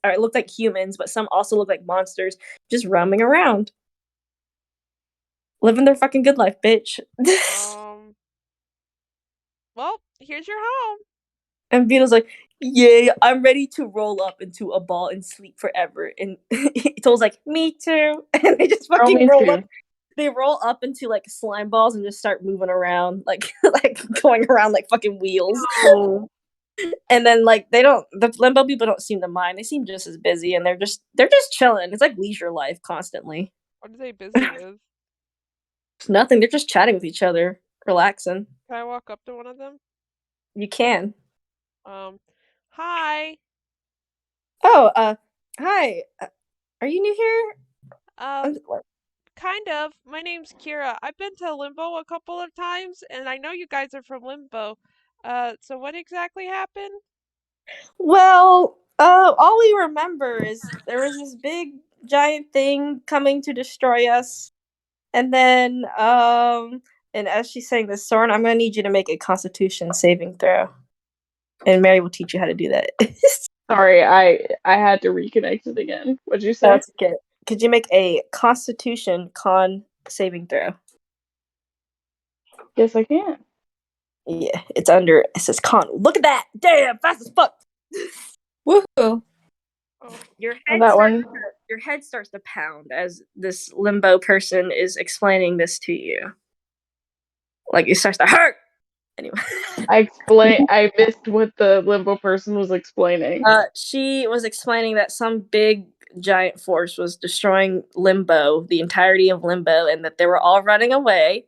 or look like humans, but some also look like monsters just roaming around. Living their fucking good life, bitch. Well, here's your home. And Vito's like, yay, I'm ready to roll up into a ball and sleep forever. And Toll's like, me too. And they just fucking roll up. They roll up into like slime balls and just start moving around, like going around like fucking wheels. Oh. And then the limbo people don't seem to mind. They seem just as busy, and they're just chilling. It's like leisure life constantly. What are they busy with? It's nothing. They're just chatting with each other, relaxing. Can I walk up to one of them? You can. Hi. Oh, hi. Are you new here? Kind of. My name's Kira. I've been to Limbo a couple of times, and I know you guys are from Limbo. So what exactly happened? Well, all we remember is there was this big giant thing coming to destroy us, and then and as she's saying this, Soren, I'm gonna need you to make a Constitution saving throw, and Mary will teach you how to do that. Sorry, I had to reconnect it again. What'd you say? That's okay. Could you make a Constitution con saving throw? Yes, I can. Yeah, it's under. It says con. Look at that! Damn, fast as fuck. Woohoo! Oh, Your Oh, head that starts one. to, your head starts to pound as this limbo person is explaining this to you. Like it starts to hurt. Anyway, I missed what the limbo person was explaining. she was explaining that some big giant force was destroying Limbo, the entirety of Limbo, and that they were all running away.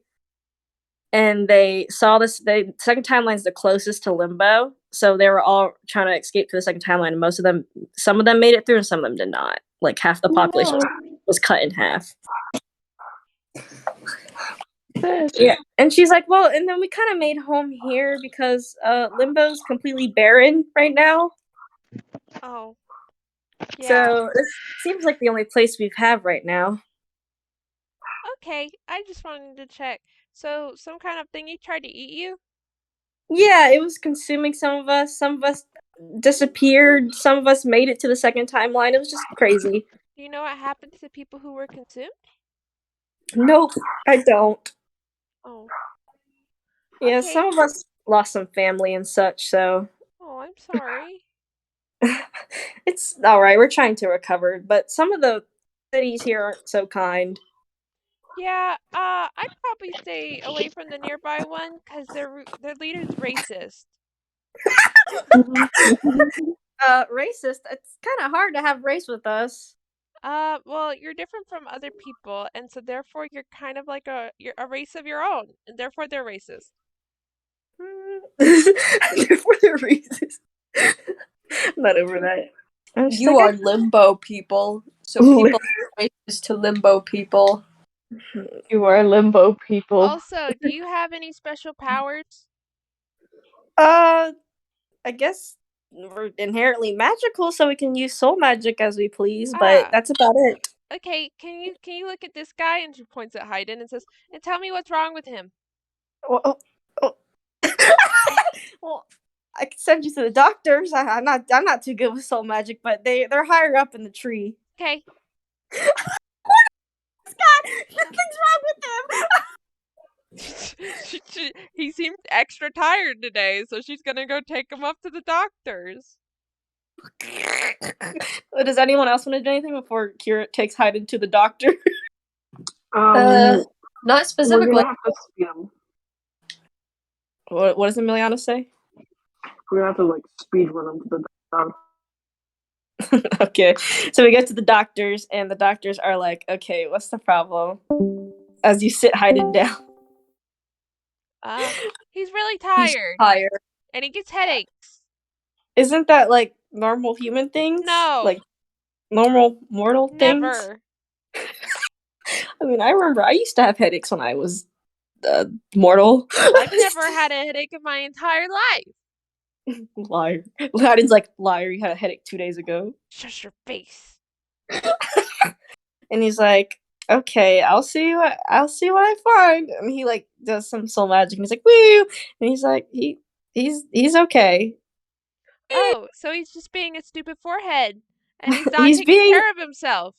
And they saw this. The second timeline is the closest to Limbo, so they were all trying to escape to the second timeline. And most of them, some of them made it through, and some of them did not. Like half the population was cut in half. Yeah, and she's like, well, and then we kind of made home here because Limbo's completely barren right now. oh, yeah. So this seems like the only place we have right now. Okay, I just wanted to check. So, some kind of thingy tried to eat you? Yeah, it was consuming some of us. Some of us disappeared. Some of us made it to the second timeline. It was just crazy. Do you know what happened to the people who were consumed? Nope, I don't. Oh, Yeah, okay. some of us lost some family and such, so Oh, I'm sorry. it's all right. We're trying to recover, but some of the cities here aren't so kind. Yeah, I'd probably stay away from the nearby one because their leader's racist. Racist. It's kind of hard to have race with us. Well, you're different from other people, and so therefore you're kind of like you're a race of your own, and therefore they're racist. Therefore, they're racist. I'm not over that. You are limbo people. So people are racist to limbo people. You are limbo people. Also, do you have any special powers? I guess we're inherently magical, so we can use soul magic as we please, but that's about it. Okay, can you look at this guy? And she points at Hayden and says, and tell me what's wrong with him. Oh. Well, I could send you to the doctors. I'm not too good with soul magic, but they're higher up in the tree. Okay. God, nothing's wrong with him. He seemed extra tired today, so she's gonna go take him up to the doctors. Does anyone else want to do anything before Kira takes Hayden to the doctor? Not We're specifically. gonna have to speed him. What does Emiliana say? We're gonna have to like speed run him to the doctor. Okay, so we get to the doctors, and the doctors are like, "Okay, what's the problem?" As you sit Hayden down. He's really He's tired. tired. And he gets headaches. Isn't that like normal human things? No. Like normal mortal things? Never. I mean, I remember I used to have headaches when I was mortal. I've never had a headache in my entire life. Liar. Hayden's like, liar, you had a headache 2 days ago. Shush your face. And he's like, okay, I'll see what I find. And he like does some soul magic and he's like, woo! And he's like, he's okay. Oh, so he's just being a stupid forehead. And he's not He's taking being- care of himself.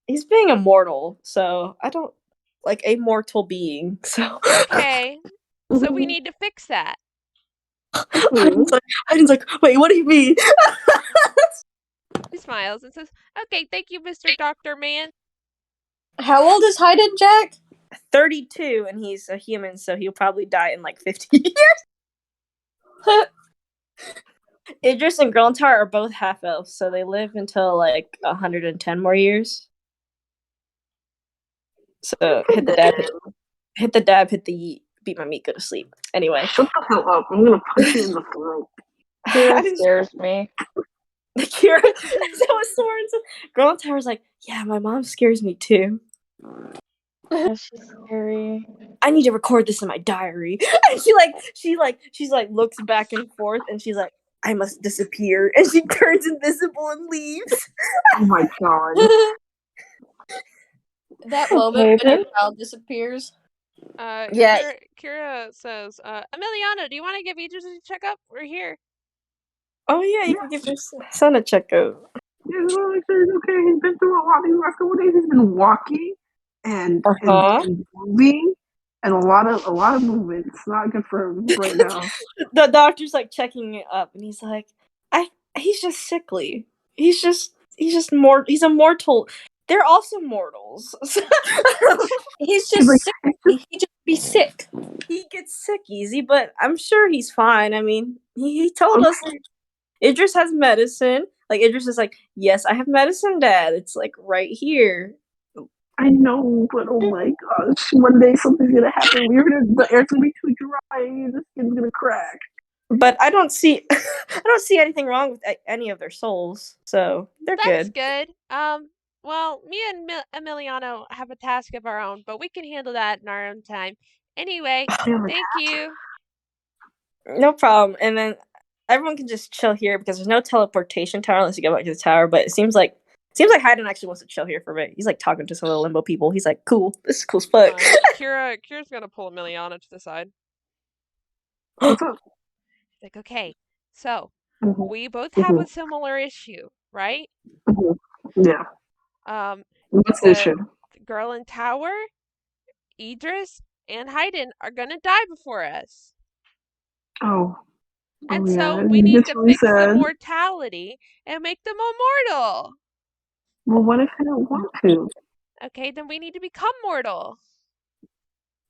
He's being immortal, so I don't like a mortal being, so Okay. So we need to fix that. Hayden's like, wait, what do you mean? He smiles and says, okay, thank you, Mr. Doctor Man. How old is Hayden, Jack? 32, and he's a human, so he'll probably die in like 50 years. Idris and Grontar are both half elves, so they live until like 110 more years. So hit the dab, hit the yeet, beat my meat, go to sleep. Anyway. Shut the hell up. I'm gonna punch you in the throat. Kira scares me. Kira, so was Soren's. Grontar was like, yeah, my mom scares me too. She's scary. I need to record this in my diary. And she's like looks back and forth, and she's like, I must disappear, and she turns invisible and leaves. Oh my god. That Okay, moment when then. your child disappears. Yeah. Kira says, Emiliana, do you want to give Idris a checkup? We're here. Oh yeah, you can give your son a checkup. Yeah, well, like, it's okay. He's been through a lot these last couple days. He's been walking and moving and a lot of movement. It's not good for him right now. The doctor's like checking it up, and he's like, he's just sickly. He's just he's a mortal. They're also mortals. He's He's just like, sick. He just be sick. He gets sick easy, but I'm sure he's fine. I mean, he told us Idris has medicine. Like Idris is like, yes, I have medicine, Dad. It's like right here. I know, but oh my gosh, one day something's gonna happen. The air's gonna be too dry. The skin's gonna crack. But I don't see I don't see anything wrong with any of their souls, so they're That's good. good. Well, me and Emiliano have a task of our own, but we can handle that in our own time. Anyway, thank you. No problem. And then everyone can just chill here because there's no teleportation tower unless you go back to the tower. But it seems like Hayden actually wants to chill here for a bit. He's like talking to some of the limbo people. He's like, "Cool, this is cool as fuck." Kira's gonna pull Emiliano to the side. What's up? Like, okay, so Mhm. we both have a similar issue, right? Mhm. Yeah. What's the issue? The girl in tower, Idris, and Hayden are gonna die before us. Oh. And yeah. so we need to fix the sad. mortality and make them immortal. Well, what if they don't want to? Okay, then we need to become mortal.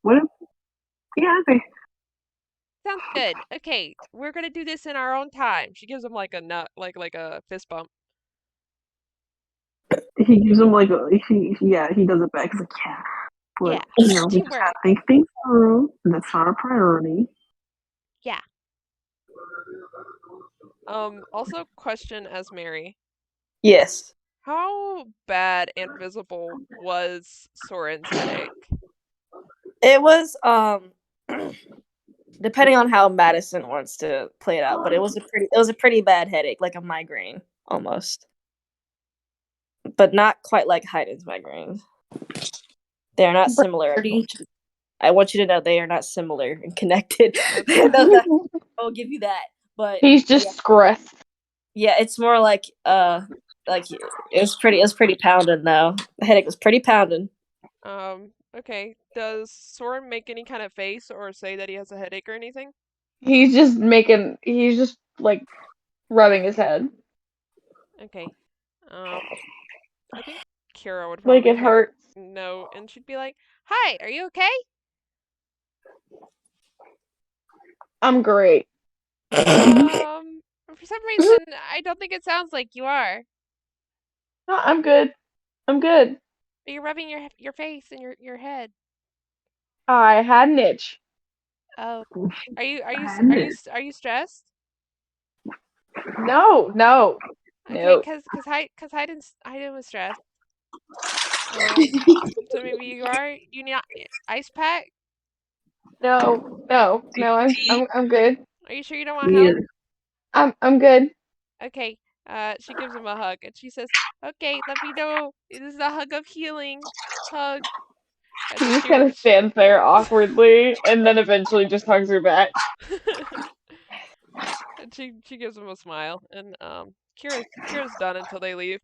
What if? Yeah, okay. Sounds good. Okay, we're gonna do this in our own time. She gives him like a nut, like a fist bump. He gives him like he does it back. He's like, yeah, but Yeah, we just teamwork. gotta think things through. That's not a priority. Yeah. Also, question as Mary. Yes. How bad and visible was Soren's headache? It was depending on how Madison wants to play it out, but it was a pretty bad headache, like a migraine almost. But not quite like Hayden's migraines. They are not similar. I want you to know they are not similar and connected. I'll give you that. But he's just stressed. Yeah, it's more like it was pretty pounding though. The headache was pretty pounding. Okay. Does Soren make any kind of face or say that he has a headache or anything? He's just like rubbing his head. Okay. I think Kira would Like probably it hurts. no, and she'd be like, "Hi, are you okay?" I'm great. For some reason, I don't think it sounds like you are. No, I'm good. I'm good. But you're rubbing your face and your head. I had an itch. Oh, are you stressed? No. Okay, No. cause Hayden was stressed. So maybe you are. You need ice pack. No. I'm good. Are you sure you don't want help? I'm good. Okay. She gives him a hug and she says, "Okay, let me know. This is a hug of healing. Hug." And He then just kind of stands there awkwardly and then eventually just hugs her back. and she gives him a smile, and Kira's done until they leave.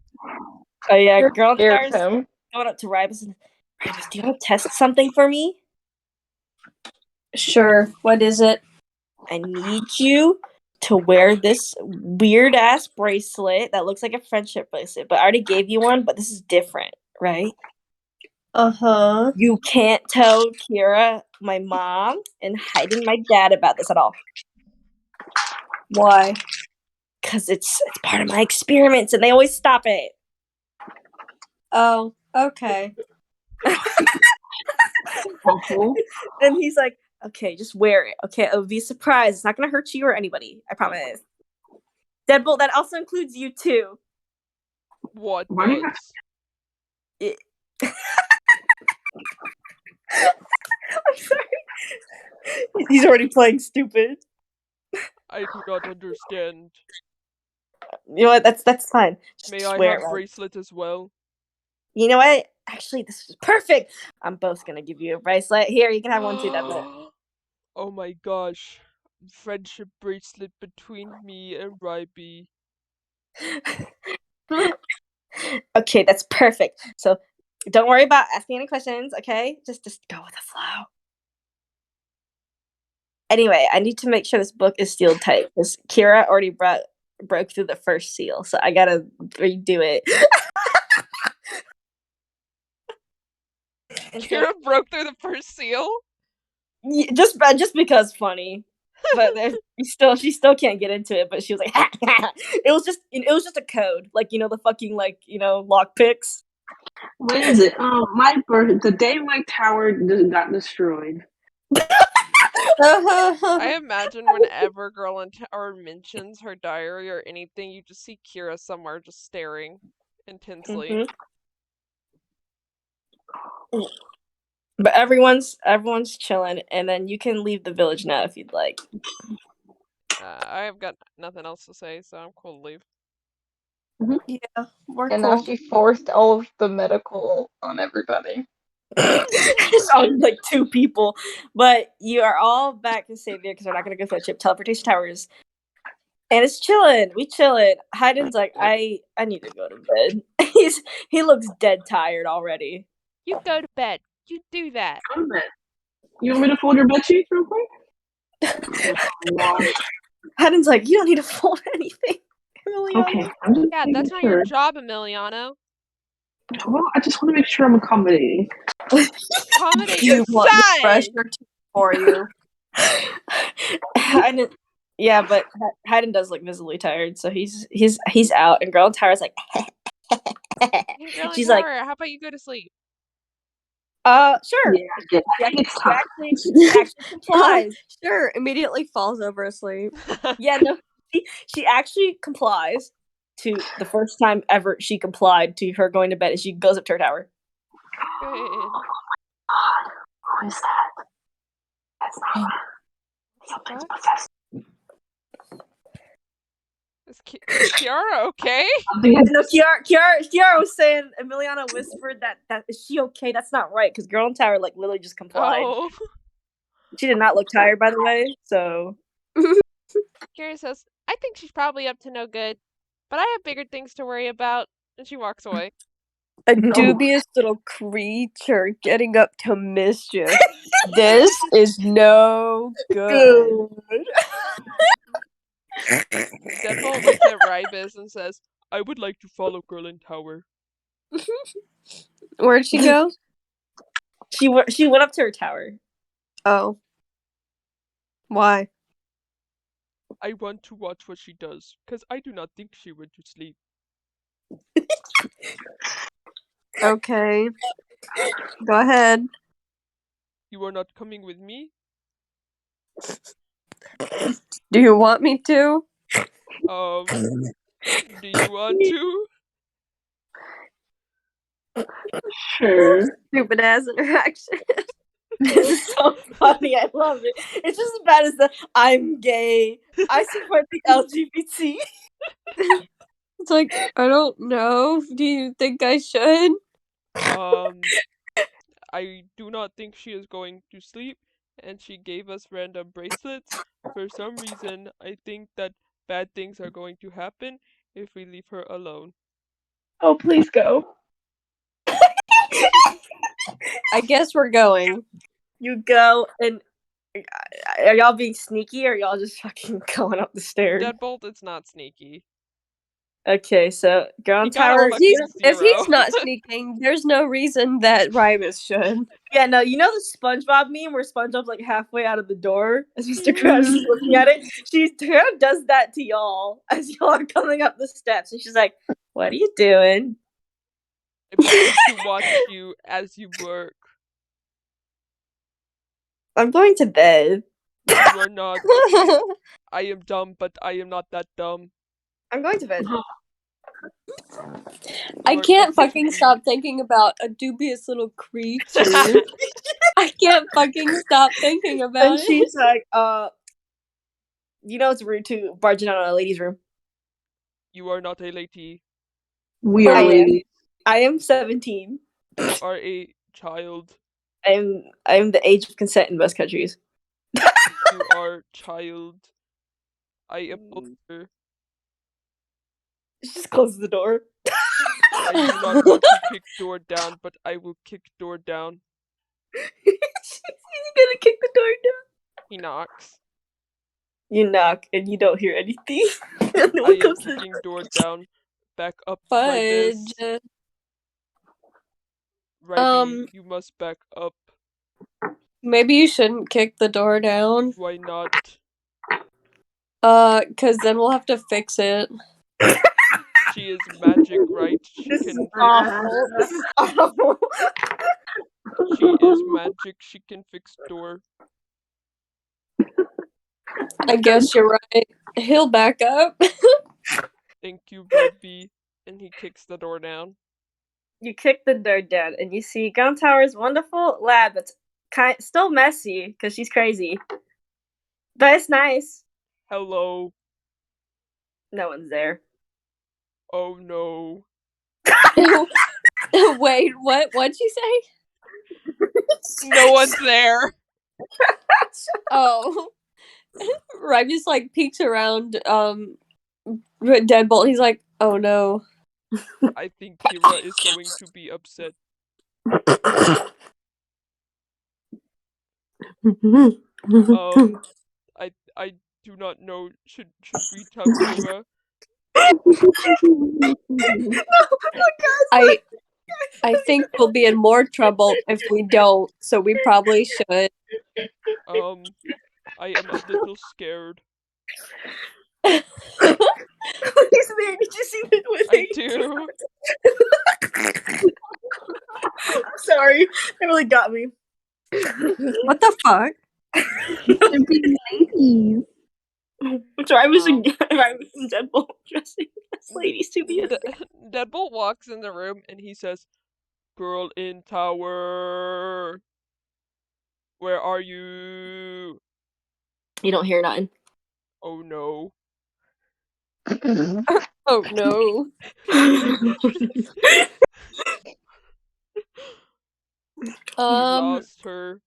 Oh yeah, girl Scares him. going up to Ribus and Ribus, do you want to test something for me? Sure. What is it? I need you to wear this weird ass bracelet that looks like a friendship bracelet, but I already gave you one, but this is different, right? Uh-huh. You can't tell Kira, my mom, and Hayden, my dad, about this at all. Why? Because it's part of my experiments, and they always stop it. Oh, okay. And he's like, okay, just wear it. Okay, it'll be a surprise. It's not going to hurt you or anybody. I promise. Deadbolt, that also includes you, too. What does? I'm sorry. He's already playing stupid. I do not understand. You know what? That's fine. Just May I swear have it, right? bracelet as well? You know what? Actually, this is perfect. I'm both gonna give you a bracelet. Here, you can have one too, Deadbolt. Oh my gosh. Friendship bracelet between me and Ryby. Okay, that's perfect. So don't worry about asking any questions, okay? Just go with the flow. Anyway, I need to make sure this book is sealed tight because Kira already broke through the first seal, so I gotta redo it. Kira broke through the first seal? Just because funny. But she still can't get into it, but she was like it was just a code. Like, the fucking lock picks. What is it? The day my tower got destroyed. I imagine whenever Girl in Tower mentions her diary or anything, you just see Kira somewhere just staring intensely. But everyone's chilling, and then you can leave the village now if you'd like. I have got nothing else to say, so I'm cool to leave. Yeah, we're And cool. now she forced all of the medical on everybody. Just on like 2 people. But you are all back in Savior because we're not gonna go for teleportation towers. And it's chilling. We chilling. Hayden's like, I need to go to bed. He looks dead tired already. You go to bed. You do that. Go to bed. You want me to fold your bed sheets real quick? Hayden's like, you don't need to fold anything. Emiliano. Okay, I'm just Yeah, making that's not sure. your job, Emiliano. Well, I just want to make sure I'm accommodating. Accommodate You your want me to brush son! your teeth for you? Hayden, yeah, but Hayden does look visibly tired, so he's out. And Girl in Tower's like, Hey, Girl in she's Tower, like, how about you go to sleep? sure. Yeah, She actually complies. Sure, immediately falls over asleep. Yeah, no, she actually complies to the first time ever she complied to her going to bed, and she goes up to her tower. Good. Who is that? That's not her. Something's What? possessed. Is Kiara okay? No, Kiara was saying Emiliana whispered that is she okay? That's not right because Girl in Tower literally just complied. Oh. She did not look tired, by the way. So Kiara says, I think she's probably up to no good, but I have bigger things to worry about. And she walks away. A dubious little creature getting up to mischief. This is no good. Deadbolt looks at Rybis and says, I would like to follow Girl in Tower. Where'd she go? She went up to her tower. Oh. Why? I want to watch what she does, because I do not think she went to sleep. Okay. Go ahead. You are not coming with me? Do you want me to? Do you want to? Sure. Stupid ass interaction. This is so funny. I love it. It's just as bad as the I'm gay. I support the LGBT. It's like, I don't know. Do you think I should? I do not think she is going to sleep, and she gave us random bracelets. For some reason, I think that bad things are going to happen if we leave her alone. Oh, please go. I guess we're going. You go, and are y'all being sneaky or are y'all just fucking going up the stairs? Deadbolt, it's not sneaky. Okay, so Girl in He got a Tower. fucking If he's 0. not sneaking, there's no reason that Rybis should. Yeah, no, you know the SpongeBob meme where SpongeBob's like halfway out of the door as Mr. Krabs is looking at it? She does that to y'all as y'all are coming up the steps, and she's like, "What are you doing?" I'm going to watch you as you work. I'm going to bed. You are not. I am dumb, but I am not that dumb. I'm going to bed. I can't fucking stop thinking about a dubious little creature. I can't fucking stop thinking about And it. she's like, you know it's rude to barging out on a lady's room. You are not a lady. We I are am. ladies. I am 17. You are a child. I'm the age of consent in most countries. You are child. I am older. She just closes the door. I do not want to kick door down, but I will kick door down. She's gonna kick the door down. He knocks. You knock and you don't hear anything. And no I one am comes to the kicking door. door down. Back up, Fudge. Ribis. Riby, you must back up. Maybe you shouldn't kick the door down. Why not? Cause then we'll have to fix it. She is magic, right? She This is can awful. This is awful. She is magic. She can fix door. I guess you're right. He'll back up. Thank you, Riby. And he kicks the door down. You kick the door down and you see Gun Tower's wonderful lab that's still messy because she's crazy. But it's nice. Hello. No one's there. Oh no. Wait, what? What'd she say? No one's there. Oh. Rhyme just like peeks around Deadbolt. He's like, oh no. I think Kira is going to be upset. I do not know. Should we tell Kira? I think we'll be in more trouble if we don't, so we probably should. I am a little scared. He's there. Did you see what I do. Sorry, it really got me. What the fuck? They're being ladies. Sorry, I was in Deadbolt dressing as ladies to be. Deadbolt walks in the room and he says, "Girl in tower, where are you?" You don't hear nothing. Oh no. Oh no. We lost her.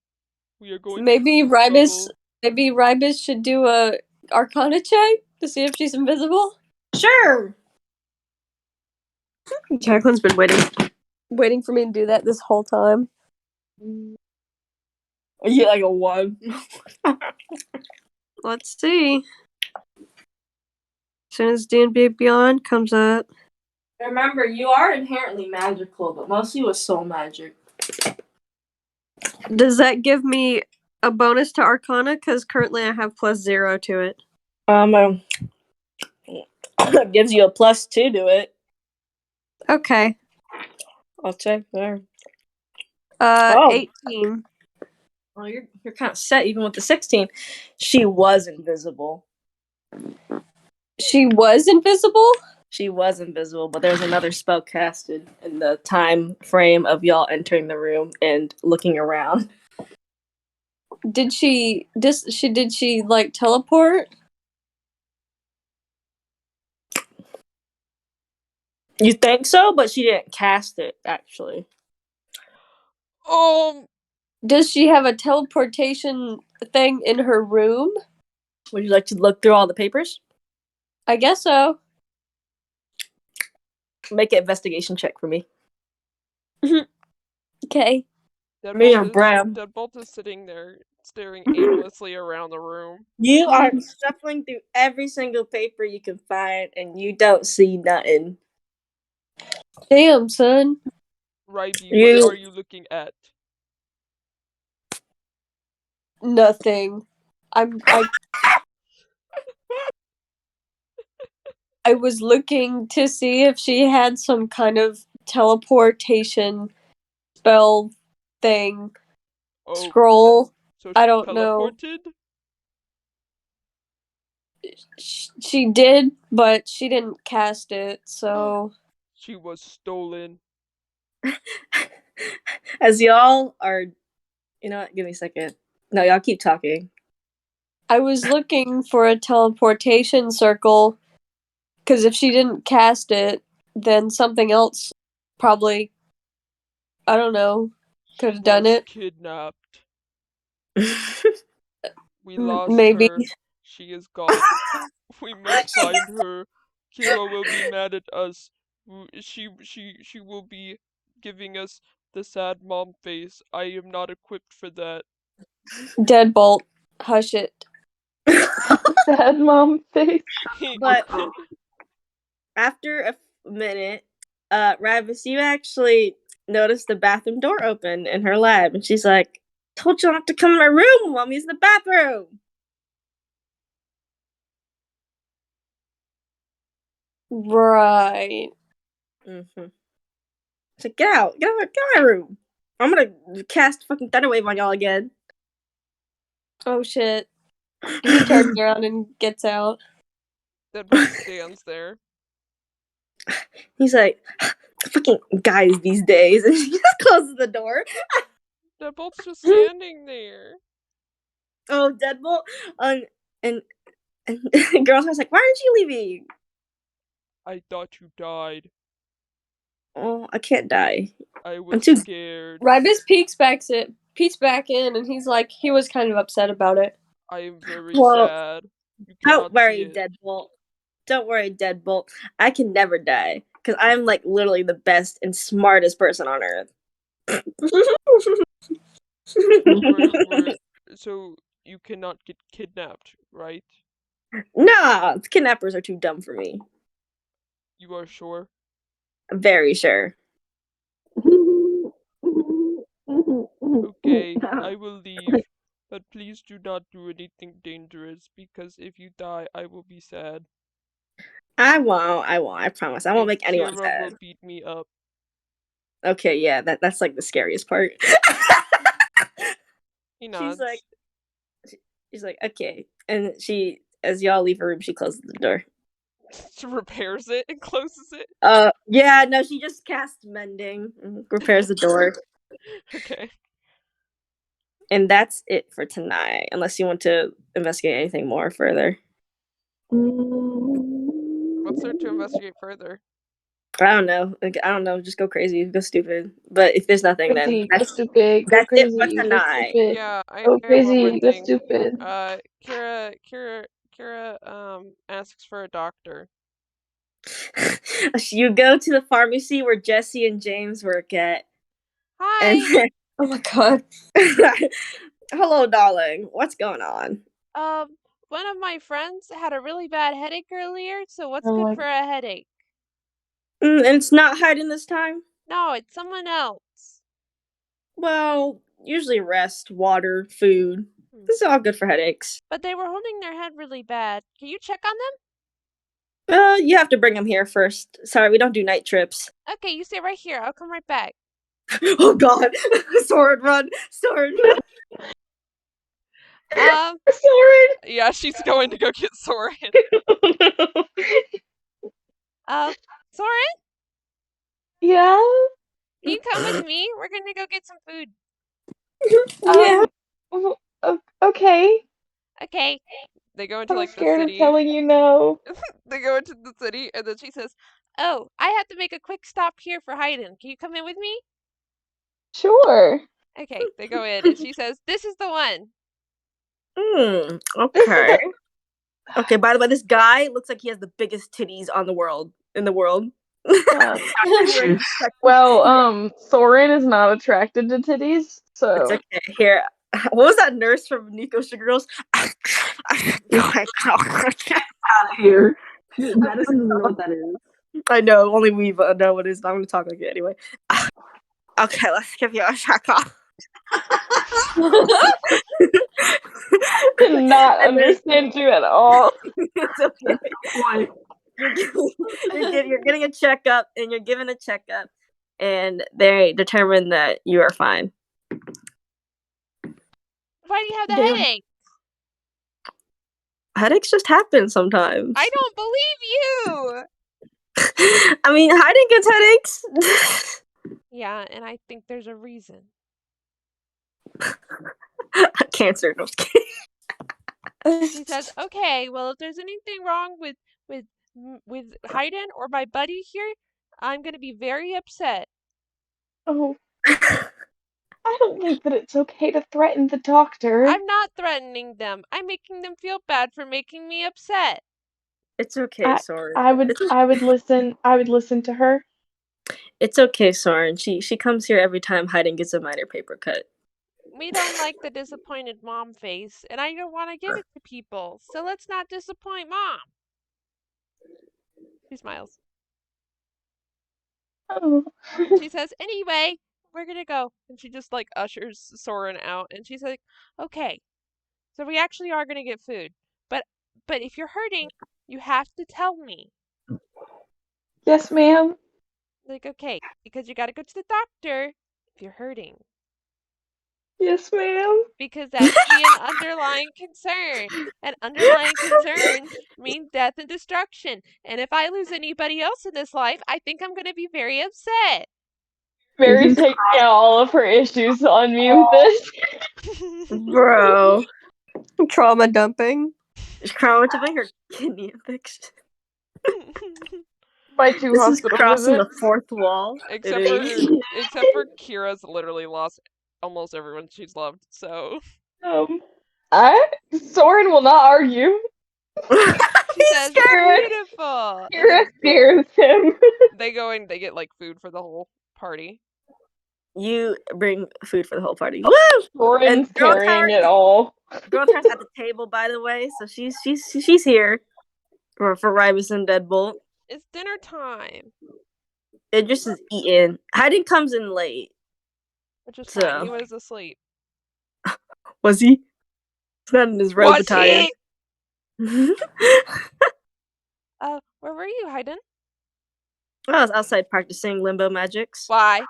We are going maybe to Rybis should do a Arcana check to see if she's invisible. Sure. Jacqueline's been waiting for me to do that this whole time. You get like a 1. Let's see. As soon as D&B Beyond comes up. Remember, you are inherently magical, but mostly with soul magic. Does that give me a bonus to Arcana? Because currently I have +0 to it. It gives you a +2 to it. Okay. I'll check there. 18. Well, you're kind of set even with the 16. She was invisible. She was invisible? She was invisible, but there's another spell casted in the time frame of y'all entering the room and looking around. Did she like teleport? You think so, but she didn't cast it, actually. Does she have a teleportation thing in her room? Would you like to look through all the papers? I guess so. Make an investigation check for me. Okay. Deadbolt is sitting there staring aimlessly around the room. You are shuffling through every single paper you can find, and you don't see nothing. Damn, son. Ryby, what are you looking at? Nothing. I was looking to see if she had some kind of teleportation spell thing. Scroll. So I don't teleported? know. She did, but she didn't cast it, so... She was stolen. As y'all are You know what? Give me a second. No, y'all keep talking. I was looking for a teleportation circle because if she didn't cast it, then something else probably, I don't know, could have done Was it. kidnapped. We lost Maybe. her. She is gone. We must find her. Kira will be mad at us. She will be giving us the sad mom face. I am not equipped for that. Deadbolt. Hush it. Sad mom face. But after a minute, Ravis, you actually noticed the bathroom door open in her lab, and she's like, "Told you not to come in my room. Mommy's in the bathroom." Right. Mm-hmm. She's like, "Get out of my room. I'm gonna cast fucking thunder wave on y'all again." Oh shit. He turns around and gets out. Deadbolt stands there. He's like, "Fucking guys these days," and he just closes the door. Deadbolt's just standing there. Oh, Deadbolt, and girls was like, "Why aren't you leaving?" I thought you died. Oh, I can't die. I was too- scared. Rybus peeks back in, and he's like, he was kind of upset about it. I am very Well, sad. You Don't cannot worry, see it. Deadbolt. Don't worry, Deadbolt. I can never die because I'm like literally the best and smartest person on earth. So you cannot get kidnapped, right? Nah, the kidnappers are too dumb for me. You are sure? Very sure. Okay, I will leave. But please do not do anything dangerous, because if you die, I will be sad. I won't. I promise. I won't make anyone Kira sad. will beat me up. Okay, yeah, that's like the scariest part. He nods. She's like, okay. And she, as y'all leave her room, she closes the door. She repairs it and closes it. Yeah, no, she just casts mending and repairs the door. Okay. And that's it for tonight, unless you want to investigate anything more further. What's there to investigate further? I don't know. Just go crazy, go stupid. But if there's nothing, then Crazy, go stupid, go that's it crazy, for go tonight. stupid. Yeah, I Go have one more crazy, go thing. stupid. Kira asks for a doctor. You go to the pharmacy where Jesse and James work at. Hi. And Oh my god. hello, darling. What's going on? One of my friends had a really bad headache earlier, so what's Oh good my- for a headache? And it's not hiding this time? No, it's someone else. Well, usually rest, water, food. This is all good for headaches. But they were holding their head really bad. Can you check on them? You have to bring them here first. Sorry, we don't do night trips. Okay, you stay right here. I'll come right back. Oh god. Sword run. Sword run. Sorry. Yeah, she's going to go get Soren. Soren, Yeah. can you come with me? We're gonna go get some food. Yeah. Okay. Okay. They go into I'm like the scared of city. telling you no. They go into the city, and then she says, "Oh, I have to make a quick stop here for Hayden. Can you come in with me?" Sure. Okay, they go in, and she says, "This is the one." Okay. Okay, by the way, this guy looks like he has the biggest titties in the world. Well, Soren is not attracted to titties, so It's okay. Here. What was that nurse from Nico Sugar Girls? Out of here. Madison doesn't know what that is. I know, only we know what it is, but I'm gonna talk like it anyway. Okay, let's give you a check off. did not understand you at all. It's okay. You're getting a checkup, and you're given a checkup, and they determine that you are fine. Why do you have the Damn. headache? Headaches just happen sometimes. I don't believe you. I mean, Hayden gets headaches. Yeah, and I think there's a reason. Cancer. No, I'm just kidding. She says, "Okay, well, if there's anything wrong with Hayden or my buddy here, I'm gonna be very upset." Oh, I don't think that it's okay to threaten the doctor. I'm not threatening them. I'm making them feel bad for making me upset. It's okay, Soren. I would listen. I would listen to her. It's okay, Soren. She comes here every time Hayden gets a minor paper cut. We don't like the disappointed mom face, and I don't want to give it to people, so let's not disappoint Mom. She smiles. Oh. She says, "Anyway, we're gonna go." And she just like ushers Soren out, and she's like, "Okay, so we actually are gonna get food, but if you're hurting, you have to tell me." Yes, ma'am. Like, okay, because you gotta go to the doctor if you're hurting. Yes, ma'am. Because that could be an underlying concern. An underlying concern means death and destruction. And if I lose anybody else in this life, I think I'm gonna be very upset. Mary's taking out all of her issues on me with this. Bro. Trauma dumping. Crown to make her kidney infection. My 2 This is hospital crossing visits. the fourth wall. except for Kira's literally lost almost everyone she's loved, so Soren will not argue. she says, "Beautiful." Kira scares him. They go and they get like food for the whole party. You bring food for the whole party. Woo! Soren's And Girl carrying Tower- it all. Girl Tower's at the table, by the way, so she's here for Ribus and Deadbolt. It's dinner time. Idris is eating. Hayden comes in late. Which is So- fine. He was asleep. Was he? He's not in his robe Was attire. he? Where were you, Hayden? I was outside practicing limbo magics Why?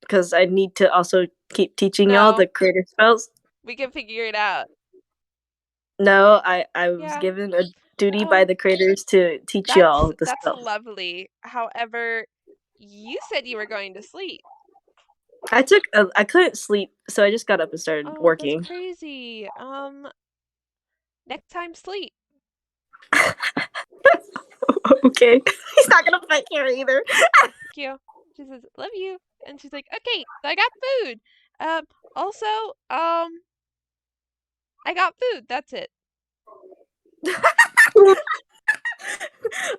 because I need to also keep teaching y'all No. the creator spells. We can figure it out. No, I was Yeah. given a duty by the creators to teach y'all the That's spells. lovely. However, you said you were going to sleep. I couldn't sleep, so I just got up and started Oh, working. that's crazy. Next time sleep. Okay. He's not gonna fight Kara either. Thank you. She says, "Love you." And she's like, "Okay, so I got food. Also, I got food. That's it."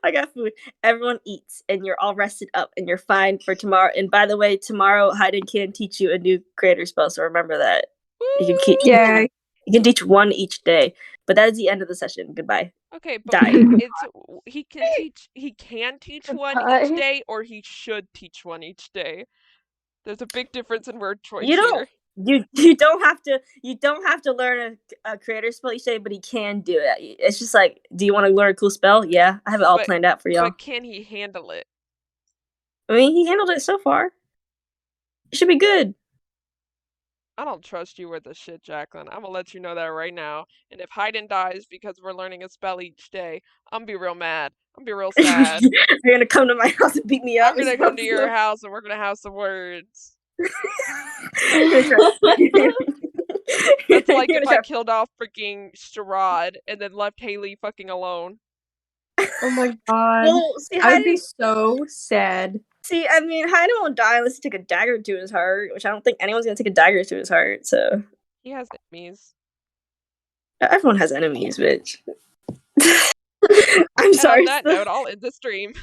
I got food. Everyone eats, and you're all rested up, and you're fine for tomorrow. And by the way, tomorrow Hayden can teach you a new creator spell, so remember that. You can Yay. You can teach one each day, but that is the end of the session. Goodbye. Okay, but Die. he can teach one Goodbye. each day, or he should teach one each day. There's a big difference in word choice You don't. here. You don't have to learn a creator spell each day, but he can do it. It's just like, do you want to learn a cool spell? Yeah, I have it all planned out for y'all. But can he handle it? I mean, he handled it so far. It should be good. I don't trust you with this shit, Jacqueline. I'm gonna let you know that right now. And if Hayden dies because we're learning a spell each day, I'm gonna be real mad. I'm gonna be real sad. You're gonna come to my house and beat me up. I'm gonna come to your house and we're gonna have some words. That's That's like if I killed off freaking Sherrod and then left Haley fucking alone. Oh my god. Well, see, I would be so sad. See, I mean, Hayden won't die unless he take a dagger to his heart, which I don't think anyone's gonna take a dagger to his heart. So He has enemies. everyone has enemies, bitch. I'm And sorry. on that note, I'll end the stream.